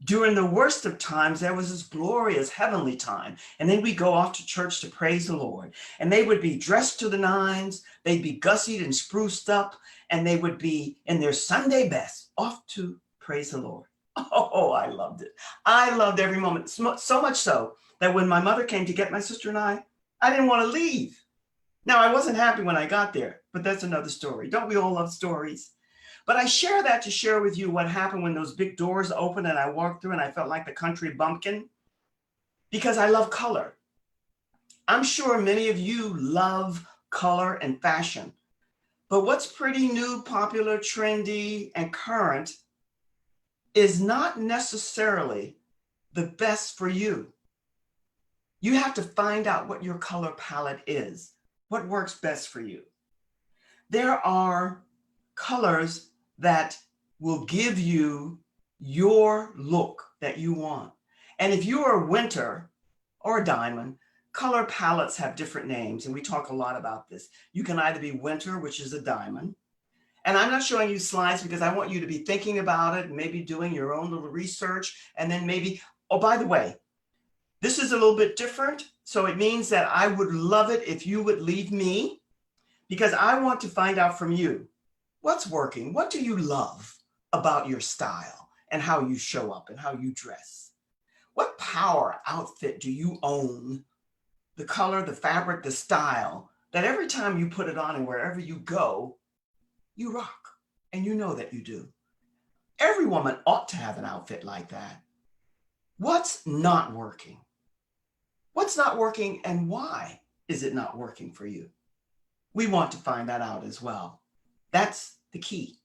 During the worst of times, there was this glorious heavenly time. And then we go off to church to praise the Lord. And they would be dressed to the nines. They'd be gussied and spruced up. And they would be in their Sunday best, off to praise the Lord. Oh, I loved it. I loved every moment. So much so that when my mother came to get my sister and I didn't want to leave. Now, I wasn't happy when I got there, but that's another story. Don't we all love stories? But I share that to share with you what happened when those big doors opened and I walked through and I felt like the country bumpkin, because I love color. I'm sure many of you love color and fashion, but what's pretty new, popular, trendy, and current is not necessarily the best for you. You have to find out what your color palette is, what works best for you. There are colors that will give you your look that you want. And if you are a winter or a diamond, color palettes have different names, and we talk a lot about this. You can either be winter, which is a diamond, and I'm not showing you slides because I want you to be thinking about it, and maybe doing your own little research, and then maybe, oh, by the way, this is a little bit different, so it means that I would love it if you would leave me, because I want to find out from you what's working, what do you love about your style and how you show up and how you dress. What power outfit do you own? The color, the fabric, the style, that every time you put it on and wherever you go, you rock, and you know that you do. Every woman ought to have an outfit like that. What's not working? What's not working, and why is it not working for you? We want to find that out as well. That's the key.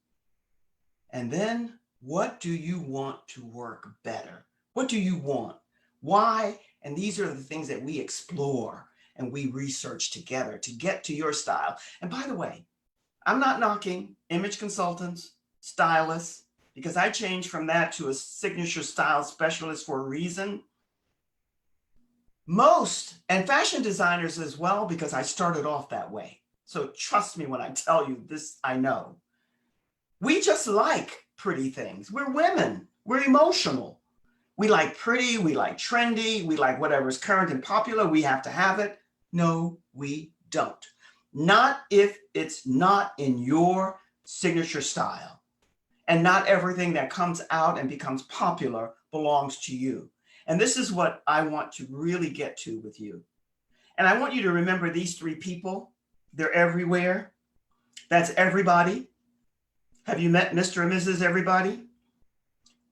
And then, what do you want to work better? What do you want? Why? And these are the things that we explore and we research together to get to your style. And by the way, I'm not knocking image consultants, stylists, because I changed from that to a signature style specialist for a reason. Most, and fashion designers as well, because I started off that way. So trust me when I tell you this, I know. We just like pretty things. We're women. We're emotional. We like pretty, we like trendy, we like whatever's current and popular, we have to have it. No, we don't. Not if it's not in your signature style. And not everything that comes out and becomes popular belongs to you. And this is what I want to really get to with you. And I want you to remember these three people. They're everywhere. That's everybody. Have you met Mr. and Mrs. Everybody?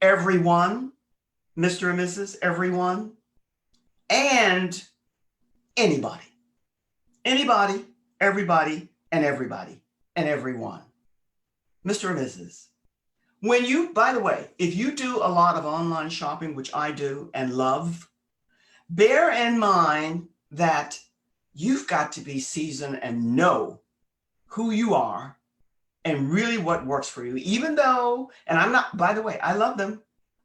Everyone. Mr. and Mrs., everyone, and anybody. Anybody, everybody, and everybody, and everyone. Mr. and Mrs. When you, by the way, if you do a lot of online shopping, which I do and love, bear in mind that you've got to be seasoned and know who you are and really what works for you, even though, and I'm not, by the way, I love them.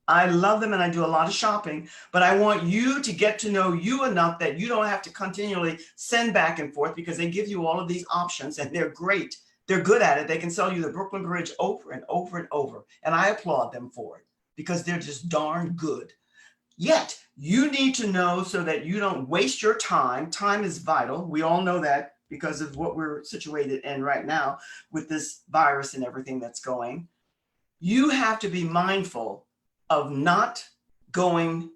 I love them and I do a lot of shopping, but I want you to get to know you enough that you don't have to continually send back and forth, because they give you all of these options and they're great. They're good at it. They can sell you the Brooklyn Bridge over and over and over. And I applaud them for it because they're just darn good. Yet you need to know so that you don't waste your time. Time is vital. We all know that because of what we're situated in right now with this virus and everything that's going. You have to be mindful of not going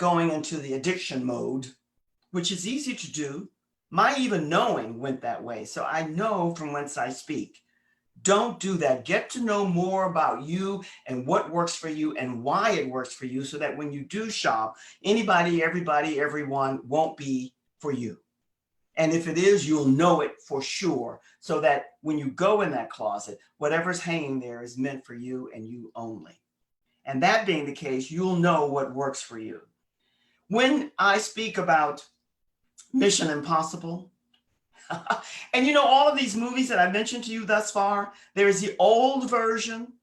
into the addiction mode, which is easy to do. My even knowing went that way. So I know from whence I speak. Don't do that. Get to know more about you and what works for you and why it works for you, so that when you do shop, anybody, everybody, everyone won't be for you. And if it is, you'll know it for sure, so that when you go in that closet, whatever's hanging there is meant for you and you only. And that being the case, you'll know what works for you. When I speak about Mission Impossible, and you know, all of these movies that I mentioned to you thus far, there's the old version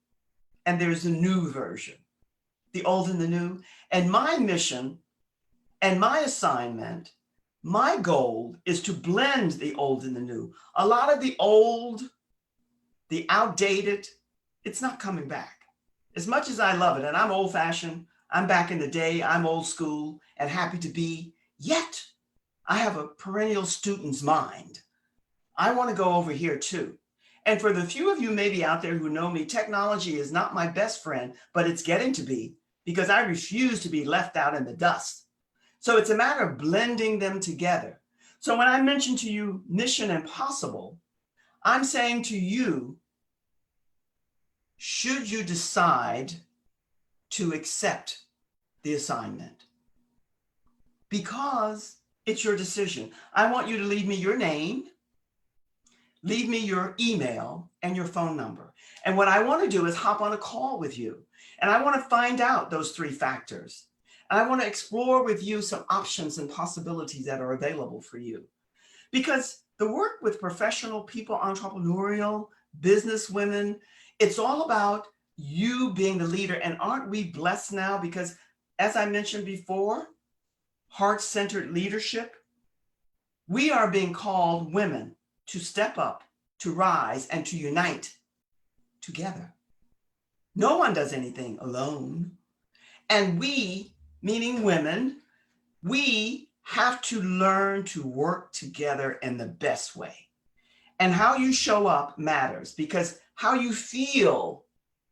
and there's the new version, the old and the new. And my mission and my assignment, my goal is to blend the old and the new. A lot of the old, the outdated, it's not coming back. As much as I love it, and I'm old fashioned, I'm back in the day, I'm old school and happy to be, yet I have a perennial student's mind. I want to go over here too. And for the few of you maybe out there who know me, technology is not my best friend, but it's getting to be, because I refuse to be left out in the dust. So it's a matter of blending them together. So when I mention to you Mission Impossible, I'm saying to you, should you decide to accept the assignment? Because it's your decision. I want you to leave me your name, leave me your email and your phone number. And what I want to do is hop on a call with you. And I want to find out those 3 factors. And I want to explore with you some options and possibilities that are available for you. Because the work with professional people, entrepreneurial, business women, it's all about you being the leader. And aren't we blessed now? Because as I mentioned before, heart-centered leadership, we are being called women to step up, to rise, and to unite together. No one does anything alone. And we, meaning women, we have to learn to work together in the best way. And how you show up matters, because how you feel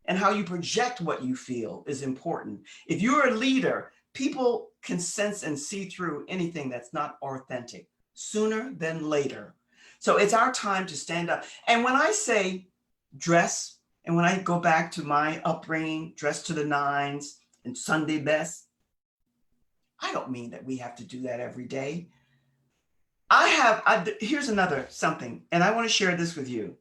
and how you project what you feel is important. If you're a leader, people can sense and see through anything that's not authentic sooner than later. So it's our time to stand up. And when I say dress, and when I go back to my upbringing, dress to the nines and Sunday best, I don't mean that we have to do that every day. Here's another something, and I want to share this with you.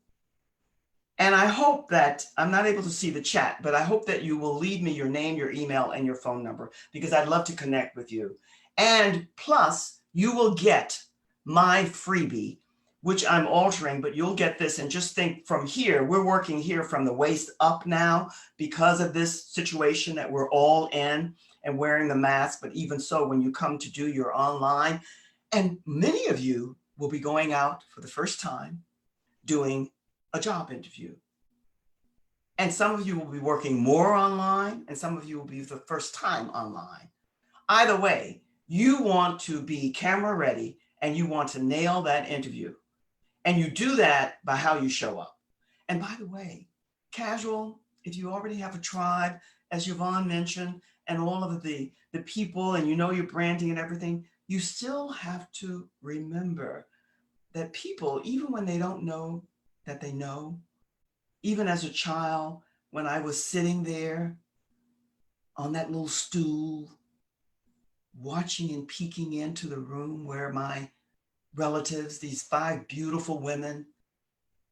And I hope that, I'm not able to see the chat, but I hope that you will leave me your name, your email, and your phone number, because I'd love to connect with you. And plus, you will get my freebie, which I'm altering, but you'll get this. And just think, from here, we're working here from the waist up now because of this situation that we're all in and wearing the mask. But even so, when you come to do your online, and many of you will be going out for the first time doing a job interview. And some of you will be working more online, and some of you will be the first time online. Either way, you want to be camera ready and you want to nail that interview. And you do that by how you show up. And by the way, casual, if you already have a tribe, as Yvonne mentioned, and all of the people, and you know your branding and everything, you still have to remember that people, even when they don't know that they know, even as a child, when I was sitting there on that little stool, watching and peeking into the room where my relatives, these 5 beautiful women,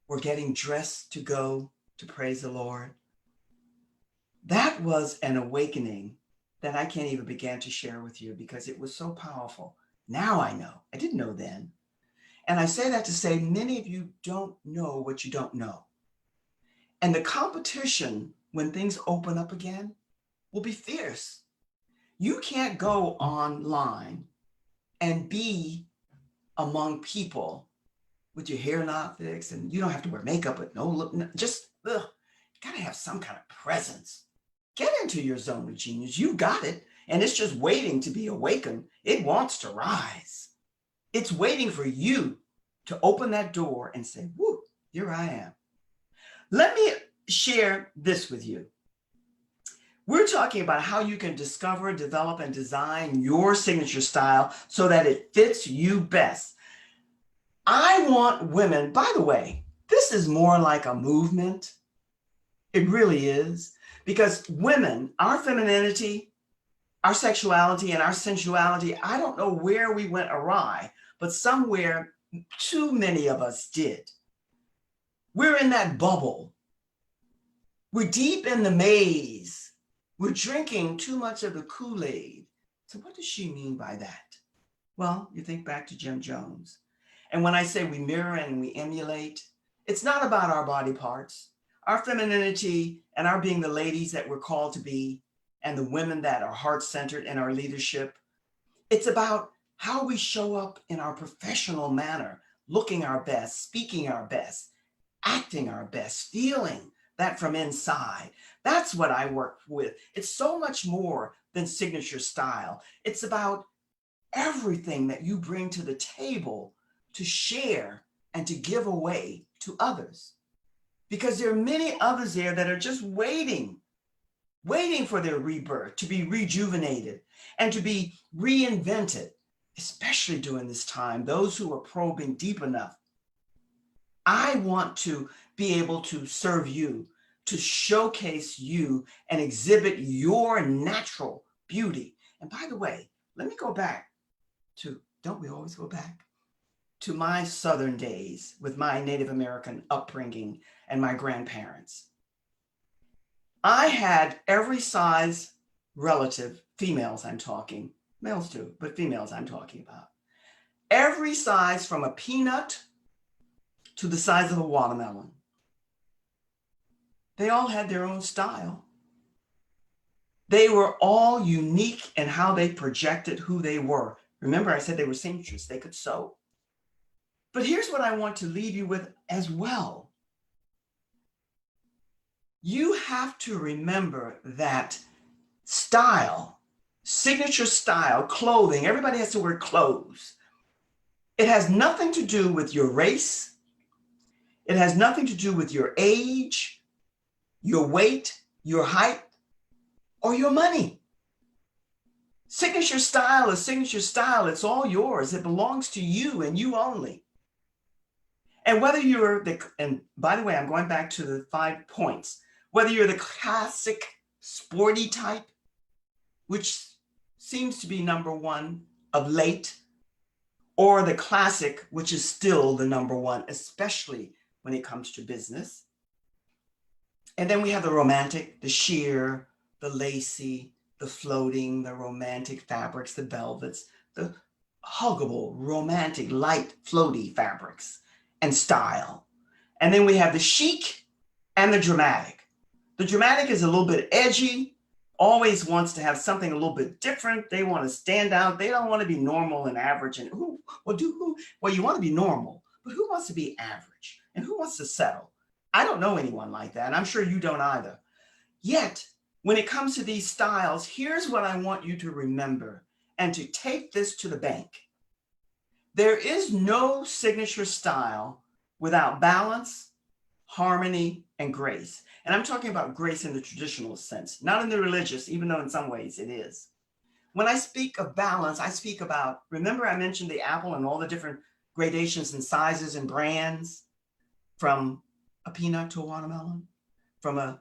were getting dressed to go to praise the Lord. That was an awakening that I can't even begin to share with you, because it was so powerful. Now I know. I didn't know then. And I say that to say many of you don't know what you don't know. And the competition, when things open up again, will be fierce. You can't go online and be among people with your hair not fixed, and you don't have to wear makeup, but no look, just you gotta have some kind of presence. Get into your zone of genius. You got it, and it's just waiting to be awakened. It wants to rise. It's waiting for you to open that door and say, whoo, here I am. Let me share this with you. We're talking about how you can discover, develop, and design your signature style so that it fits you best. I want women, by the way, this is more like a movement. It really is. Because women, our femininity, our sexuality, and our sensuality, I don't know where we went awry, but somewhere too many of us did. We're in that bubble. We're deep in the maze. We're drinking too much of the Kool-Aid. So what does she mean by that? Well, you think back to Jim Jones. And when I say we mirror and we emulate, it's not about our body parts, our femininity, and our being the ladies that we're called to be, and the women that are heart-centered in our leadership. It's about how we show up in our professional manner, looking our best, speaking our best, acting our best, feeling that from inside. That's what I work with. It's so much more than signature style. It's about everything that you bring to the table to share and to give away to others. Because there are many others there that are just waiting for their rebirth, to be rejuvenated and to be reinvented, especially during this time, those who are probing deep enough. I want to be able to serve you, to showcase you and exhibit your natural beauty. And by the way, let me go back to, don't we always go back to my Southern days with my Native American upbringing and my grandparents. I had every size relative, females I'm talking, males too, but females I'm talking about. Every size from a peanut to the size of a watermelon. They all had their own style. They were all unique in how they projected who they were. Remember, I said they were seamstresses, they could sew. But here's what I want to leave you with as well. You have to remember that style, signature style, clothing, everybody has to wear clothes. It has nothing to do with your race. It has nothing to do with your age, your weight, your height, or your money. Signature style is signature style. It's all yours. It belongs to you and you only. And whether you're and by the way, I'm going back to the 5 points, whether you're the classic sporty type, which seems to be number one of late, or the classic, which is still the number one, especially when it comes to business. And then we have the romantic, the sheer, the lacy, the floating, the romantic fabrics, the velvets, the huggable, romantic, light, floaty fabrics and style. And then we have the chic and the dramatic. The dramatic is a little bit edgy, always wants to have something a little bit different. They want to stand out. They don't want to be normal and average. And well, you want to be normal, but who wants to be average? And who wants to settle? I don't know anyone like that. And I'm sure you don't either. Yet, when it comes to these styles, here's what I want you to remember and to take this to the bank. There is no signature style without balance, harmony, and grace. And I'm talking about grace in the traditional sense, not in the religious, even though in some ways it is. When I speak of balance, I speak about, remember I mentioned the apple and all the different gradations and sizes and brands, from a peanut to a watermelon, from a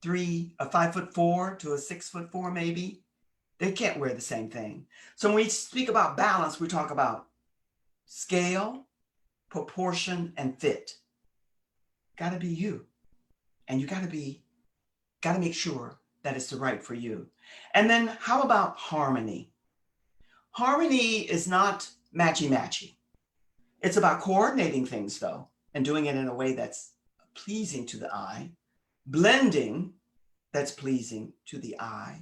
5'4" to a 6'4" maybe. They can't wear the same thing. So when we speak about balance, we talk about scale, proportion, and fit. Gotta be you. And you gotta make sure that it's the right for you. And then how about harmony? Harmony is not matchy-matchy. It's about coordinating things though, and doing it in a way that's pleasing to the eye, blending that's pleasing to the eye,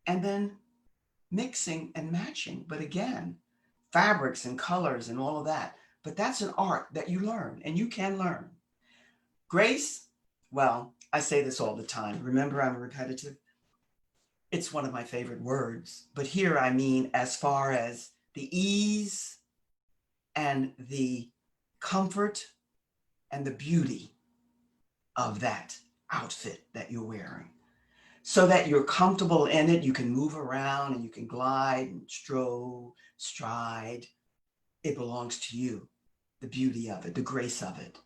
and then mixing and matching. But again, fabrics and colors and all of that. But that's an art that you learn and you can learn. Grace, well, I say this all the time. Remember, I'm repetitive. It's one of my favorite words. But here I mean as far as the ease and the comfort and the beauty of that outfit that you're wearing, so that you're comfortable in it. You can move around and you can glide and stride. It belongs to you, the beauty of it, the grace of it.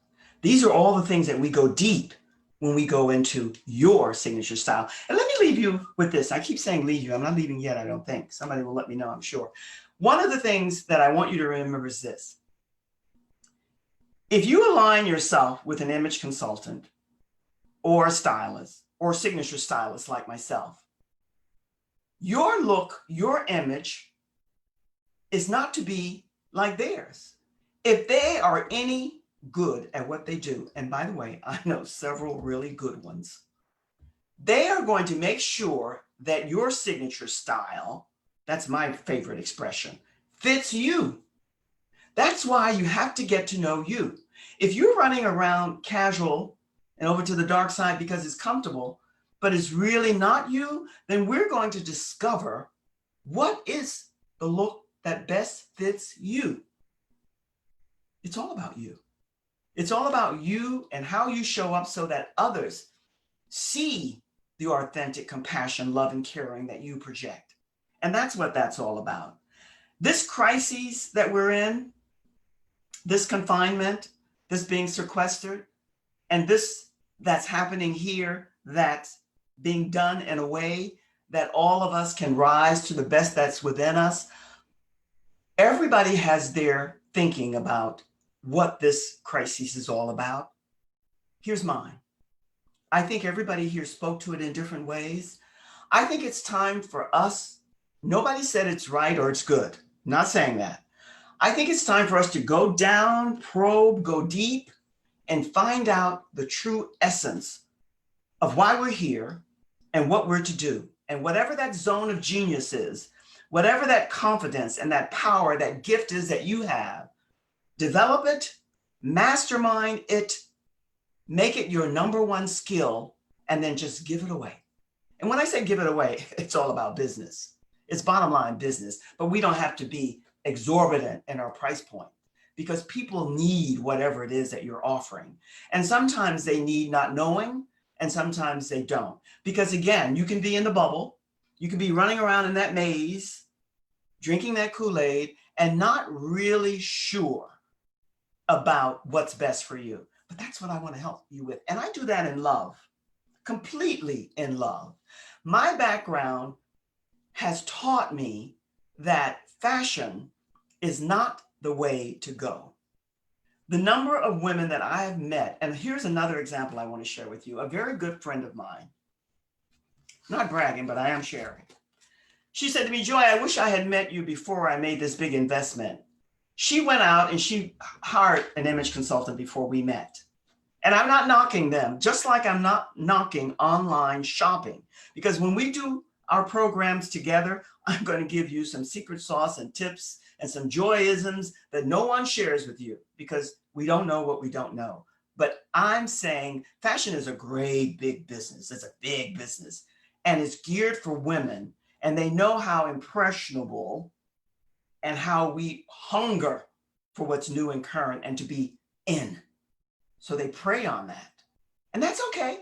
These are all the things that we go deep when we go into your signature style. And let me leave you with this. I keep saying leave you. I'm not leaving yet, I don't think. Somebody will let me know, I'm sure. One of the things that I want you to remember is this. If you align yourself with an image consultant or a stylist or a signature stylist like myself, your look, your image is not to be like theirs. If they are any good at what they do, and by the way, I know several really good ones, they are going to make sure that your signature style, that's my favorite expression, fits you. That's why you have to get to know you. If you're running around casual and over to the dark side because it's comfortable, but it's really not you, then we're going to discover what is the look that best fits you. It's all about you. It's all about you and how you show up so that others see the authentic compassion, love, and caring that you project. And that's what that's all about. This crisis that we're in, this confinement, this being sequestered, and this that's happening here, that's being done in a way that all of us can rise to the best that's within us. Everybody has their thinking about what this crisis is all about. Here's mine. I think everybody here spoke to it in different ways. I think it's time for us. Nobody said it's right or it's good. Not saying that. I think it's time for us to go down, probe, go deep, and find out the true essence of why we're here and what we're to do. And whatever that zone of genius is, whatever that confidence and that power, that gift is that you have, develop it, mastermind it, make it your number one skill, and then just give it away. And when I say give it away, it's all about business. It's bottom line business, but we don't have to be exorbitant in our price point because people need whatever it is that you're offering. And sometimes they need not knowing, and sometimes they don't. Because again, you can be in the bubble, you can be running around in that maze, drinking that Kool-Aid, and not really sure about what's best for you. But that's what I want to help you with. And I do that in love, completely in love. My background has taught me that fashion is not the way to go. The number of women that I have met, and here's another example I want to share with you. A very good friend of mine, not bragging, but I am sharing. She said to me, Joy, I wish I had met you before I made this big investment. She went out and she hired an image consultant before we met. And I'm not knocking them, just like I'm not knocking online shopping. Because when we do our programs together, I'm going to give you some secret sauce and tips and some joyisms that no one shares with you because we don't know what we don't know. But I'm saying fashion is a great big business. It's a big business and it's geared for women, and they know how impressionable and how we hunger for what's new and current and to be in. So they prey on that, and that's okay.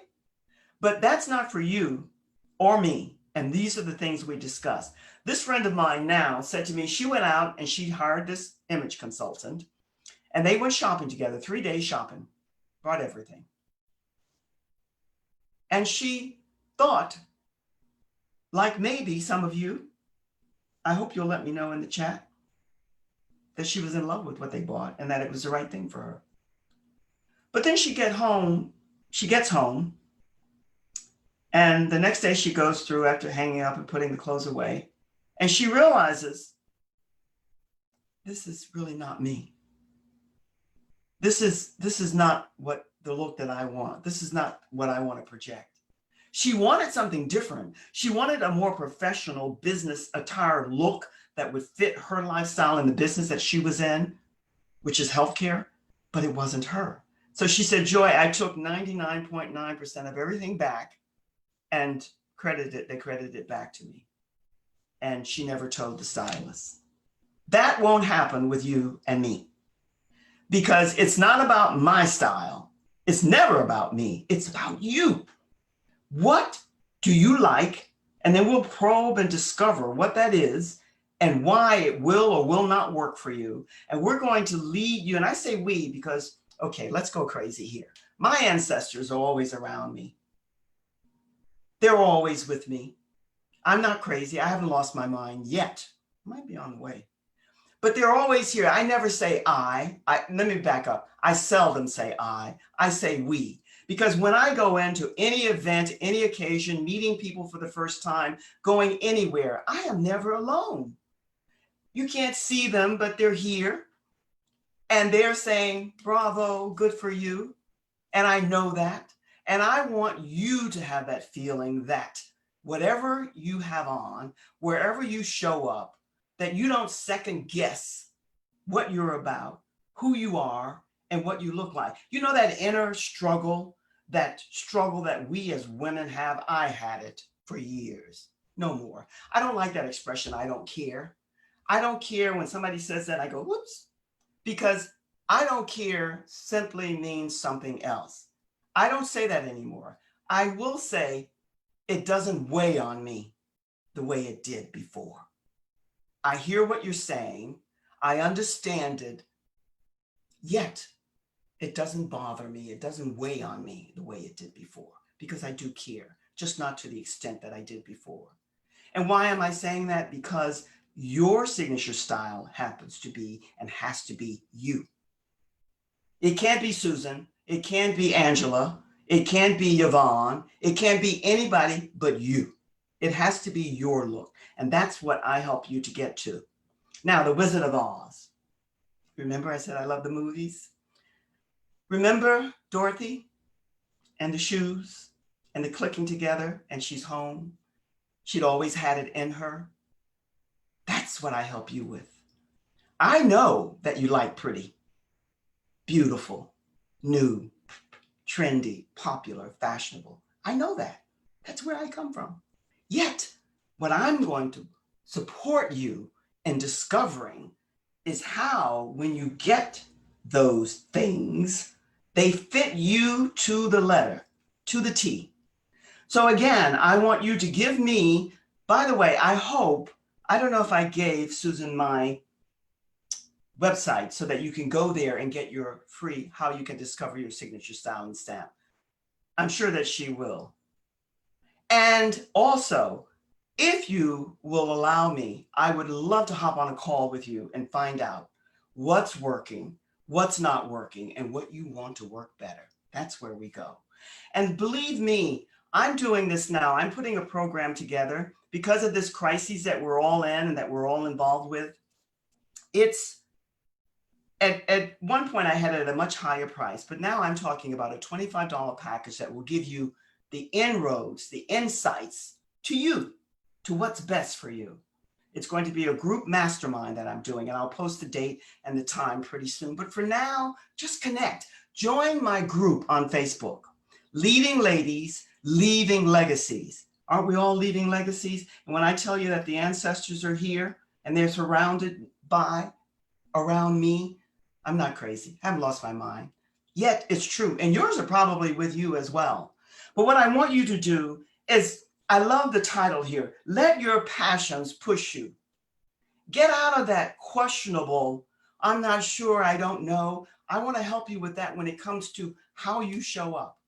But that's not for you or me. And these are the things we discussed. This friend of mine now said to me, she went out and she hired this image consultant and they went shopping together, 3 days shopping, bought everything. And she thought, like maybe some of you, I hope you'll let me know in the chat, that she was in love with what they bought and that it was the right thing for her. But then she gets home, and the next day she goes through after hanging up and putting the clothes away, and she realizes, this is really not me. This is not what the look that I want. This is not what I want to project. She wanted something different. She wanted a more professional business attire look that would fit her lifestyle and the business that she was in, which is healthcare, but it wasn't her. So she said, Joy, I took 99.9% of everything back and they credited it back to me. And she never told the stylist. That won't happen with you and me because it's not about my style. It's never about me. It's about you. What do you like? And then we'll probe and discover what that is and why it will or will not work for you. And we're going to lead you. And I say we because, okay, let's go crazy here. My ancestors are always around me. They're always with me. I'm not crazy. I haven't lost my mind yet. Might be on the way. But they're always here. I never say I. Let me back up. I seldom say I say we. Because when I go into any event, any occasion, meeting people for the first time, going anywhere, I am never alone. You can't see them, but they're here. And they're saying, bravo, good for you. And I know that. And I want you to have that feeling that whatever you have on, wherever you show up, that you don't second guess what you're about, who you are, and what you look like. You know that inner struggle that we as women have? I had it for years, no more. I don't like that expression, I don't care. I don't care when somebody says that, I go, whoops, because I don't care simply means something else. I don't say that anymore. I will say it doesn't weigh on me the way it did before. I hear what you're saying. I understand it. Yet it doesn't bother me. It doesn't weigh on me the way it did before because I do care, just not to the extent that I did before. And why am I saying that? Because your signature style happens to be and has to be you. It can't be Susan. It can't be Angela. It can't be Yvonne. It can't be anybody but you. It has to be your look. And that's what I help you to get to. Now, The Wizard of Oz. Remember I said I love the movies? Remember Dorothy and the shoes and the clicking together and she's home? She'd always had it in her. That's what I help you with. I know that you like pretty, beautiful, new, trendy, popular, fashionable. I know that. That's where I come from. Yet, what I'm going to support you in discovering is how, when you get those things, they fit you to the letter, to the T. So again, I want you to give me, by the way, I don't know if I gave Susan my website so that you can go there and get your free, how you can discover your signature style and stamp. I'm sure that she will. And also, if you will allow me, I would love to hop on a call with you and find out what's working, what's not working, and what you want to work better. That's where we go. And believe me, I'm doing this now. I'm putting a program together because of this crisis that we're all in and that we're all involved with. It's at one point I had it at a much higher price, but now I'm talking about a $25 package that will give you the inroads, the insights to you, to what's best for you. It's going to be a group mastermind that I'm doing, and I'll post the date and the time pretty soon. But for now, just connect. Join my group on Facebook, Leading Ladies, Leaving Legacies. Aren't we all leaving legacies? And when I tell you that the ancestors are here and they're surrounded by, around me, I'm not crazy. I haven't lost my mind. Yet it's true. And yours are probably with you as well. But what I want you to do is, I love the title here, Let Your Passions Push You. Get out of that questionable, I'm not sure, I don't know. I want to help you with that when it comes to how you show up.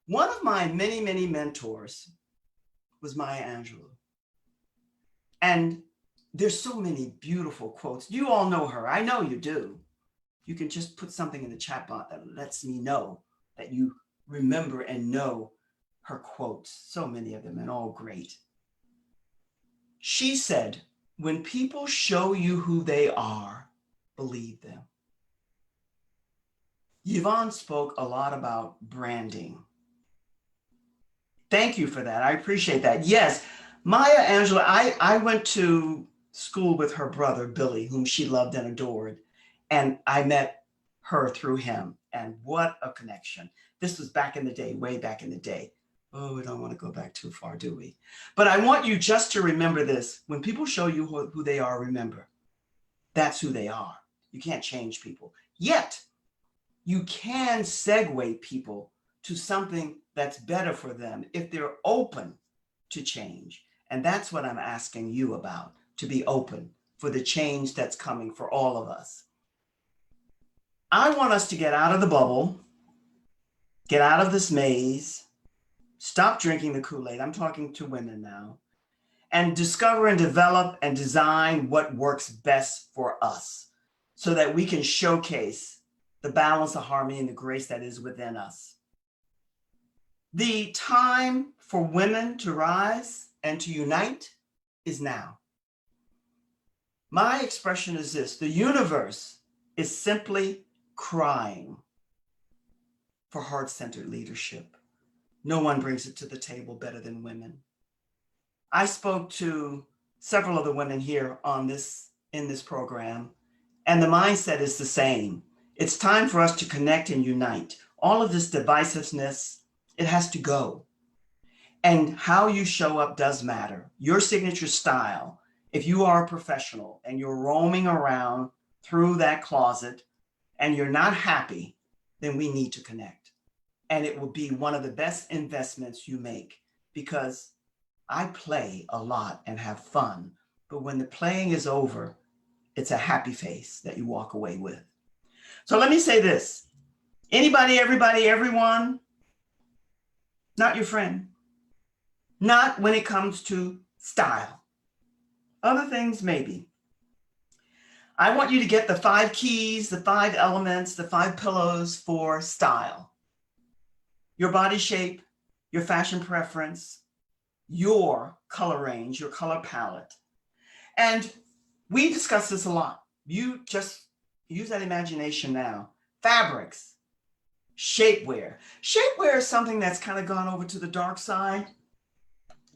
One of my many, many mentors was Maya Angelou. And there's so many beautiful quotes. You all know her. I know you do. You can just put something in the chat box that lets me know that you remember and know her quotes. So many of them and all great. She said, when people show you who they are, believe them. Yvonne spoke a lot about branding. Thank you for that. I appreciate that. Yes, Maya Angelou, I went to school with her brother, Billy, whom she loved and adored. And I met her through him. And what a connection. This was back in the day, way back in the day. Oh, we don't want to go back too far, do we? But I want you just to remember this. When people show you who they are, remember, that's who they are. You can't change people. Yet, you can segue people to something that's better for them if they're open to change. And that's what I'm asking you about, to be open for the change that's coming for all of us. I want us to get out of the bubble, get out of this maze, stop drinking the Kool-Aid. I'm talking to women now, and discover and develop and design what works best for us so that we can showcase the balance, the harmony, and the grace that is within us. The time for women to rise and to unite is now. My expression is this: the universe is simply crying for heart-centered leadership. No one brings it to the table better than women. I spoke to several of the women here in this program, and the mindset is the same. It's time for us to connect and unite. All of this divisiveness, it has to go. And how you show up does matter. Your signature style, if you are a professional and you're roaming around through that closet and you're not happy, then we need to connect. And it will be one of the best investments you make, because I play a lot and have fun, but when the playing is over, it's a happy face that you walk away with. So let me say this: anybody, everybody, everyone, not your friend. Not when it comes to style. Other things, maybe. I want you to get the 5 keys, the 5 elements, the 5 pillars for style. your body shape, your fashion preference, your color range, your color palette. And we discuss this a lot. You just use that imagination now. Fabrics, shapewear. Shapewear is something that's kind of gone over to the dark side.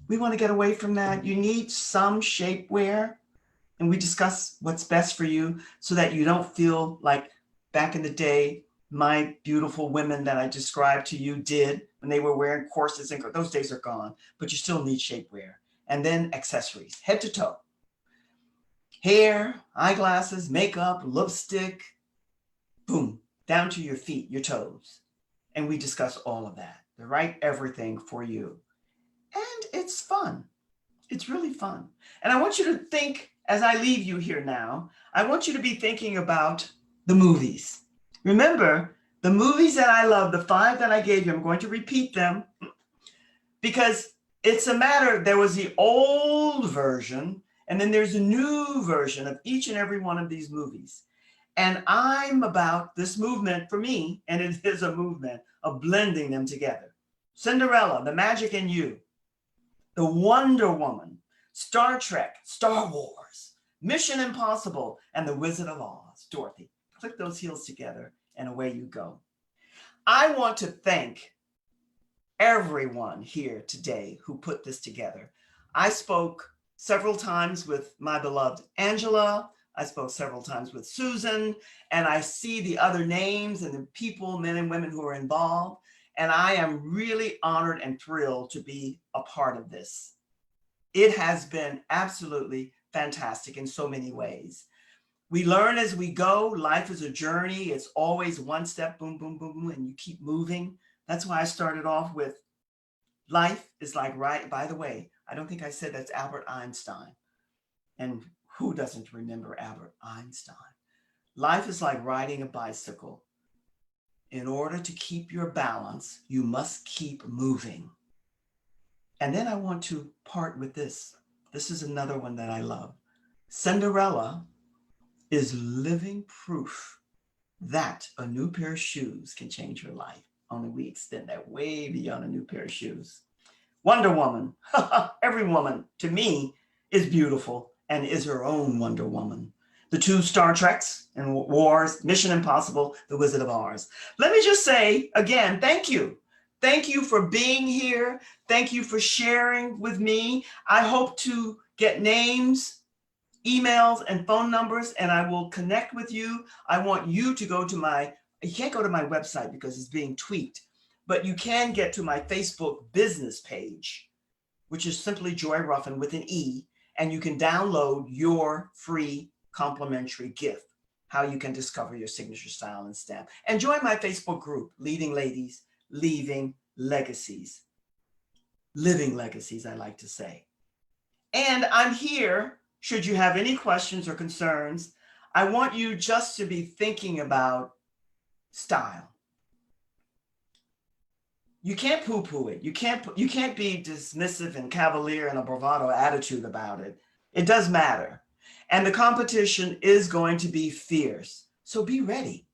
We want to get away from that. You need some shapewear, and we discuss what's best for you so that you don't feel like back in the day, my beautiful women that I described to you did when they were wearing corsets, and those days are gone, but you still need shapewear. And then accessories, head to toe. Hair, eyeglasses, makeup, lipstick, boom, down to your feet, your toes. And we discuss all of that, the right everything for you. And it's fun. It's really fun. And I want you to think, as I leave you here now, I want you to be thinking about the movies. Remember, the movies that I love, the 5 that I gave you, I'm going to repeat them because it's a matter, there was the old version, and then there's a new version of each and every one of these movies. And I'm about this movement for me, and it is a movement of blending them together. Cinderella, The Magic in You, The Wonder Woman, Star Trek, Star Wars, Mission Impossible, and The Wizard of Oz. Dorothy, click those heels together and away you go. I want to thank everyone here today who put this together. I spoke several times with my beloved Angela. I spoke several times with Susan, and I see the other names and the people, men and women who are involved. And I am really honored and thrilled to be a part of this. It has been absolutely fantastic in so many ways. We learn as we go. Life is a journey. It's always one step, boom, boom, boom, boom, and you keep moving. That's why I started off with life is like, right, by the way, I don't think I said that's Albert Einstein. And who doesn't remember Albert Einstein? Life is like riding a bicycle. In order to keep your balance, you must keep moving. And then I want to part with this. This is another one that I love. Cinderella is living proof that a new pair of shoes can change your life. Only we extend that way beyond a new pair of shoes. Wonder Woman. Every woman, to me, is beautiful and is her own Wonder Woman. The 2 Star Treks and Wars, Mission Impossible, The Wizard of Oz. Let me just say again, thank you. Thank you for being here. Thank you for sharing with me. I hope to get names, emails, and phone numbers, and I will connect with you. I want you to go to you can't go to my website because it's being tweaked, but you can get to my Facebook business page, which is simply Joy Ruffin with an E, and you can download your free complimentary gift, how you can discover your signature style and stamp. And join my Facebook group, Leading Ladies, Leaving Legacies. Living legacies, I like to say. And I'm here, should you have any questions or concerns. I want you just to be thinking about style. You can't poo-poo it. You can't be dismissive and cavalier and a bravado attitude about it. It does matter. And the competition is going to be fierce. So be ready.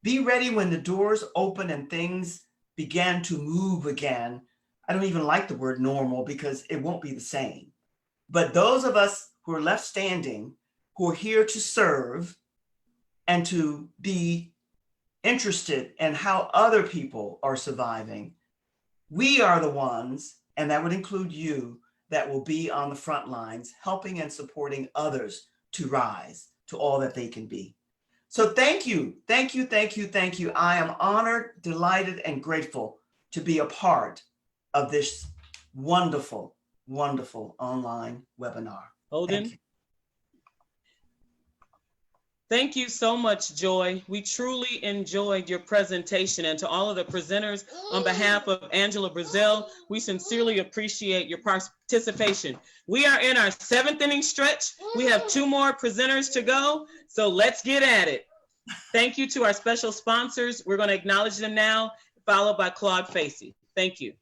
Be ready when the doors open and things begin to move again. I don't even like the word normal because it won't be the same. But those of us who are left standing, who are here to serve and to be interested in how other people are surviving, we are the ones, and that would include you, that will be on the front lines, helping and supporting others to rise to all that they can be. So thank you, thank you, thank you, thank you. I am honored, delighted, and grateful to be a part of this wonderful, wonderful online webinar. Holden. Thank you so much, Joy. We truly enjoyed your presentation, and to all of the presenters, on behalf of Angela Brazil, we sincerely appreciate your participation. We are in our 7th inning stretch. We have 2 more presenters to go, so let's get at it. Thank you to our special sponsors. We're going to acknowledge them now, followed by Claude Facey. Thank you.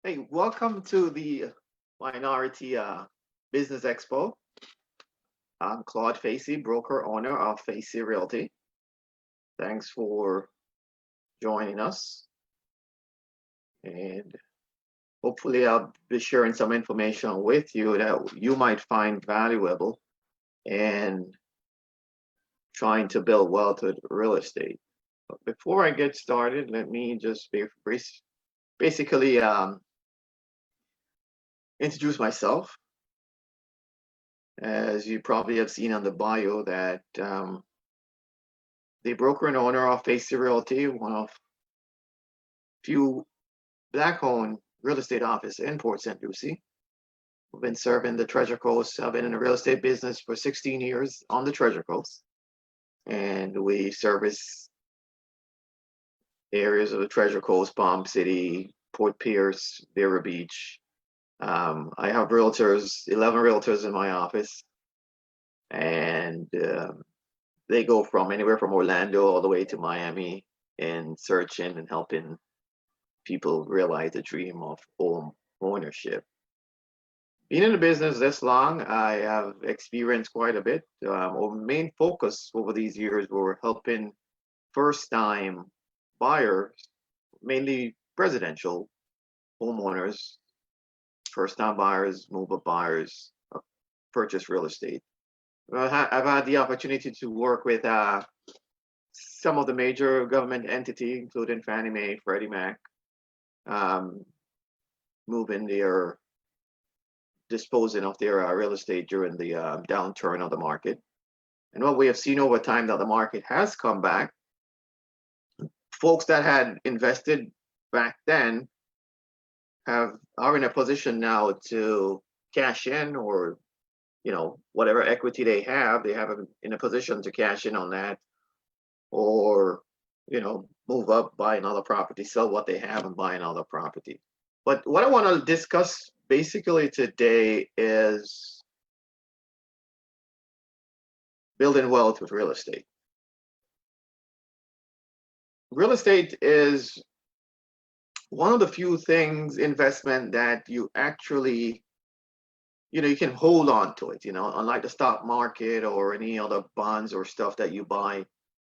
Hey, welcome to the Minority Business Expo. I'm Claude Facey, broker owner of Facey Realty. Thanks for joining us. And hopefully I'll be sharing some information with you that you might find valuable in trying to build wealth with real estate. But before I get started, let me just basically introduce myself. As you probably have seen on the bio, that the broker and owner of Facey Realty, one of few Black-owned real estate office in Port St. Lucie. We've been serving the Treasure Coast. I've been in the real estate business for 16 years on the Treasure Coast, and we service areas of the Treasure Coast, Palm City, Port Pierce, Vero Beach. I have 11 realtors in my office, and they go from anywhere from Orlando all the way to Miami in searching and helping people realize the dream of home ownership. Being in the business this long, I have experienced quite a bit. Our main focus over these years were helping first-time buyers, mainly residential homeowners, first-time buyers, move-up buyers, purchase real estate. I've had the opportunity to work with some of the major government entities, including Fannie Mae, Freddie Mac, disposing of their real estate during the downturn of the market. And what we have seen over time, that the market has come back. Folks that had invested back then are in a position now to cash in, or whatever equity they have in a position to cash in on that, or move up, buy another property, sell what they have and buy another property. But what I want to discuss basically today is building wealth with real estate. Real estate is one of the few investment that you actually, you can hold on to it, unlike the stock market or any other bonds or stuff that you buy.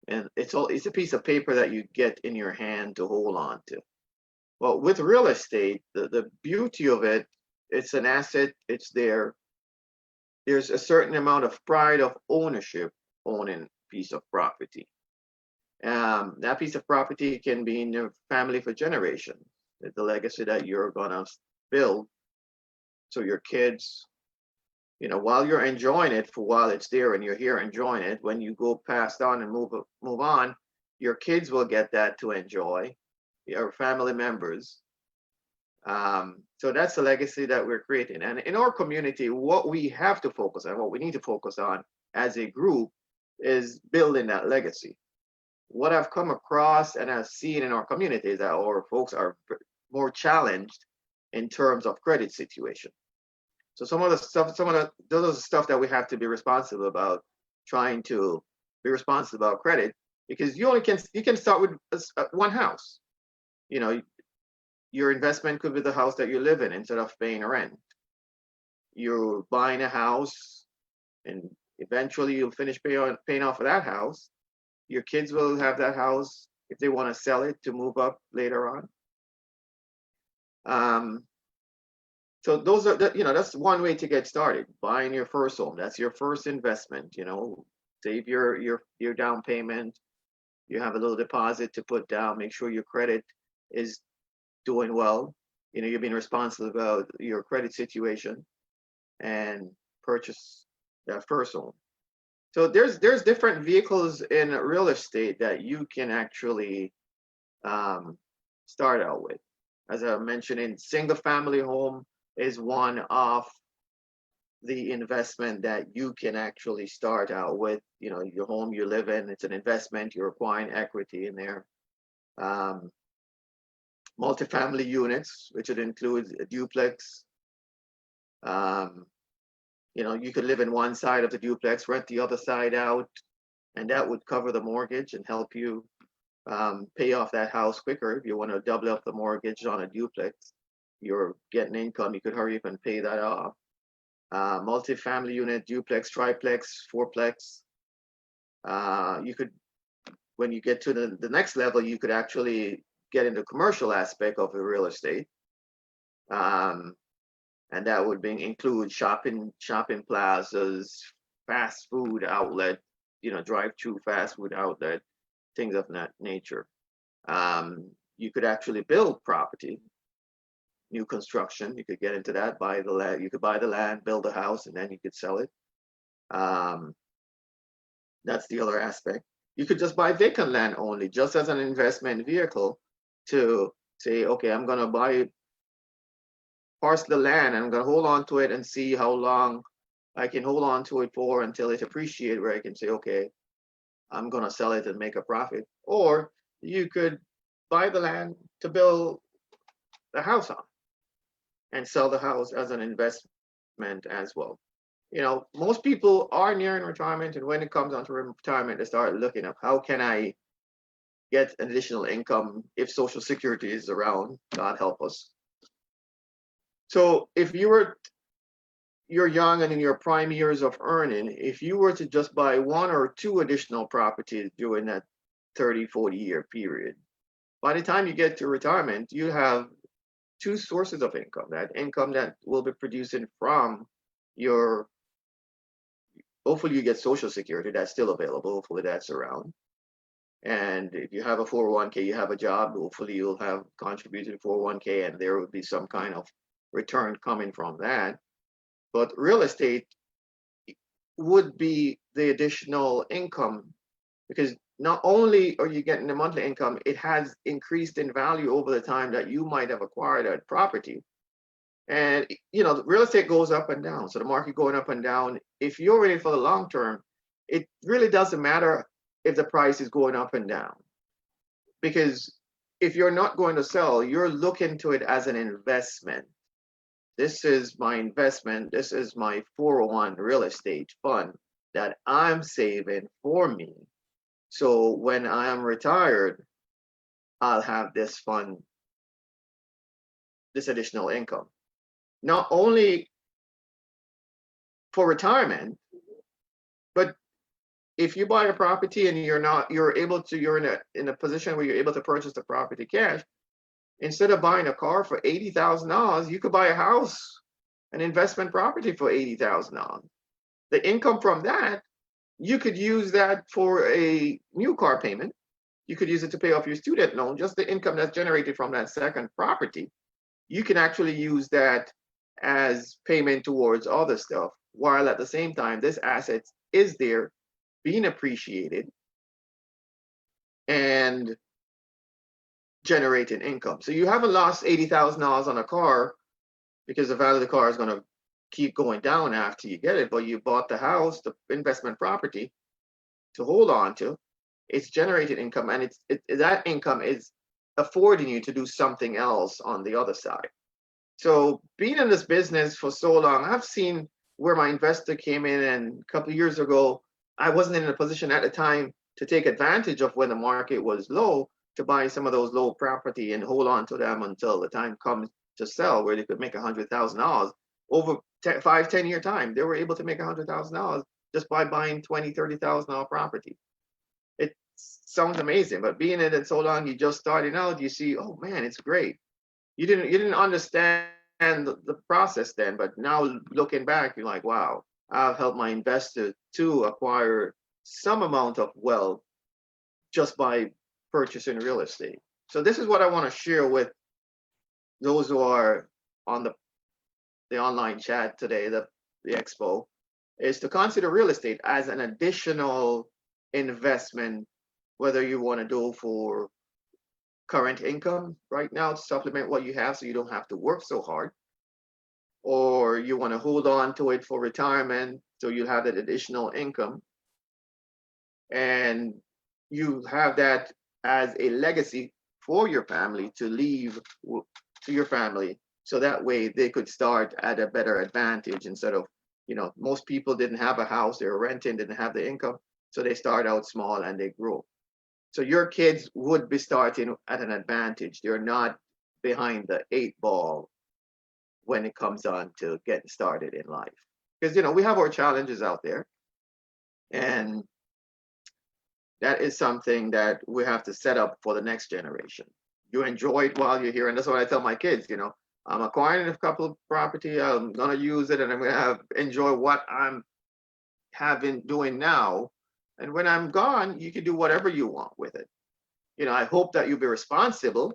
And it's a piece of paper that you get in your hand to hold on to. Well, with real estate, the beauty of it, it's an asset, it's there. There's a certain amount of pride of ownership owning a piece of property. That piece of property can be in your family for generations. It's the legacy that you're gonna build. So your kids, while you're enjoying it for while it's there and you're here enjoying it, when you go past on and move on, your kids will get that to enjoy, your family members. So that's the legacy that we're creating. And in our community, what we have to focus on, what we need to focus on as a group, is building that legacy. What I've come across and I've seen in our community is that our folks are more challenged in terms of credit situation. So those are the stuff that we have to be responsible about, trying to be responsible about credit, because you can start with one house. Your investment could be the house that you live in instead of paying rent. You're buying a house, and eventually you'll finish paying off of that house. Your kids will have that house if they want to sell it to move up later on. So those are that's one way to get started. Buying your first home, that's your first investment. Save your down payment. You have a little deposit to put down. Make sure your credit is doing well. You're being responsible about your credit situation, and purchase that first home. So there's different vehicles in real estate that you can actually start out with. As I mentioned, in single family home is one of the investment that you can actually start out with. You know, your home you live in, it's an investment, you're acquiring equity in there. Multifamily units, which would include a duplex. You know, you could live in one side of the duplex, rent the other side out, and that would cover the mortgage and help you pay off that house quicker. If you want to double up the mortgage on a duplex, you're getting income, you could hurry up and pay that off. Multifamily unit, duplex, triplex, fourplex. You could, when you get to the next level, you could actually get into commercial aspect of the real estate. And that would include shopping plazas, fast food outlet, you know, drive-through fast food outlet, things of that nature. You could actually build property, new construction. You could get into that, buy the land. You could buy the land, build a house, and then you could sell it. That's the other aspect. You could just buy vacant land only, just as an investment vehicle to say, okay, I'm going to buy parcel of land and I'm going to hold on to it and see how long I can hold on to it for until it appreciates, where I can say, okay, I'm going to sell it and make a profit. Or you could buy the land to build the house on and sell the house as an investment as well. You know, most people are nearing retirement, and when it comes onto retirement, they start looking at how can I get additional income if Social Security is around, God help us. So if you're young and in your prime years of earning, if you were to just buy one or two additional properties during that 30, 40-year period, by the time you get to retirement, you have two sources of income. That income that will be producing from your, hopefully you get Social Security, that's still available, hopefully that's around. And if you have a 401k, you have a job, hopefully you'll have contributed 401k and there will be some kind of return coming from that. But real estate would be the additional income, because not only are you getting the monthly income, it has increased in value over the time that you might have acquired that property. And you know, real estate goes up and down. So the market going up and down, if you're in it for the long term, it really doesn't matter if the price is going up and down. Because if you're not going to sell, you're looking to it as an investment. This is my investment. This is my 401 real estate fund that I'm saving for me. So when I am retired, I'll have this fund, this additional income. Not only for retirement, but if you buy a property and you're in a position where you're able to purchase the property cash, instead of buying a car for $80,000, you could buy a house, an investment property for $80,000. The income from that, you could use that for a new car payment. You could use it to pay off your student loan. Just the income that's generated from that second property, you can actually use that as payment towards other stuff, while at the same time, this asset is there being appreciated and generating income. So you haven't lost $80,000 on a car because the value of the car is going to keep going down after you get it, but you bought the house, the investment property to hold on to. It's generating income, and that income is affording you to do something else on the other side. So being in this business for so long, I've seen where my investor came in, and a couple of years ago, I wasn't in a position at the time to take advantage of when the market was low to buy some of those low property and hold on to them until the time comes to sell, where they could make $100,000 over 5-10 year time. They were able to make $100,000 just by buying $20,000, $30,000 property. It sounds amazing, but being in it so long, you just starting out, you see, oh man, it's great. You didn't understand the process then, but now looking back, you're like, wow, I've helped my investor to acquire some amount of wealth just by purchasing real estate. So this is what I want to share with those who are on the online chat today, the Expo, is to consider real estate as an additional investment, whether you want to do for current income right now to supplement what you have so you don't have to work so hard, or you want to hold on to it for retirement so you have that additional income, and you have that as a legacy for your family to leave to your family, so that way they could start at a better advantage instead of, most people didn't have a house, they were renting, didn't have the income, so they start out small and they grow. So your kids would be starting at an advantage. They're not behind the 8 ball when it comes on to getting started in life. Because, we have our challenges out there. And that is something that we have to set up for the next generation. You enjoy it while you're here. And that's what I tell my kids, I'm acquiring a couple of property, I'm gonna use it, and I'm gonna enjoy what I'm doing now. And when I'm gone, you can do whatever you want with it. I hope that you'll be responsible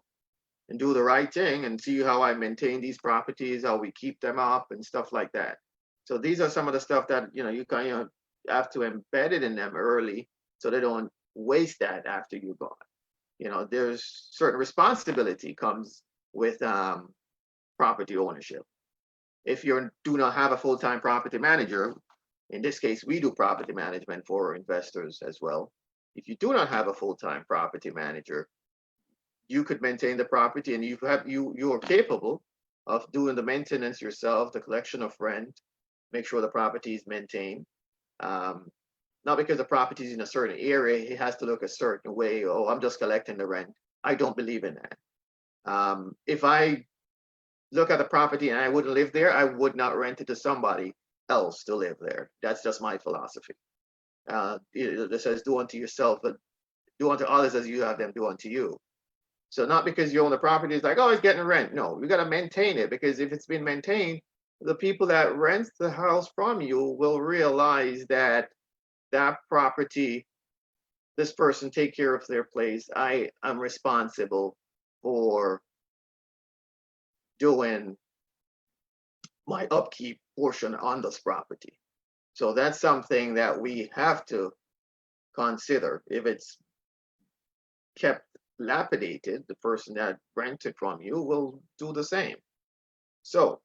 and do the right thing and see how I maintain these properties, how we keep them up and stuff like that. So these are some of the stuff that, you kind of have to embed it in them early so they don't waste that after you're gone. There's certain responsibility comes with property ownership. If you do not have a full-time property manager, in this case, we do property management for investors as well. If you do not have a full-time property manager, you could maintain the property, and you are capable of doing the maintenance yourself, the collection of rent, make sure the property is maintained. Not because the property is in a certain area, it has to look a certain way. Oh, I'm just collecting the rent. I don't believe in that. If I look at the property and I wouldn't live there, I would not rent it to somebody else to live there. That's just my philosophy. It says, do unto yourself, but do unto others as you have them do unto you. So not because you own the property, it's like, oh, it's getting rent. No, you got to maintain it, because if it's been maintained, the people that rent the house from you will realize that property, this person take care of their place. I am responsible for doing my upkeep portion on this property. So that's something that we have to consider. If it's kept dilapidated, the person that rented from you will do the same. So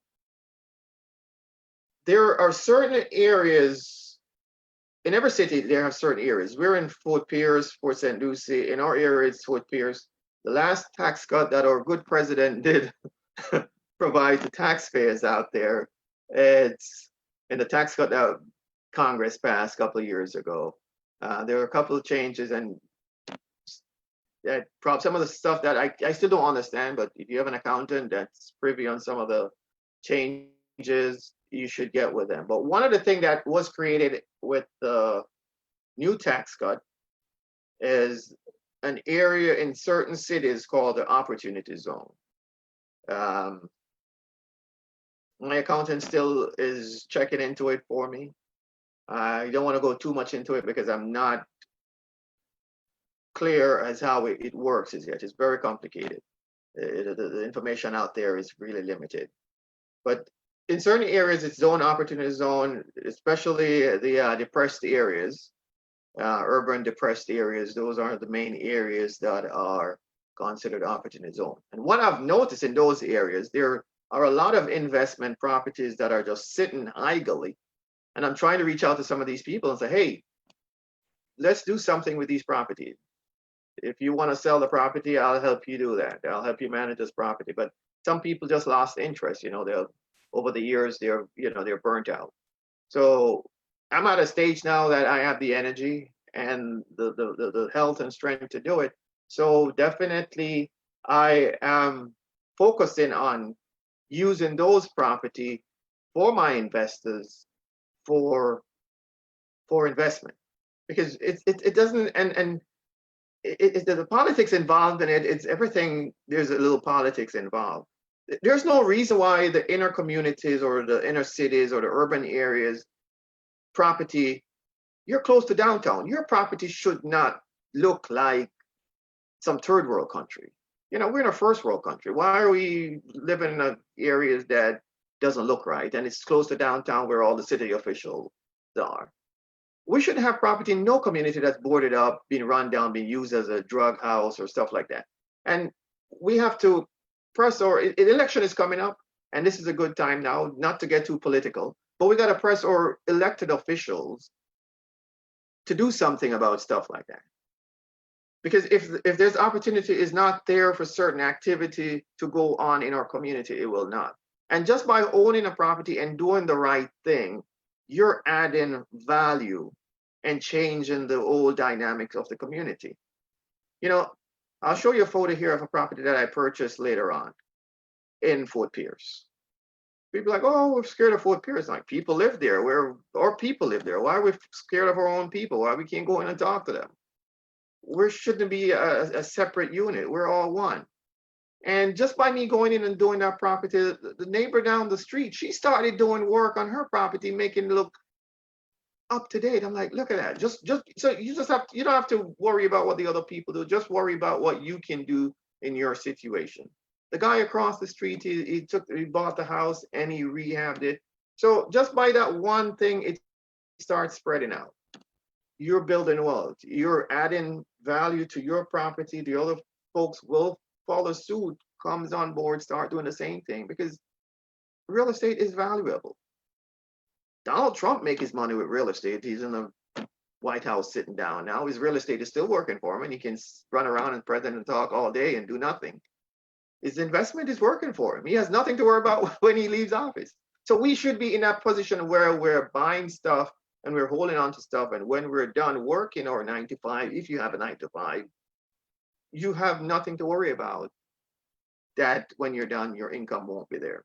there are certain areas in every city. They have certain areas. We're in Fort Pierce, Fort St. Lucie. In our area, it's Fort Pierce. The last tax cut that our good president did provide the taxpayers out there, it's in the tax cut that Congress passed a couple of years ago. There were a couple of changes, and that probably some of the stuff that I still don't understand, but if you have an accountant that's privy on some of the changes, you should get with them. But one of the things that was created with the new tax cut is an area in certain cities called the opportunity zone. My accountant still is checking into it for me. I don't want to go too much into it because I'm not clear as how it works as yet. It's very complicated. The information out there is really limited. But in certain areas, it's zone, opportunity zone, especially the depressed areas, urban depressed areas. Those are the main areas that are considered opportunity zone. And what I've noticed in those areas, there are a lot of investment properties that are just sitting idly. And I'm trying to reach out to some of these people and say, hey, let's do something with these properties. If you want to sell the property, I'll help you do that. I'll help you manage this property. But some people just lost interest. They'll over the years, they're burnt out. So I'm at a stage now that I have the energy and the health and strength to do it. So definitely I am focusing on using those property for my investors for investment, because it doesn't, and the politics involved in it, it's everything. There's a little politics involved. There's no reason why the inner communities or the inner cities or the urban areas property, you're close to downtown, your property should not look like some third world country. We're in a first world country. Why are we living in areas that doesn't look right? And it's close to downtown where all the city officials are. We shouldn't have property in no community that's boarded up, being run down, being used as a drug house or stuff like that. And we have to press, or an election is coming up. And this is a good time now, not to get too political, but we got to press our elected officials to do something about stuff like that. Because if there's opportunity is not there for certain activity to go on in our community, it will not. And just by owning a property and doing the right thing, you're adding value and changing the old dynamics of the community. You know, I'll show you a photo here of a property that I purchased later on in Fort Pierce. People are like, oh, we're scared of Fort Pierce. Like, people live there. Our people live there. Why are we scared of our own people? Why we can't go in and talk to them? We shouldn't be a separate unit. We're all one. And just by me going in and doing that property, the neighbor down the street, she started doing work on her property, making it look up to date. I'm like, look at that. Just so you don't have to worry about what the other people do. Just worry about what you can do in your situation. The guy across the street, he bought the house and he rehabbed it. So just by that one thing, it starts spreading out. You're building wealth. You're adding value to your property. The other folks will follow suit, comes on board, start doing the same thing, because real estate is valuable. Donald Trump makes his money with real estate. He's in the White House sitting down. Now his real estate is still working for him, and he can run around and present and talk all day and do nothing. His investment is working for him. He has nothing to worry about when he leaves office. So we should be in that position where we're buying stuff and we're holding on to stuff. And when we're done working our 9 to 5, if you have a 9 to 5, you have nothing to worry about. That when you're done, your income won't be there.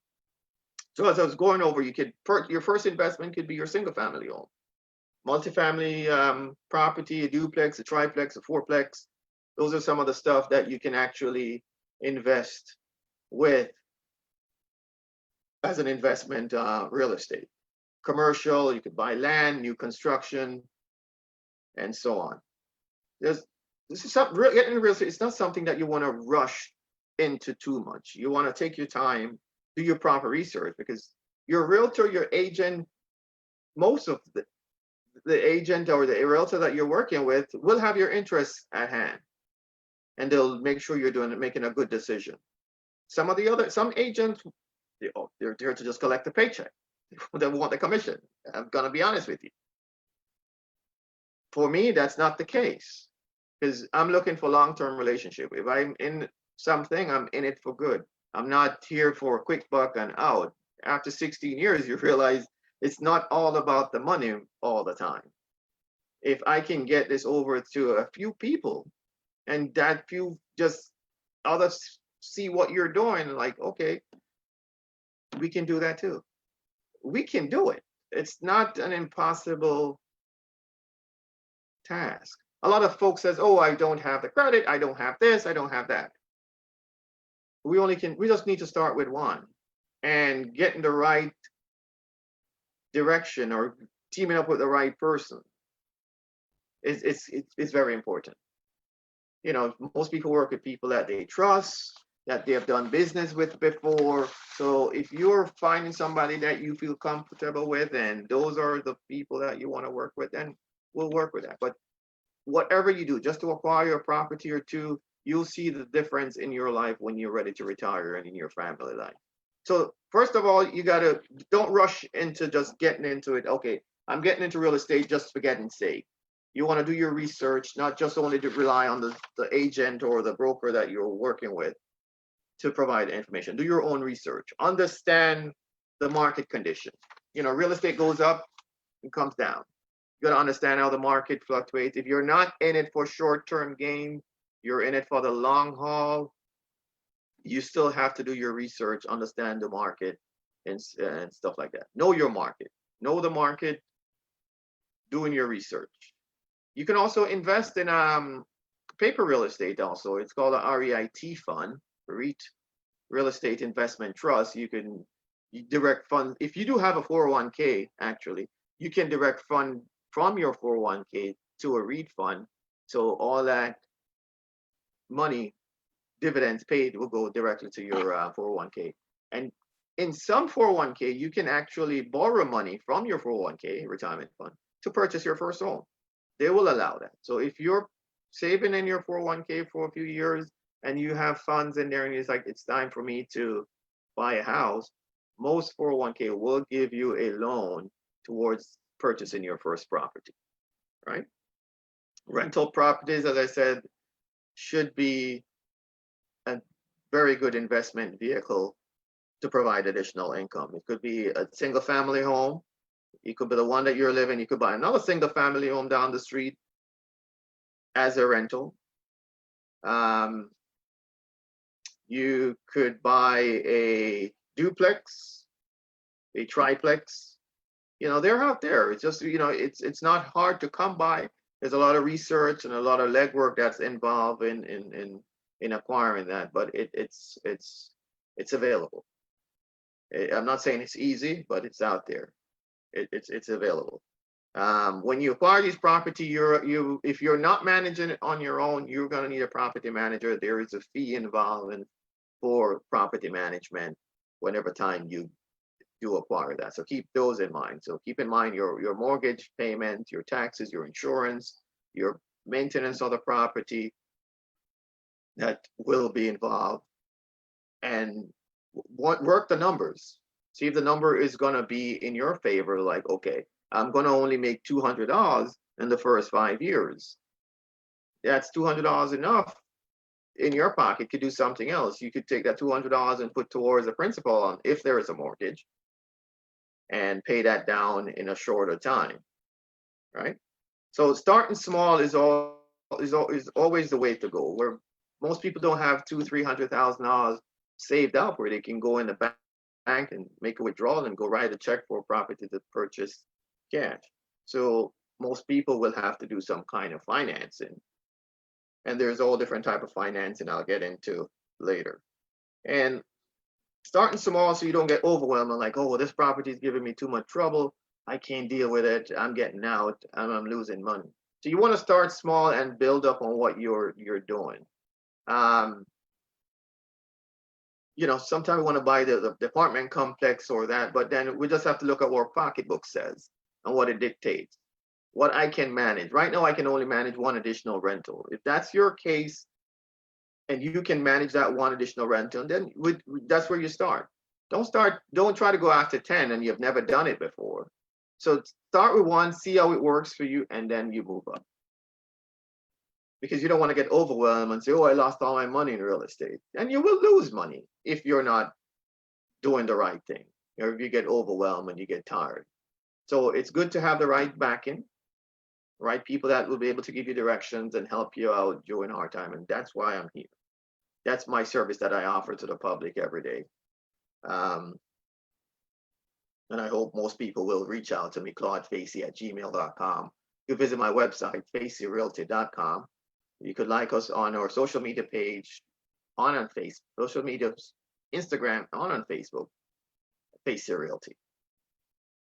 So as I was going over, your first investment could be your single family home, multifamily property, a duplex, a triplex, a fourplex. Those are some of the stuff that you can actually invest with as an investment real estate. Commercial, you could buy land, new construction, and so on. This is something, getting into real estate, it's not something that you want to rush into too much. You want to take your time, do your proper research, because your realtor, your agent, most of the agent or the realtor that you're working with will have your interests at hand, and they'll make sure you're making a good decision. Some agents, they're there to just collect a paycheck. They want the commission. I'm gonna be honest with you. For me, that's not the case, because I'm looking for long-term relationship. If I'm in something, I'm in it for good. I'm not here for a quick buck and out. After 16 years, you realize it's not all about the money all the time. If I can get this over to a few people, and that few just others see what you're doing, like, okay, we can do that too. We can do it. It's not an impossible task. A lot of folks says, oh, I don't have the credit, I don't have this, I don't have that. We just need to start with one, and getting the right direction or teaming up with the right person it's very important. You know, most people work with people that they trust, that they have done business with before. So if you're finding somebody that you feel comfortable with, and those are the people that you want to work with, then we'll work with that. But whatever you do, just to acquire a property or two, you'll see the difference in your life when you're ready to retire and in your family life. So first of all, don't rush into just getting into it. Okay, I'm getting into real estate just for getting sake. You want to do your research, not just only to rely on the agent or the broker that you're working with to provide information. Do your own research. Understand the market condition. You know, real estate goes up and comes down. You got to understand how the market fluctuates. If you're not in it for short-term gain, you're in it for the long haul, you still have to do your research, understand the market, and stuff like that. Know your market. Know the market, doing your research. You can also invest in paper real estate also. It's called a REIT fund, REIT, Real Estate Investment Trust. You direct fund. If you do have a 401k, actually, you can direct fund from your 401k to a REIT fund. So all that money, dividends paid, will go directly to your 401k. And in some 401k, you can actually borrow money from your 401k retirement fund to purchase your first home. They will allow that. So if you're saving in your 401k for a few years and you have funds in there and it's like, it's time for me to buy a house, most 401k will give you a loan towards purchasing your first property, right? Rental properties, as I said, should be a very good investment vehicle to provide additional income. It could be a single family home. It could be the one that you're living. You could buy another single family home down the street as a rental. You could buy a duplex, a triplex. They're out there. It's just, it's not hard to come by. There's a lot of research and a lot of legwork that's involved in acquiring that, but it's available. I'm not saying it's easy, but it's out there. It's available. When you acquire these property, if you're not managing it on your own, you're going to need a property manager. There is a fee involved for property management whenever time you do acquire that. So keep those in mind. So keep in mind your mortgage payment, your taxes, your insurance, your maintenance of the property that will be involved, and work the numbers. See if the number is going to be in your favor. Like, okay, I'm going to only make $200 in the first 5 years. That's $200 enough in your pocket to do something else. You could take that $200 and put towards the principal on if there is a mortgage, and pay that down in a shorter time, right? So starting small is always the way to go. Where most people don't have $200,000-$300,000 saved up where they can go in the bank and make a withdrawal and go write a check for a property to purchase cash. So most people will have to do some kind of financing, and there's all different type of financing I'll get into later. And starting small so you don't get overwhelmed and like, oh, well, this property is giving me too much trouble. I can't deal with it. I'm getting out. I'm losing money. So you want to start small and build up on what you're doing. Sometimes we want to buy the apartment complex or that, but then we just have to look at what our pocketbook says and what it dictates, what I can manage. Right now, I can only manage one additional rental. If that's your case, and you can manage that one additional rental, and then that's where you start. Don't try to go after 10 and you've never done it before. So start with one, see how it works for you, and then you move up. Because you don't want to get overwhelmed and say, oh, I lost all my money in real estate. And you will lose money if you're not doing the right thing, or if you get overwhelmed and you get tired. So it's good to have the right backing, right people that will be able to give you directions and help you out during hard time. And that's why I'm here. That's my service that I offer to the public every day. And I hope most people will reach out to me, claudefacey@gmail.com. You visit my website, faceyrealty.com. You could like us on our social media page, on Facebook, social media, Instagram, on Facebook, Facey Realty.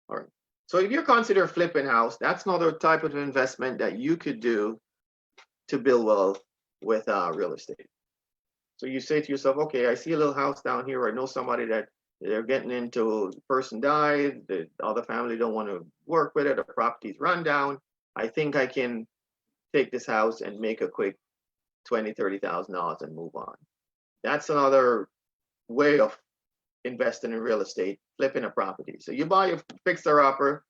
All right. So if you're considering flipping house, that's another type of investment that you could do to build wealth with real estate. So you say to yourself, okay, I see a little house down here. I know somebody that they're getting into, the person died, the other family don't want to work with it, the property's run down. I think I can take this house and make a quick $20,000, $30,000 and move on. That's another way of investing in real estate, flipping a property. So you buy a fixer-upper,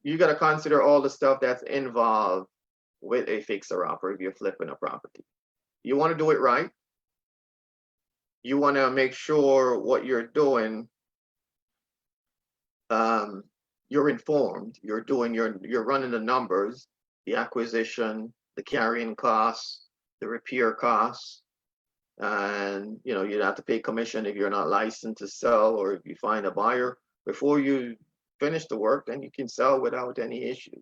you got to consider all the stuff that's involved with a fixer-upper if you're flipping a property. You want to do it right. You want to make sure what you're doing, you're informed, you're running the numbers, the acquisition, the carrying costs, the repair costs, and you'd have to pay commission if you're not licensed to sell, or if you find a buyer before you finish the work, then you can sell without any issues.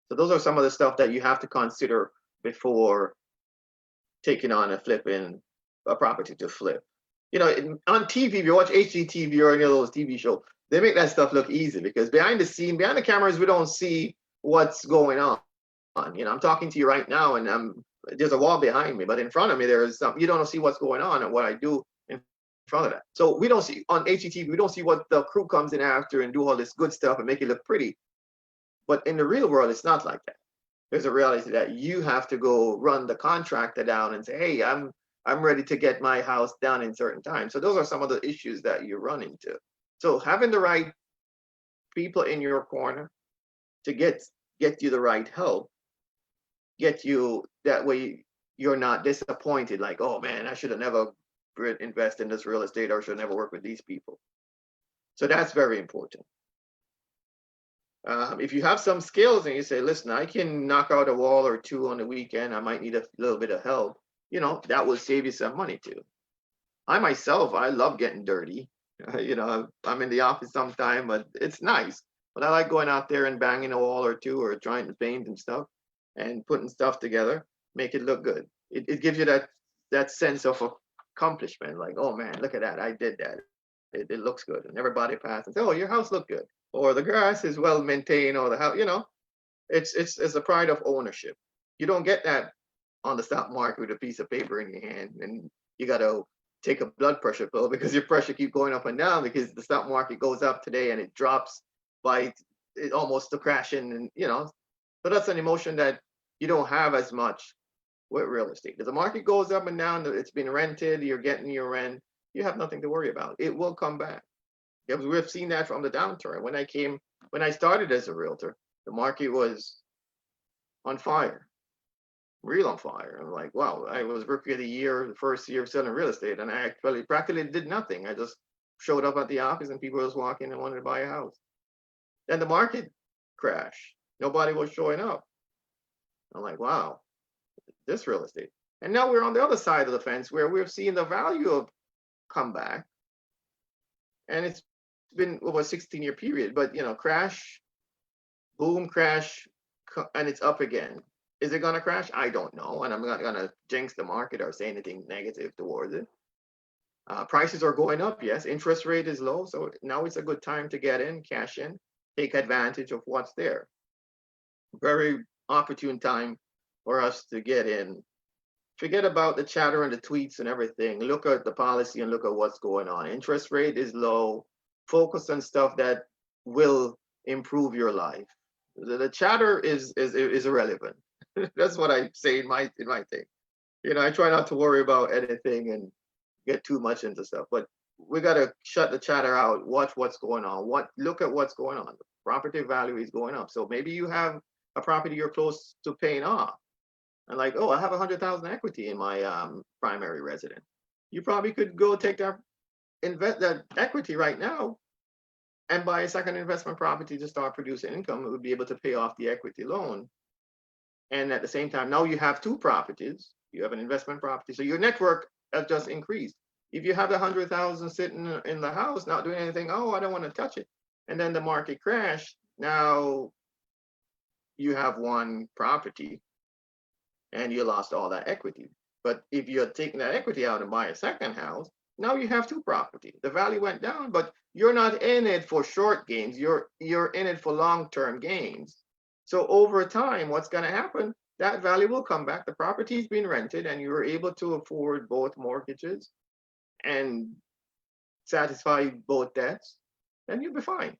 So those are some of the stuff that you have to consider before taking on a property to flip. On TV, if you watch HGTV or any of those TV shows, they make that stuff look easy because behind the cameras, we don't see what's going on. I'm talking to you right now, and there's a wall behind me, but in front of me there is something. You don't see what's going on and what I do in front of that. So we don't see on HGTV. We don't see what the crew comes in after and do all this good stuff and make it look pretty. But in the real world, it's not like that. There's a reality that you have to go run the contractor down and say, hey, I'm ready to get my house done in certain time. So those are some of the issues that you run into. So having the right people in your corner to get you the right help, get you that way you're not disappointed, like, oh man, I should have never invest in this real estate, or should never work with these people. So that's very important. If you have some skills and you say, listen, I can knock out a wall or two on the weekend, I might need a little bit of help, you know, that will save you some money too. I myself, I love getting dirty. You know, I'm in the office sometime, but it's nice. But I like going out there and banging a wall or two, or trying to paint and stuff and putting stuff together, make it look good. It gives you that sense of accomplishment, like, oh man, look at that, I did that. It looks good. And everybody passes and says, oh, your house look good. Or the grass is well maintained, or the house, you know, it's a pride of ownership. You don't get that on the stock market with a piece of paper in your hand, and you got to take a blood pressure pill because your pressure keep going up and down, because the stock market goes up today and it drops by it almost to crashing, and you know, so that's an emotion that you don't have as much with real estate. If the market goes up and down, it's been rented, you're getting your rent, you have nothing to worry about. It will come back. Because we've seen that from the downturn. When I started as a realtor, the market was on fire, real on fire. I'm like, wow, I was rookie of the year, the first year of selling real estate, and I actually practically did nothing. I just showed up at the office and people was walking and wanted to buy a house. Then the market crashed. Nobody was showing up. I'm like, wow, this real estate. And now we're on the other side of the fence where we're seeing the value of come back. And it's been over a 16-year period, but you know, crash, boom, crash, and it's up again. Is it going to crash? I don't know. And I'm not going to jinx the market or say anything negative towards it. Prices are going up, yes. Interest rate is low. So now it's a good time to get in, cash in, take advantage of what's there. Very opportune time for us to get in. Forget about the chatter and the tweets and everything. Look at the policy and look at what's going on. Interest rate is low. Focus on stuff that will improve your life. The chatter is irrelevant. That's what I say in my thing. You know, I try not to worry about anything and get too much into stuff. But we got to shut the chatter out. Watch what's going on. Look at what's going on. The property value is going up. So maybe you have a property you're close to paying off. And like, oh, I have 100,000 equity in my primary residence. You probably could go take invest that equity right now and buy a second investment property to start producing income. It would be able to pay off the equity loan. And at the same time, now you have two properties. You have an investment property. So your network has just increased. If you have the 100,000 sitting in the house, not doing anything, oh, I don't want to touch it. And then the market crashed. Now you have one property and you lost all that equity. But if you're taking that equity out and buy a second house, now you have two properties. The value went down, but you're not in it for short gains. You're in it for long-term gains. So over time, what's going to happen? That value will come back. The property's been rented and you're able to afford both mortgages and satisfy both debts, then you'll be fine.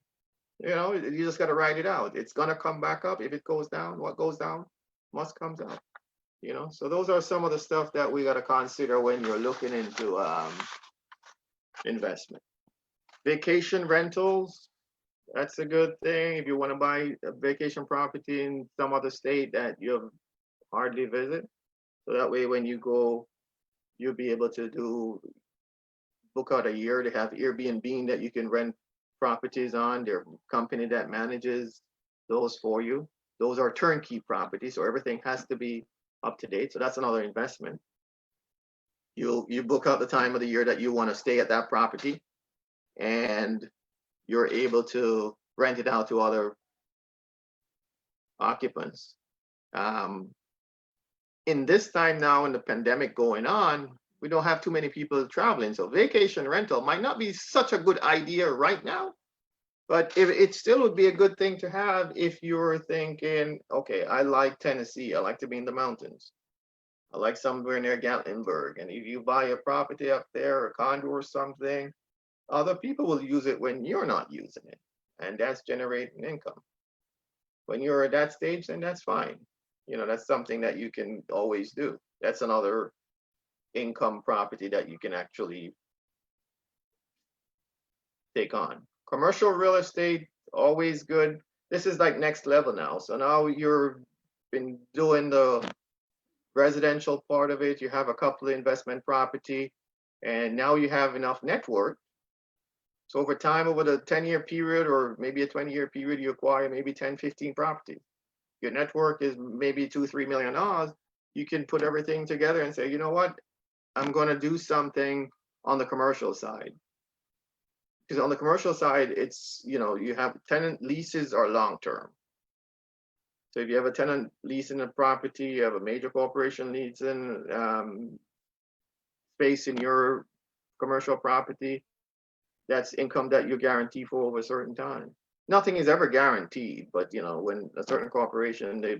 You know, you just got to ride it out. It's going to come back up. If it goes down, what goes down must comes up. You know, so those are some of the stuff that we got to consider when you're looking into investment. Vacation rentals, that's a good thing. If you want to buy a vacation property in some other state that you hardly visit, so that way when you go, you'll be able to book out a year. They have Airbnb that you can rent properties on. Their company that manages those for you. Those are turnkey properties, so everything has to be up to date. So that's another investment. You book out the time of the year that you want to stay at that property, and you're able to rent it out to other occupants. In this time now, in the pandemic going on, we don't have too many people traveling. So vacation rental might not be such a good idea right now, but if it still would be a good thing to have if you're thinking, okay, I like Tennessee, I like to be in the mountains. I like somewhere near Gatlinburg. And if you buy a property up there, a condo or something, other people will use it when you're not using it. And that's generating income. When you're at that stage, then that's fine. You know, that's something that you can always do. That's another income property that you can actually take on. commercial real estate, always good. This is like next level now. So now you're been doing the residential part of it. You have a couple of investment property, and now you have enough network. So over time, over the 10-year period or maybe a 20-year period, you acquire maybe 10, 15 properties. Your network is maybe $2-3 million. You can put everything together and say, you know what, I'm going to do something on the commercial side. Because on the commercial side, it's, you have tenant leases are long-term. So if you have a tenant leasing a property, you have a major corporation leasing space in your commercial property, that's income that you guarantee for over a certain time. Nothing is ever guaranteed, but when a certain corporation, they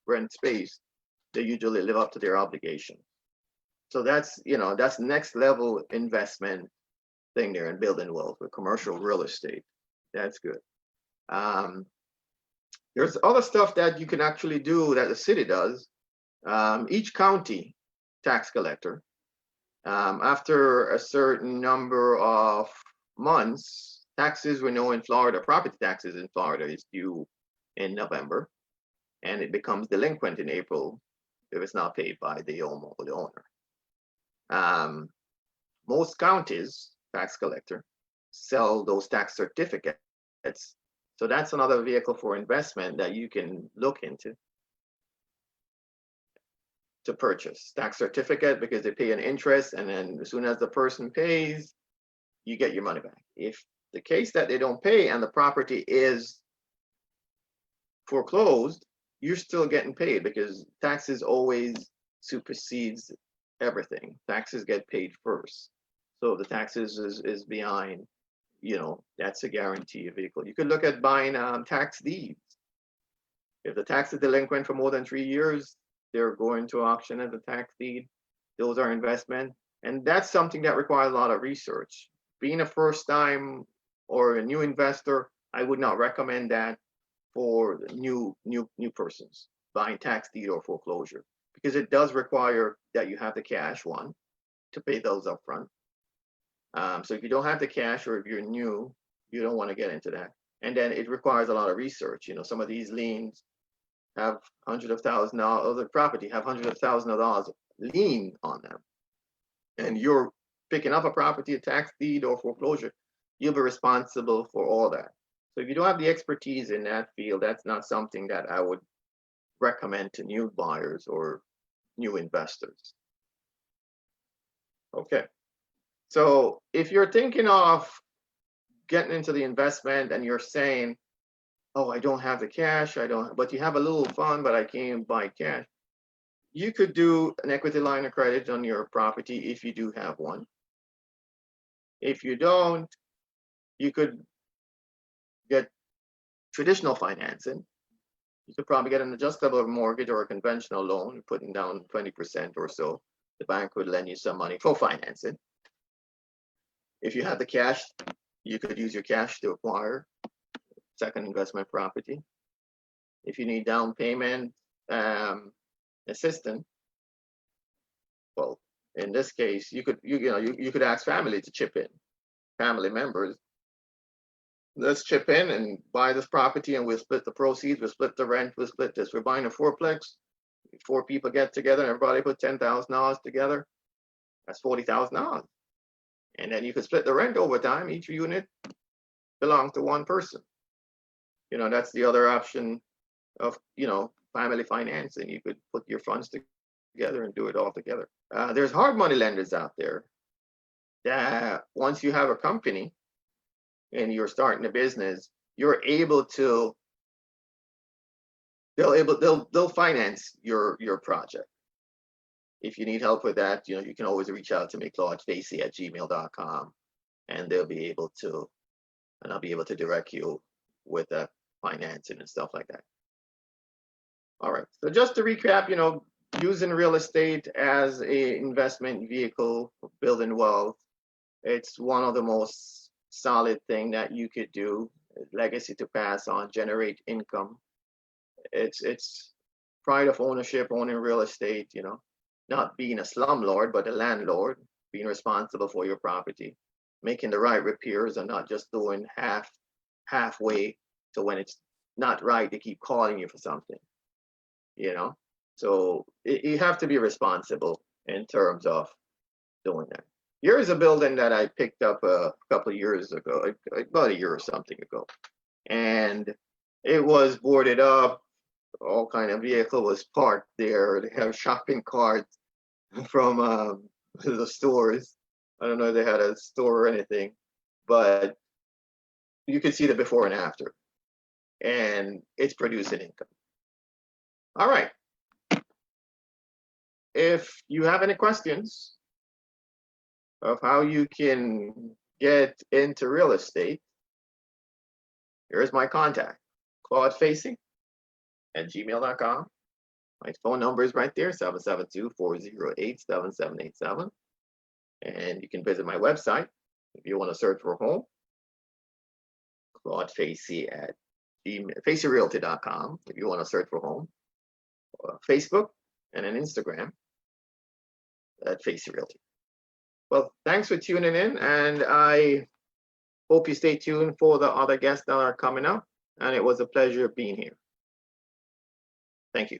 rent space, they usually live up to their obligation. So that's next level investment thing there in building wealth with commercial real estate. That's good. There's other stuff that you can actually do that the city does. Each county tax collector, after a certain number of months, taxes, we know in Florida, property taxes in Florida is due in November, and it becomes delinquent in April if it's not paid by the owner. Most counties, tax collector, sell those tax certificates. So that's another vehicle for investment that you can look into to purchase tax certificate, because they pay an interest, and then as soon as the person pays, you get your money back. If the case that they don't pay and the property is foreclosed, you're still getting paid, because taxes always supersedes everything. Taxes get paid first. So if the taxes is behind, that's a guarantee vehicle. You could look at buying tax deeds. If the tax is delinquent for more than 3 years, they're going to auction as a tax deed. Those are investment. And that's something that requires a lot of research. Being a first time or a new investor, I would not recommend that for new persons buying tax deed or foreclosure, because it does require that you have the cash, one, to pay those upfront. So if you don't have the cash, or if you're new, you don't want to get into that. And then it requires a lot of research. Some of these liens have hundreds of thousands of dollars, the property have hundreds of thousands of dollars lien on them. And you're picking up a property, a tax deed or foreclosure, you'll be responsible for all that. So if you don't have the expertise in that field, that's not something that I would recommend to new buyers or new investors. Okay. So if you're thinking of getting into the investment and you're saying, oh, I don't have the cash, but you have a little fund, but I can't buy cash, you could do an equity line of credit on your property if you do have one. If you don't, you could get traditional financing. You could probably get an adjustable mortgage or a conventional loan, putting down 20% or so. The bank would lend you some money for financing. If you have the cash, you could use your cash to acquire second investment property. If you need down payment assistance, well, in this case, you could ask family to chip in, family members. Let's chip in and buy this property, and we'll split the proceeds, we'll split the rent, we'll split this. We're buying a fourplex. 4 people get together and everybody put $10,000 together. That's $40,000. And then you could split the rent over time. Each unit belongs to one person. That's the other option of, family financing. You could put your funds together and do it all together. There's hard money lenders out there that once you have a company and you're starting a business, you're able to, they'll finance your project. If you need help with that, you can always reach out to me, Facey@gmail.com, and I'll be able to direct you with that financing and stuff like that. All right, so just to recap, using real estate as an investment vehicle for building wealth, it's one of the most solid thing that you could do. Legacy to pass on, generate income. It's pride of ownership, owning real estate, not being a slumlord, but a landlord, being responsible for your property. making the right repairs and not just doing halfway. So when it's not right, they keep calling you for something, you know? So you have to be responsible in terms of doing that. Here's a building that I picked up a couple of years ago, about a year or something ago. And it was boarded up, all kind of vehicle was parked there. They have shopping carts from the stores. I don't know if they had a store or anything, but you can see the before and after. And it's producing income. All right. If you have any questions of how you can get into real estate, here's my contact, claudefacey@gmail.com. My phone number is right there, 772-408-7787. And you can visit my website if you want to search for a home, FaceyRealty.com if you want to search for home, Facebook, and an Instagram at Facey Realty. Well, thanks for tuning in, and I hope you stay tuned for the other guests that are coming up, and it was a pleasure being here. Thank you.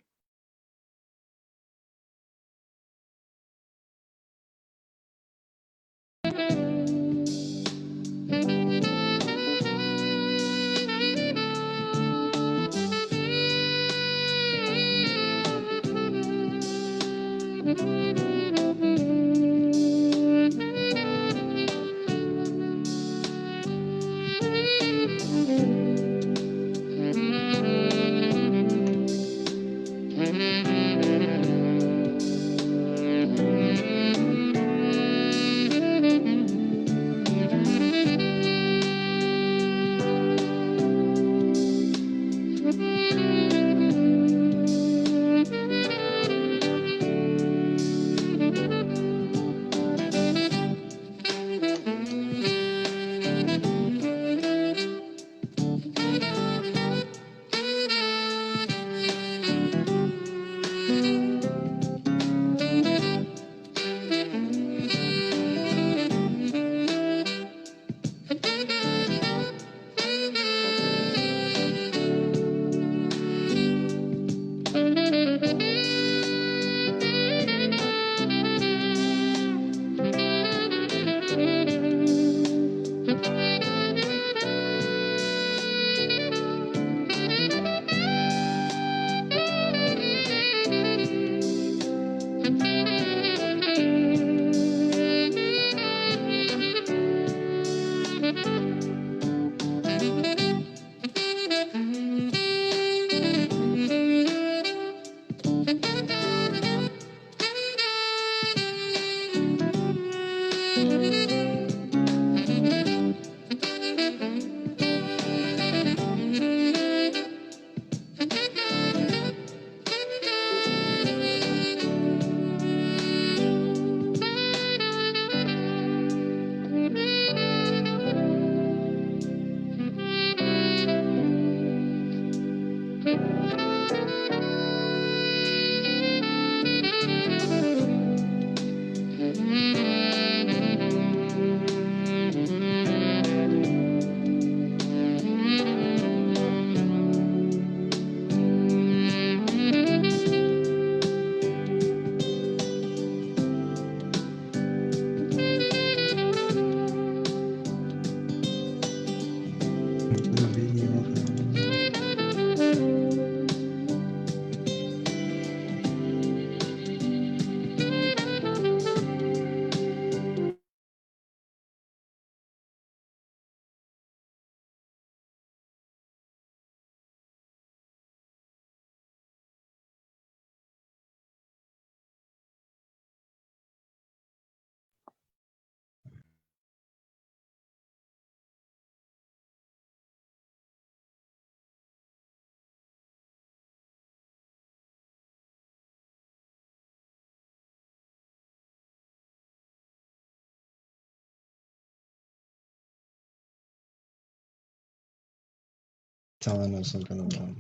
Telling us something about.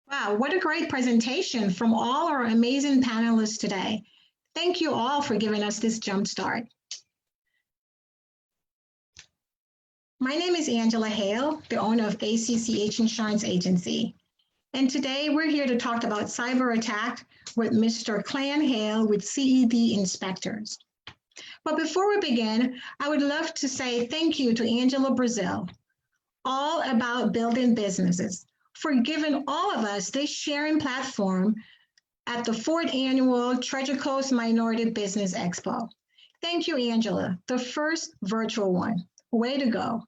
Wow, Wow, what a great presentation from all our amazing panelists today. Thank you all for giving us this jump start. My name is Angela Hale, the owner of ACCH Insurance Agency. And today we're here to talk about cyber attack with Mr. Clan Hale with CED Inspectors. But before we begin, I would love to say thank you to Angela Brazil, All About Building Businesses, for giving all of us this sharing platform at the 4th Annual Treasure Coast Minority Business Expo. Thank you, Angela, the first virtual one. Way to go.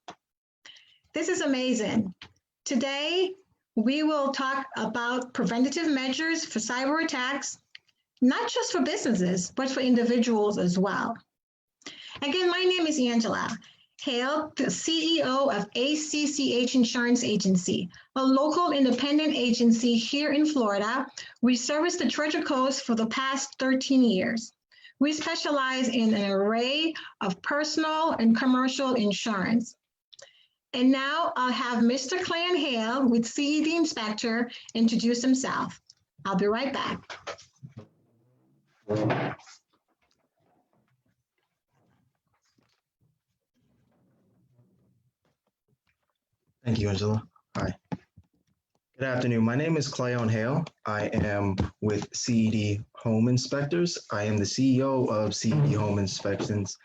This is amazing. Today, we will talk about preventative measures for cyber attacks, not just for businesses, but for individuals as well. Again, my name is Angela Hale, the CEO of ACCH Insurance Agency, a local independent agency here in Florida. We service the Treasure Coast for the past 13 years. We specialize in an array of personal and commercial insurance. And now I'll have Mr. Clan Hale with CED Inspector introduce himself. I'll be right back. Thank you, Angela. Hi. Good afternoon. My name is Cleon Hale. I am with CED Home Inspectors. I am the CEO of CED Home Inspections.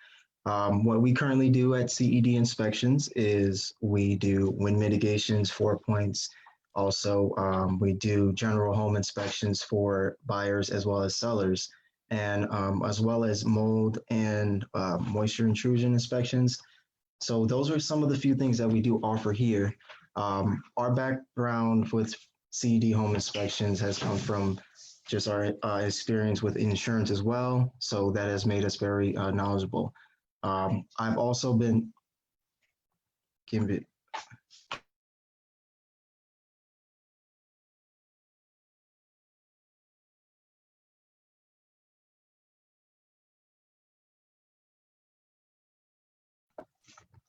What we currently do at CED Inspections is we do wind mitigations, 4 points. Also, we do general home inspections for buyers as well as sellers, and as well as mold and moisture intrusion inspections. So those are some of the few things that we do offer here. Our background with CED Home Inspections has come from just our experience with insurance as well. So that has made us very knowledgeable. I've also been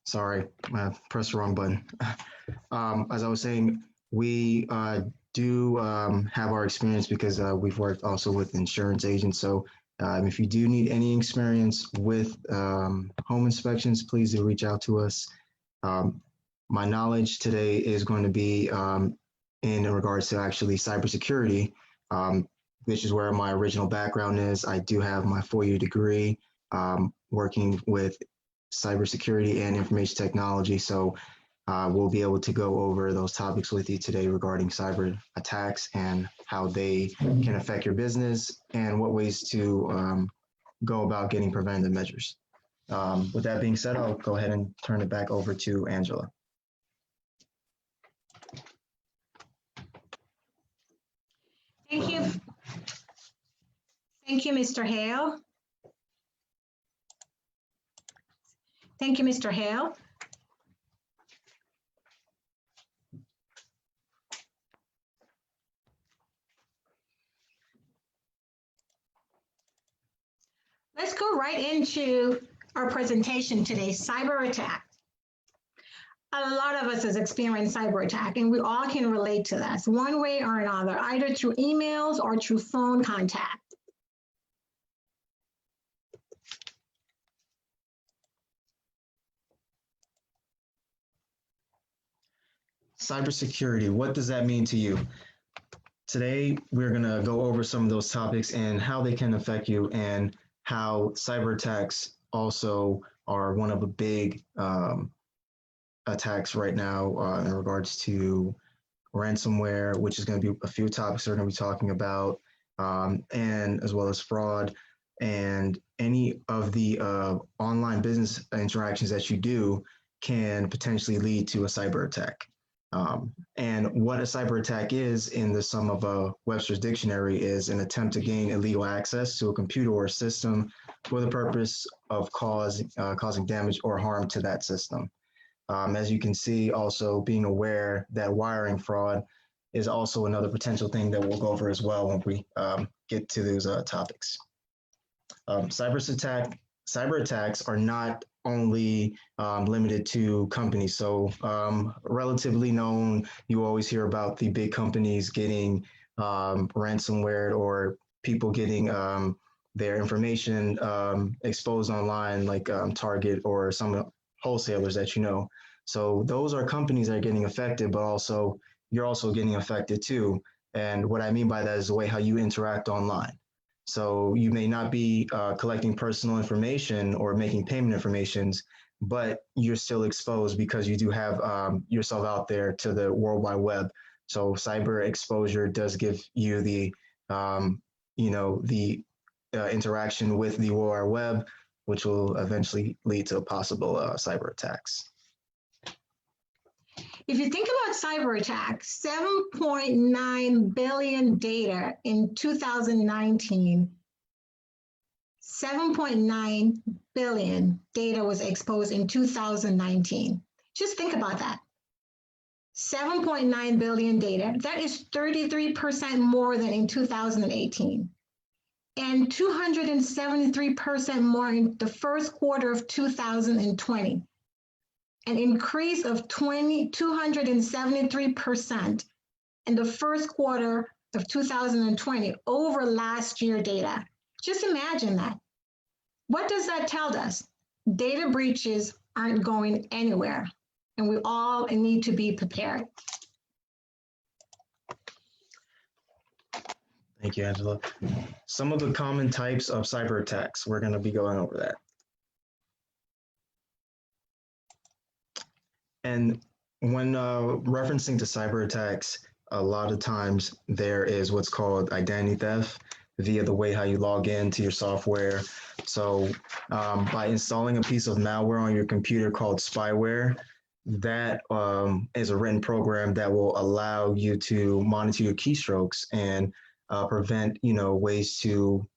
Sorry, I pressed the wrong button. As I was saying, we do have our experience because we've worked also with insurance agents. So if you do need any experience with home inspections, please do reach out to us. My knowledge today is going to be in regards to actually cybersecurity, which is where my original background is. I do have my 4-year degree working with cybersecurity and information technology. So we'll be able to go over those topics with you today regarding cyber attacks and how they can affect your business and what ways to go about getting preventative measures. With that being said, I'll go ahead and turn it back over to Angela. Thank you. Thank you, Mr. Hale. Thank you, Mr. Hale. Let's go right into our presentation today, cyber attack. A lot of us has experienced cyber attack, and we all can relate to this one way or another, either through emails or through phone contact. Cybersecurity, what does that mean to you? Today, we're going to go over some of those topics and how they can affect you, and how cyber attacks also are one of the big attacks right now in regards to ransomware, which is going to be a few topics we're going to be talking about, and as well as fraud and any of the online business interactions that you do can potentially lead to a cyber attack. And what a cyber attack is, in the sum of Webster's dictionary, is an attempt to gain illegal access to a computer or a system for the purpose of causing damage or harm to that system. As you can see, also being aware that wiring fraud is also another potential thing that we'll go over as well when we get to those topics. Cyber attacks are not only limited to companies. So relatively known, you always hear about the big companies getting ransomware or people getting their information exposed online, like Target or some wholesalers that you know. So those are companies that are getting affected, but also you're also getting affected too. And what I mean by that is the way how you interact online. So you may not be collecting personal information or making payment informations, but you're still exposed because you do have yourself out there to the World Wide Web. So cyber exposure does give you the, the interaction with the World Wide Web, which will eventually lead to possible cyber attacks. If you think about cyber attacks, 7.9 billion data in 2019, 7.9 billion data was exposed in 2019. Just think about that. 7.9 billion data, that is 33% more than in 2018. And 273% more in the first quarter of 2020. An increase of 273% in the first quarter of 2020 over last year data. Just imagine that. What does that tell us? Data breaches aren't going anywhere, and we all need to be prepared. Thank you, Angela. Some of the common types of cyber attacks, we're going to be going over that. And when referencing to cyber attacks, a lot of times there is what's called identity theft via the way how you log into your software. So by installing a piece of malware on your computer called spyware, that is a written program that will allow you to monitor your keystrokes and prevent, ways to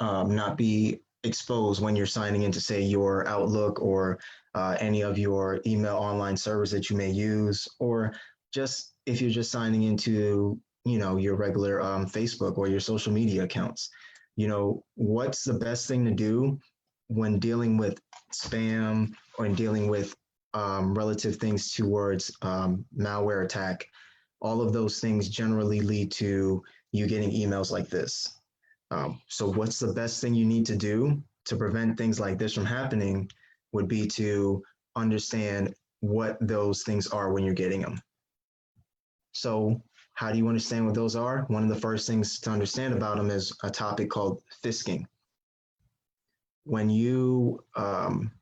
not be exposed when you're signing into, say, your Outlook or any of your email online servers that you may use, or just if you're just signing into, your regular Facebook or your social media accounts. What's the best thing to do when dealing with spam or in dealing with relative things towards malware attack? All of those things generally lead to you getting emails like this. So what's the best thing you need to do to prevent things like this from happening would be to understand what those things are when you're getting them. So how do you understand what those are? One of the first things to understand about them is a topic called phishing. When you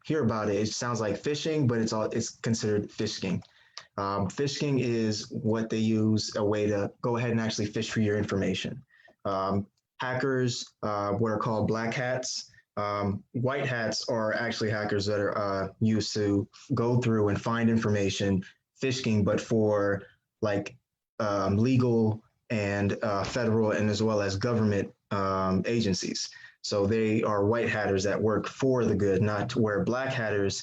hear about it, it sounds like phishing, but it's considered phishing. Phishing is what they use, a way to go ahead and actually fish for your information. Hackers, what are called black hats. White hats are actually hackers that are used to go through and find information, phishing, but for like legal and federal and as well as government agencies. So they are white hatters that work for the good, not where black hatters,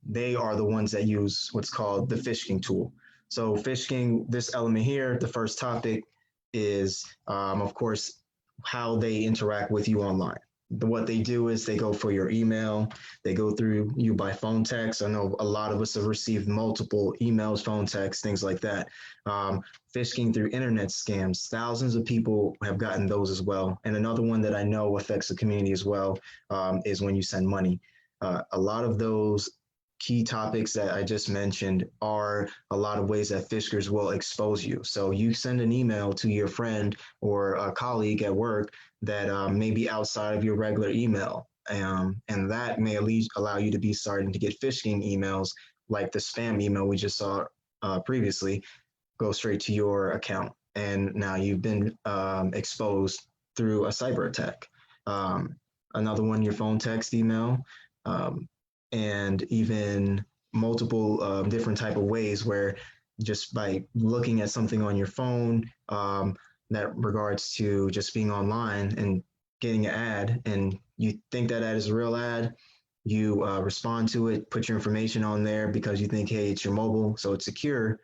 they are the ones that use what's called the phishing tool. So phishing, this element here, the first topic is, of course, how they interact with you online. What they do is they go for your email, they go through you by phone text. I know a lot of us have received multiple emails, phone texts, things like that. Phishing through internet scams, thousands of people have gotten those as well. And another one that I know affects the community as well is when you send money. A lot of those key topics that I just mentioned are a lot of ways that phishers will expose you. So you send an email to your friend or a colleague at work that may be outside of your regular email. And that may at least allow you to be starting to get phishing emails like the spam email we just saw previously go straight to your account. And now you've been exposed through a cyber attack. Another one, your phone text email. And even multiple different type of ways where just by looking at something on your phone that regards to just being online and getting an ad and you think that ad is a real ad, you respond to it, put your information on there because you think, hey, it's your mobile, so it's secure,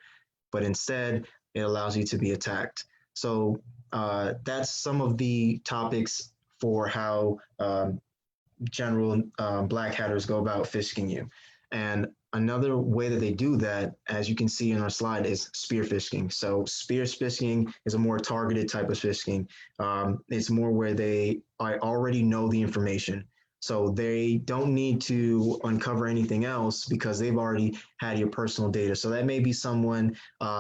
but instead it allows you to be attacked. So that's some of the topics for how general black hatters go about phishing you. And another way that they do that, as you can see in our slide, is spear phishing. So spear phishing is a more targeted type of phishing. It's more where I already know the information. So they don't need to uncover anything else because they've already had your personal data. So that may be someone,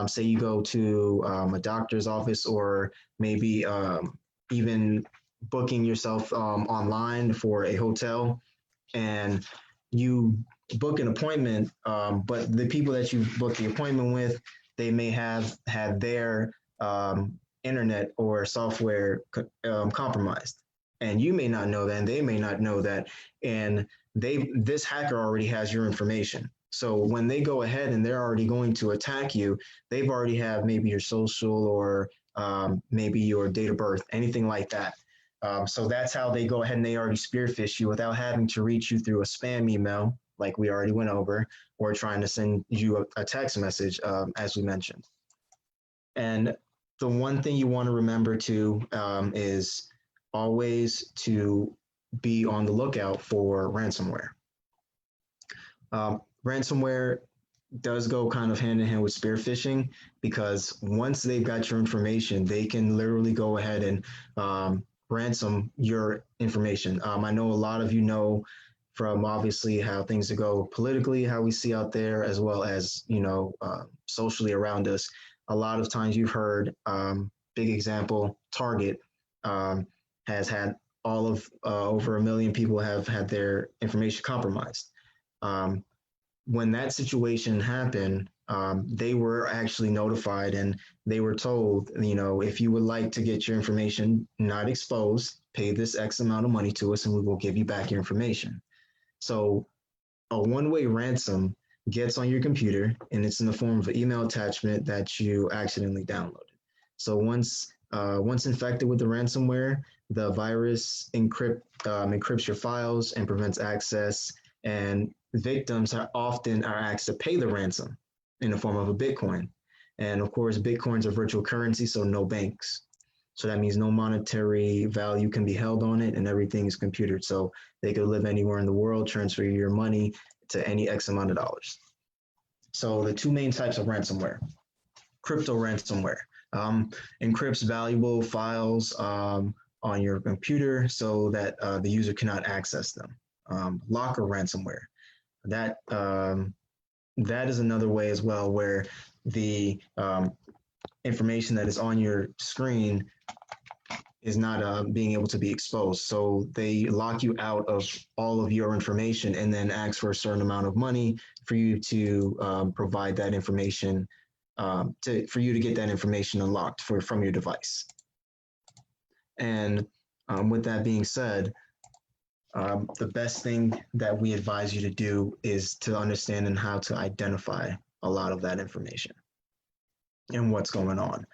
say you go to a doctor's office, or maybe even booking yourself online for a hotel, and you book an appointment, but the people that you book the appointment with, they may have had their internet or software compromised. And you may not know that, and they may not know that, and this hacker already has your information. So when they go ahead and they're already going to attack you, they've already have maybe your social or maybe your date of birth, anything like that. So that's how they go ahead and they already spearfish you without having to reach you through a spam email, like we already went over, or trying to send you a text message, as we mentioned. And the one thing you want to remember too is always to be on the lookout for ransomware. Ransomware does go kind of hand in hand with spear phishing, because once they've got your information, they can literally go ahead and ransom your information. I know a lot of you know from obviously how things go politically, how we see out there, as well as, you know, socially around us. A lot of times you've heard, big example, Target has had all of over 1 million people have had their information compromised. When that situation happened, they were actually notified, and they were told, you know, if you would like to get your information not exposed, pay this X amount of money to us and we will give you back your information. So a one-way ransom gets on your computer, and it's in the form of an email attachment that you accidentally downloaded. So once infected with the ransomware, the virus encrypts your files and prevents access, and victims are often asked to pay the ransom in the form of a Bitcoin. And of course, Bitcoins are virtual currency, so no banks. So that means no monetary value can be held on it, and everything is computed. So they could live anywhere in the world, transfer your money to any X amount of dollars. So the two main types of ransomware: crypto ransomware encrypts valuable files on your computer so that the user cannot access them. Locker ransomware, that is another way as well, where the information that is on your screen is not being able to be exposed. So they lock you out of all of your information and then ask for a certain amount of money for you to provide that information, for you to get that information unlocked from your device. And with that being said, the best thing that we advise you to do is to understand and how to identify a lot of that information and what's going on.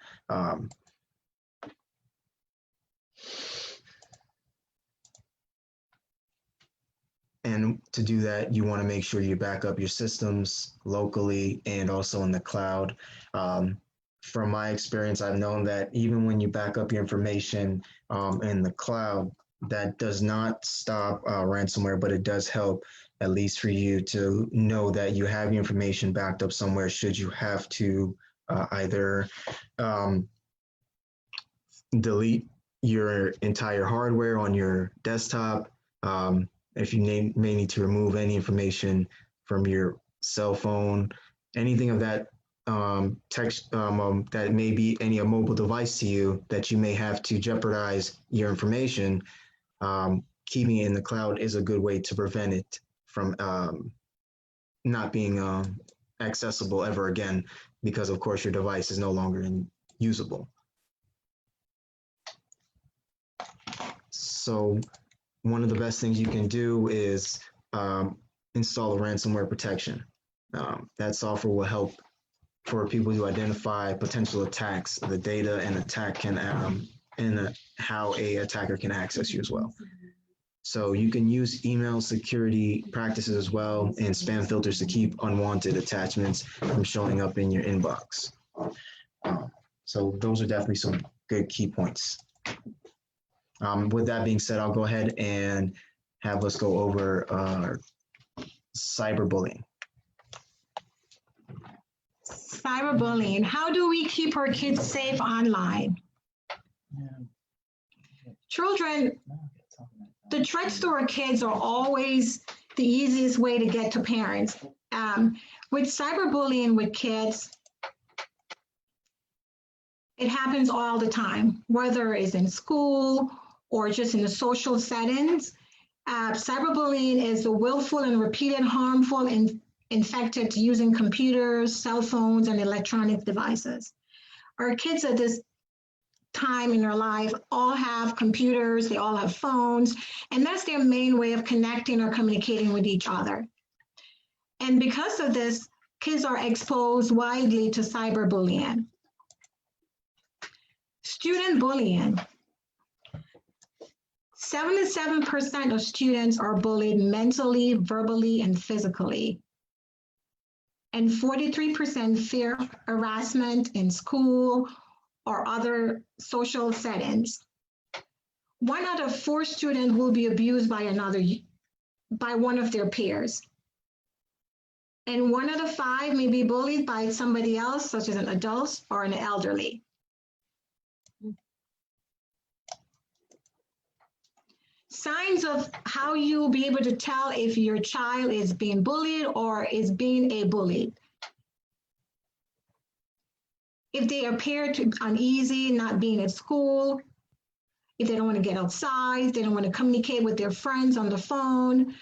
And to do that, you want to make sure you back up your systems locally and also in the cloud. From my experience, I've known that even when you back up your information in the cloud, that does not stop ransomware, but it does help, at least for you to know that you have your information backed up somewhere should you have to either delete your entire hardware on your desktop, if you may need to remove any information from your cell phone, anything of that text that may be any mobile device to you that you may have to jeopardize your information. Keeping it in the cloud is a good way to prevent it from not being accessible ever again, because of course your device is no longer usable. So one of the best things you can do is install a ransomware protection. That software will help for people to identify potential attacks, the data an attack can, and how a attacker can access you as well. So you can use email security practices as well and spam filters to keep unwanted attachments from showing up in your inbox. So those are definitely some good key points. With that being said, I'll go ahead and have us go over cyberbullying. Cyberbullying. How do we keep our kids safe online? Children, the threats to our kids are always the easiest way to get to parents. With cyberbullying with kids, it happens all the time, whether it's in school or just in the social settings. Cyberbullying is the willful and repeated harmful and infected using computers, cell phones, and electronic devices. Our kids at this time in their life all have computers, they all have phones, and that's their main way of connecting or communicating with each other. And because of this, kids are exposed widely to cyberbullying. Student bullying. 77% of students are bullied mentally, verbally, and physically. And 43% fear harassment in school or other social settings. 1 out of 4 students will be abused by one of their peers. And 1 out of 5 may be bullied by somebody else, such as an adult or an elderly. Signs of how you'll be able to tell if your child is being bullied or is being a bully. If they appear to be uneasy, not being at school, if they don't want to get outside, they don't want to communicate with their friends on the phone,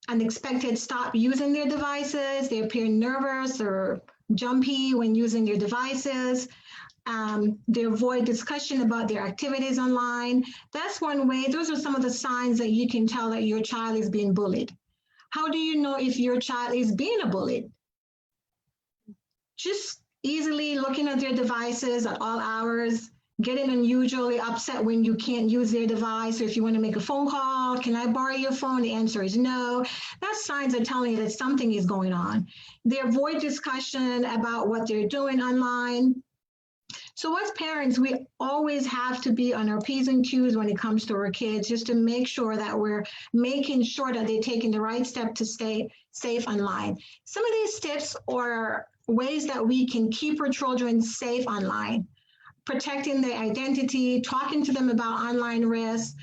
unexpected stop using their devices, they appear nervous or jumpy when using their devices, they avoid discussion about their activities online. That's one way. Those are some of the signs that you can tell that your child is being bullied. How do you know if your child is being a bully? Just easily looking at their devices at all hours, getting unusually upset when you can't use their device, or if you want to make a phone call, can I borrow your phone? The answer is no. That's signs that telling you that something is going on. They avoid discussion about what they're doing online. So as parents, we always have to be on our P's and Q's when it comes to our kids, just to make sure that we're making sure that they're taking the right step to stay safe online. Some of these tips are ways that we can keep our children safe online: protecting their identity, talking to them about online risks,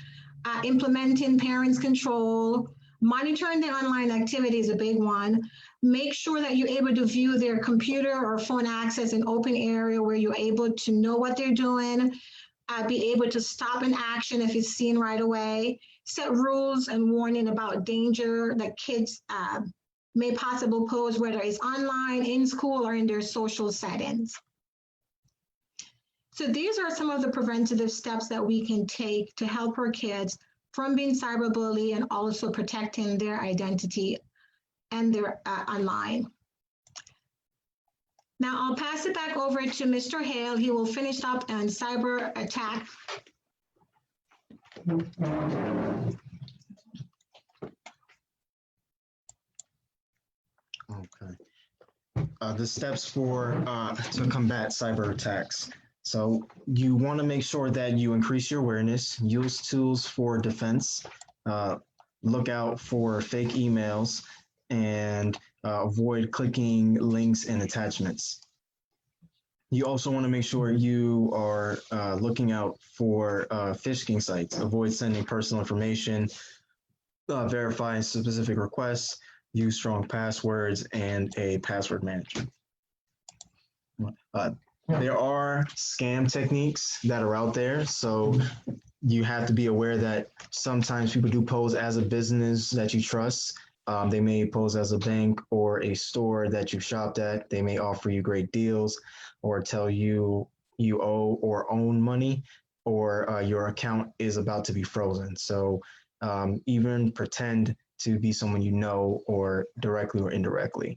implementing parents' control, monitoring their online activity is a big one. Make sure that you're able to view their computer or phone access in open area where you're able to know what they're doing, be able to stop an action if it's seen right away, set rules and warning about danger that kids may possibly pose, whether it's online, in school, or in their social settings. So these are some of the preventative steps that we can take to help our kids from being cyberbullied and also protecting their identity and their online. Now I'll pass it back over to Mr. Hale. He will finish up on cyber attack. Okay. The steps for to combat cyber attacks. So you want to make sure that you increase your awareness, use tools for defense, look out for fake emails, and avoid clicking links and attachments. You also want to make sure you are looking out for phishing sites. Avoid sending personal information, verify specific requests, use strong passwords, and a password manager. There are scam techniques that are out there, so you have to be aware that sometimes people do pose as a business that you trust. They may pose as a bank or a store that you shopped at. They may offer you great deals or tell you you owe or own money, or your account is about to be frozen. So even pretend to be someone you know, or directly or indirectly.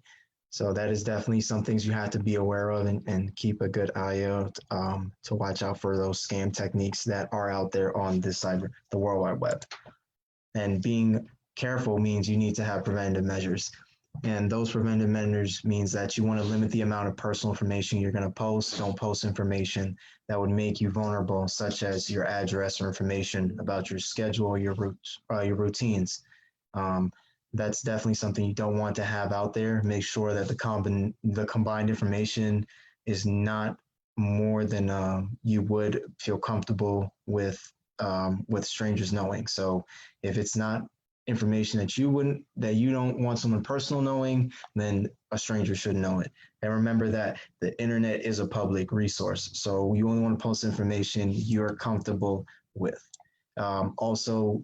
So that is definitely some things you have to be aware of and keep a good eye out to watch out for those scam techniques that are out there on the World Wide Web. And being careful means you need to have preventative measures. And those preventive measures means that you want to limit the amount of personal information you're going to post. Don't post information that would make you vulnerable, such as your address or information about your schedule, your routines. That's definitely something you don't want to have out there. Make sure that the combined information is not more than you would feel comfortable with strangers knowing. So if it's not information that you don't want someone personal knowing, then a stranger should know it. And remember that the internet is a public resource, so you only want to post information you're comfortable with. Also,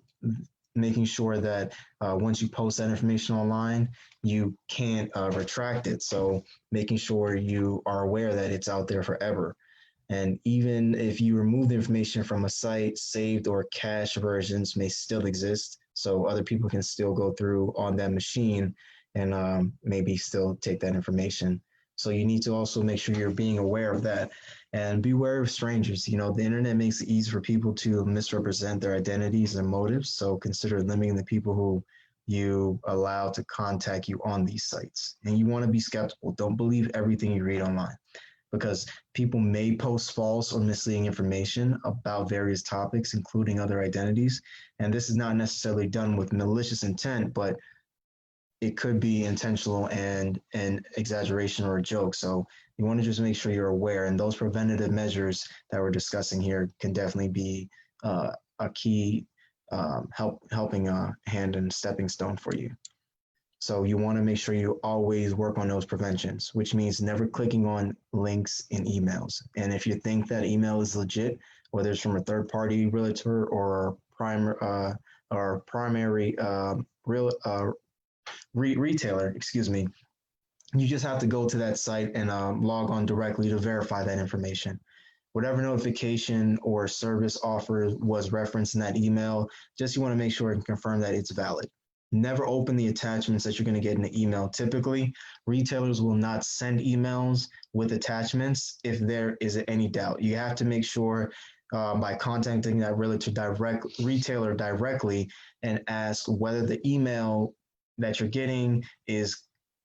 making sure that once you post that information online, you can't retract it. So making sure you are aware that it's out there forever. And even if you remove the information from a site, saved or cached versions may still exist. So other people can still go through on that machine and maybe still take that information. So you need to also make sure you're being aware of that and be aware of strangers. You know, the internet makes it easy for people to misrepresent their identities and motives. So consider limiting the people who you allow to contact you on these sites. And you want to be skeptical. Don't believe everything you read online, because people may post false or misleading information about various topics, including other identities. And this is not necessarily done with malicious intent, but it could be intentional and an exaggeration or a joke. So you want to just make sure you're aware, and those preventative measures that we're discussing here can definitely be a key helping hand and stepping stone for you. So you want to make sure you always work on those preventions, which means never clicking on links in emails. And if you think that email is legit, whether it's from a third-party realtor or primary retailer, excuse me, you just have to go to that site and log on directly to verify that information. Whatever notification or service offer was referenced in that email, just you want to make sure and confirm that it's valid. Never open the attachments that you're going to get in the email. Typically, retailers will not send emails with attachments if there is any doubt. You have to make sure by contacting that retailer directly and ask whether the email that you're getting is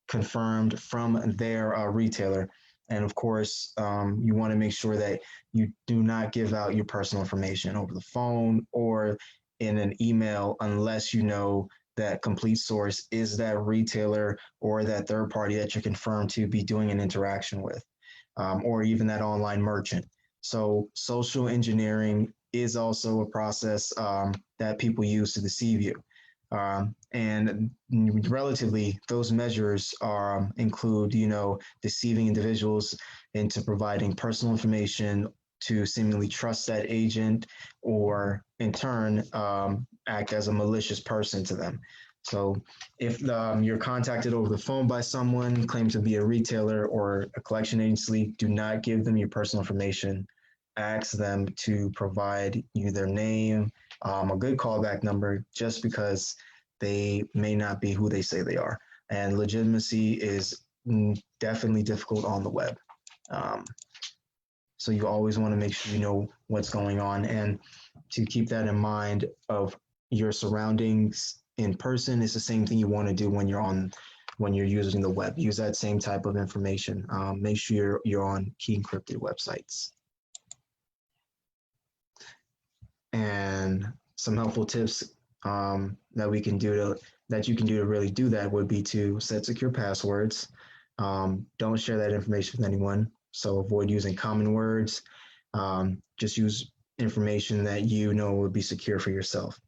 confirmed from their retailer. And of course, you want to make sure that you do not give out your personal information over the phone or in an email unless you know that complete source is that retailer or that third party that you're confirmed to be doing an interaction with, or even that online merchant. So social engineering is also a process that people use to deceive you. And relatively, those measures include, deceiving individuals into providing personal information to seemingly trust that agent, or in turn, act as a malicious person to them. So if you're contacted over the phone by someone claimed to be a retailer or a collection agency, do not give them your personal information. Ask them to provide you their name, a good callback number, just because they may not be who they say they are. And legitimacy is definitely difficult on the web. So you always want to make sure you know what's going on, and to keep that in mind of your surroundings in person is the same thing you want to do when you're using the web. Use that same type of information. Make sure you're on key encrypted websites. And some helpful tips that you can do to really do that would be to set secure passwords. Don't share that information with anyone. So avoid using common words. Just use information that you know would be secure for yourself.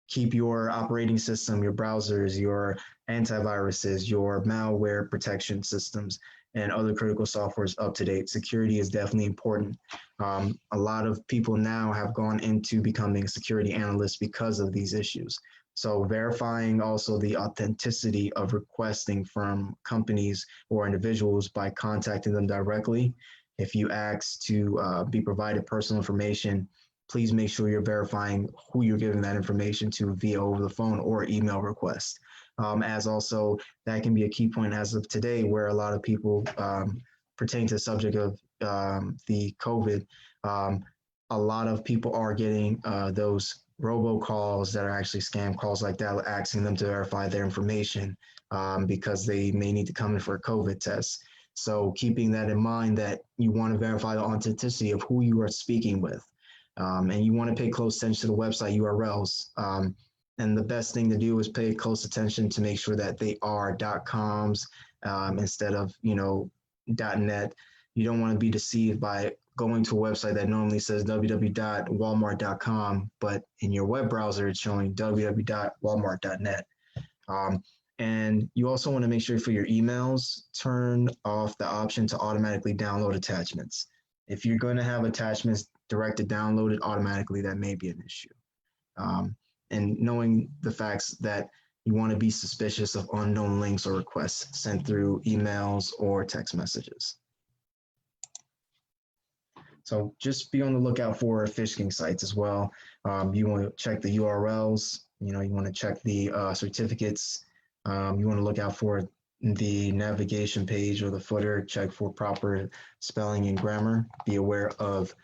Keep your operating system, your browsers, your antiviruses, your malware protection systems, and other critical softwares up to date. Security is definitely important. A lot of people now have gone into becoming security analysts because of these issues. So verifying also the authenticity of requesting from companies or individuals by contacting them directly. If you ask to be provided personal information, please make sure you're verifying who you're giving that information to via over the phone or email request. As also, that can be a key point as of today, where a lot of people pertain to the subject of the COVID. A lot of people are getting those robocalls that are actually scam calls like that, asking them to verify their information because they may need to come in for a COVID test. So keeping that in mind, that you want to verify the authenticity of who you are speaking with. And you want to pay close attention to the website URLs. And the best thing to do is pay close attention to make sure that they are .coms instead of, .net. You don't want to be deceived by going to a website that normally says www.walmart.com, but in your web browser, it's showing www.walmart.net. And you also want to make sure for your emails, turn off the option to automatically download attachments. If you're going to have attachments directed downloaded automatically, that may be an issue. And knowing the facts that you want to be suspicious of unknown links or requests sent through emails or text messages. So just be on the lookout for phishing sites as well. You want to check the URLs, you want to check the certificates. You want to look out for the navigation page or the footer, check for proper spelling and grammar. Be aware of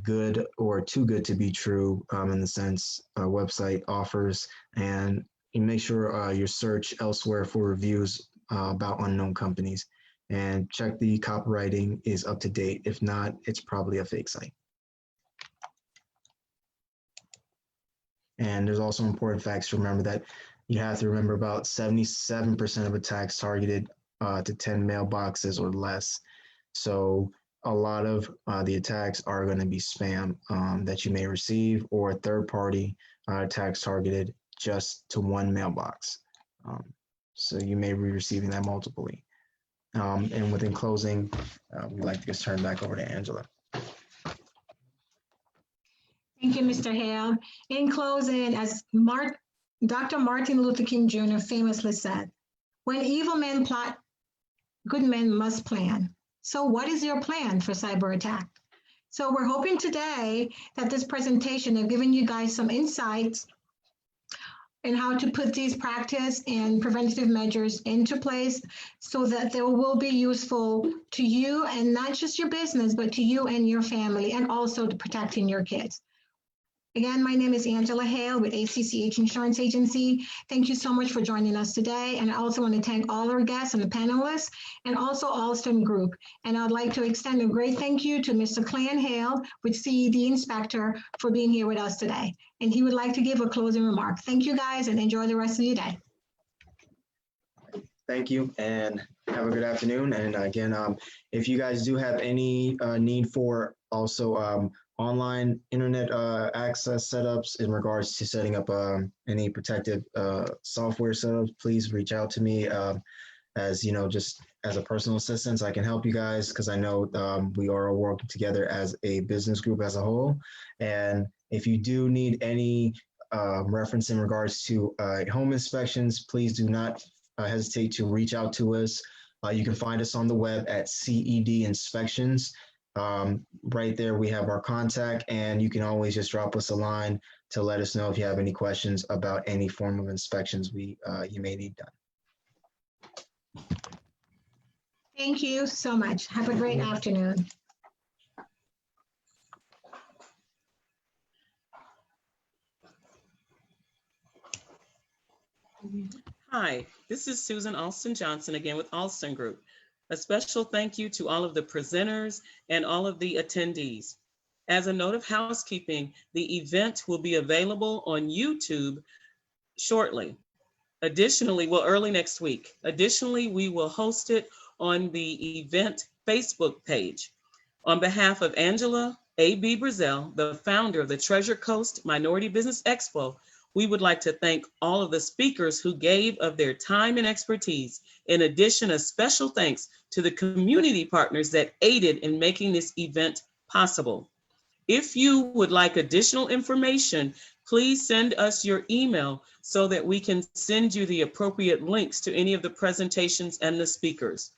good or too good to be true in the sense a website offers, and you make sure you search elsewhere for reviews about unknown companies, and check the copywriting is up to date. If not, it's probably a fake site. And there's also important facts to remember that you have to remember about 77% of attacks targeted to 10 mailboxes or less. So a lot of the attacks are going to be spam that you may receive, or third-party attacks targeted just to one mailbox. So you may be receiving that multiply. And within closing, we'd like to just turn back over to Angela. Thank you, Mr. Hale. In closing, as Dr. Martin Luther King Jr. famously said, when evil men plot, good men must plan. So what is your plan for cyber attack? So we're hoping today that this presentation has given you guys some insights in how to put these practice and preventative measures into place so that they will be useful to you and not just your business, but to you and your family, and also to protecting your kids. Again, my name is Angela Hale with ACCH Insurance Agency. Thank you so much for joining us today. And I also want to thank all our guests and the panelists, and also Alston Group. And I'd like to extend a great thank you to Mr. Clan Hale with CED Inspector for being here with us today. And he would like to give a closing remark. Thank you guys, and enjoy the rest of your day. Thank you, and have a good afternoon. And again, if you guys do have any need for also online internet access setups in regards to setting up any protective software setups, please reach out to me. As just as a personal assistance, I can help you guys, because I know we are all working together as a business group as a whole. And if you do need any reference in regards to home inspections, please do not hesitate to reach out to us. You can find us on the web at CED Inspections. Right there, we have our contact, and you can always just drop us a line to let us know if you have any questions about any form of inspections you may need done. Thank you so much. Have a great afternoon. Hi, this is Susan Alston Johnson again with Alston Group. A special thank you to all of the presenters and all of the attendees. As a note of housekeeping, the event will be available on YouTube shortly. Additionally, early next week. Additionally, we will host it on the event Facebook page. On behalf of Angela A.B. Brazel, the founder of the Treasure Coast Minority Business Expo, we would like to thank all of the speakers who gave of their time and expertise. In addition, a special thanks to the community partners that aided in making this event possible. If you would like additional information, please send us your email so that we can send you the appropriate links to any of the presentations and the speakers.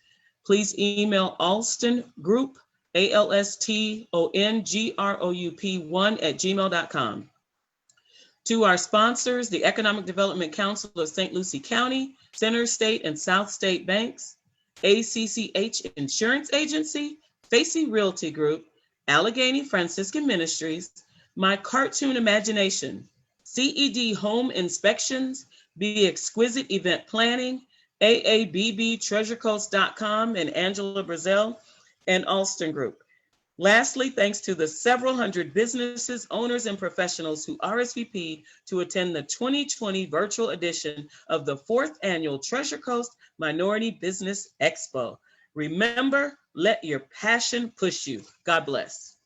Please email Alston Group, ALSTONGROUP1@gmail.com. To our sponsors, the Economic Development Council of St. Lucie County, Center State and South State Banks, ACCH Insurance Agency, Facey Realty Group, Allegany Fransciscan Ministries, My Cartoon Imagination, CED Home Inspections, Be Exquisite Event Planning, AABBTreasureCoast.com, and Angela Brazil, and Alston Group. Lastly, thanks to the several hundred businesses, owners, and professionals who RSVP'd to attend the 2020 virtual edition of the 4th Annual Treasure Coast Minority Business Expo. Remember, let your passion push you. God bless.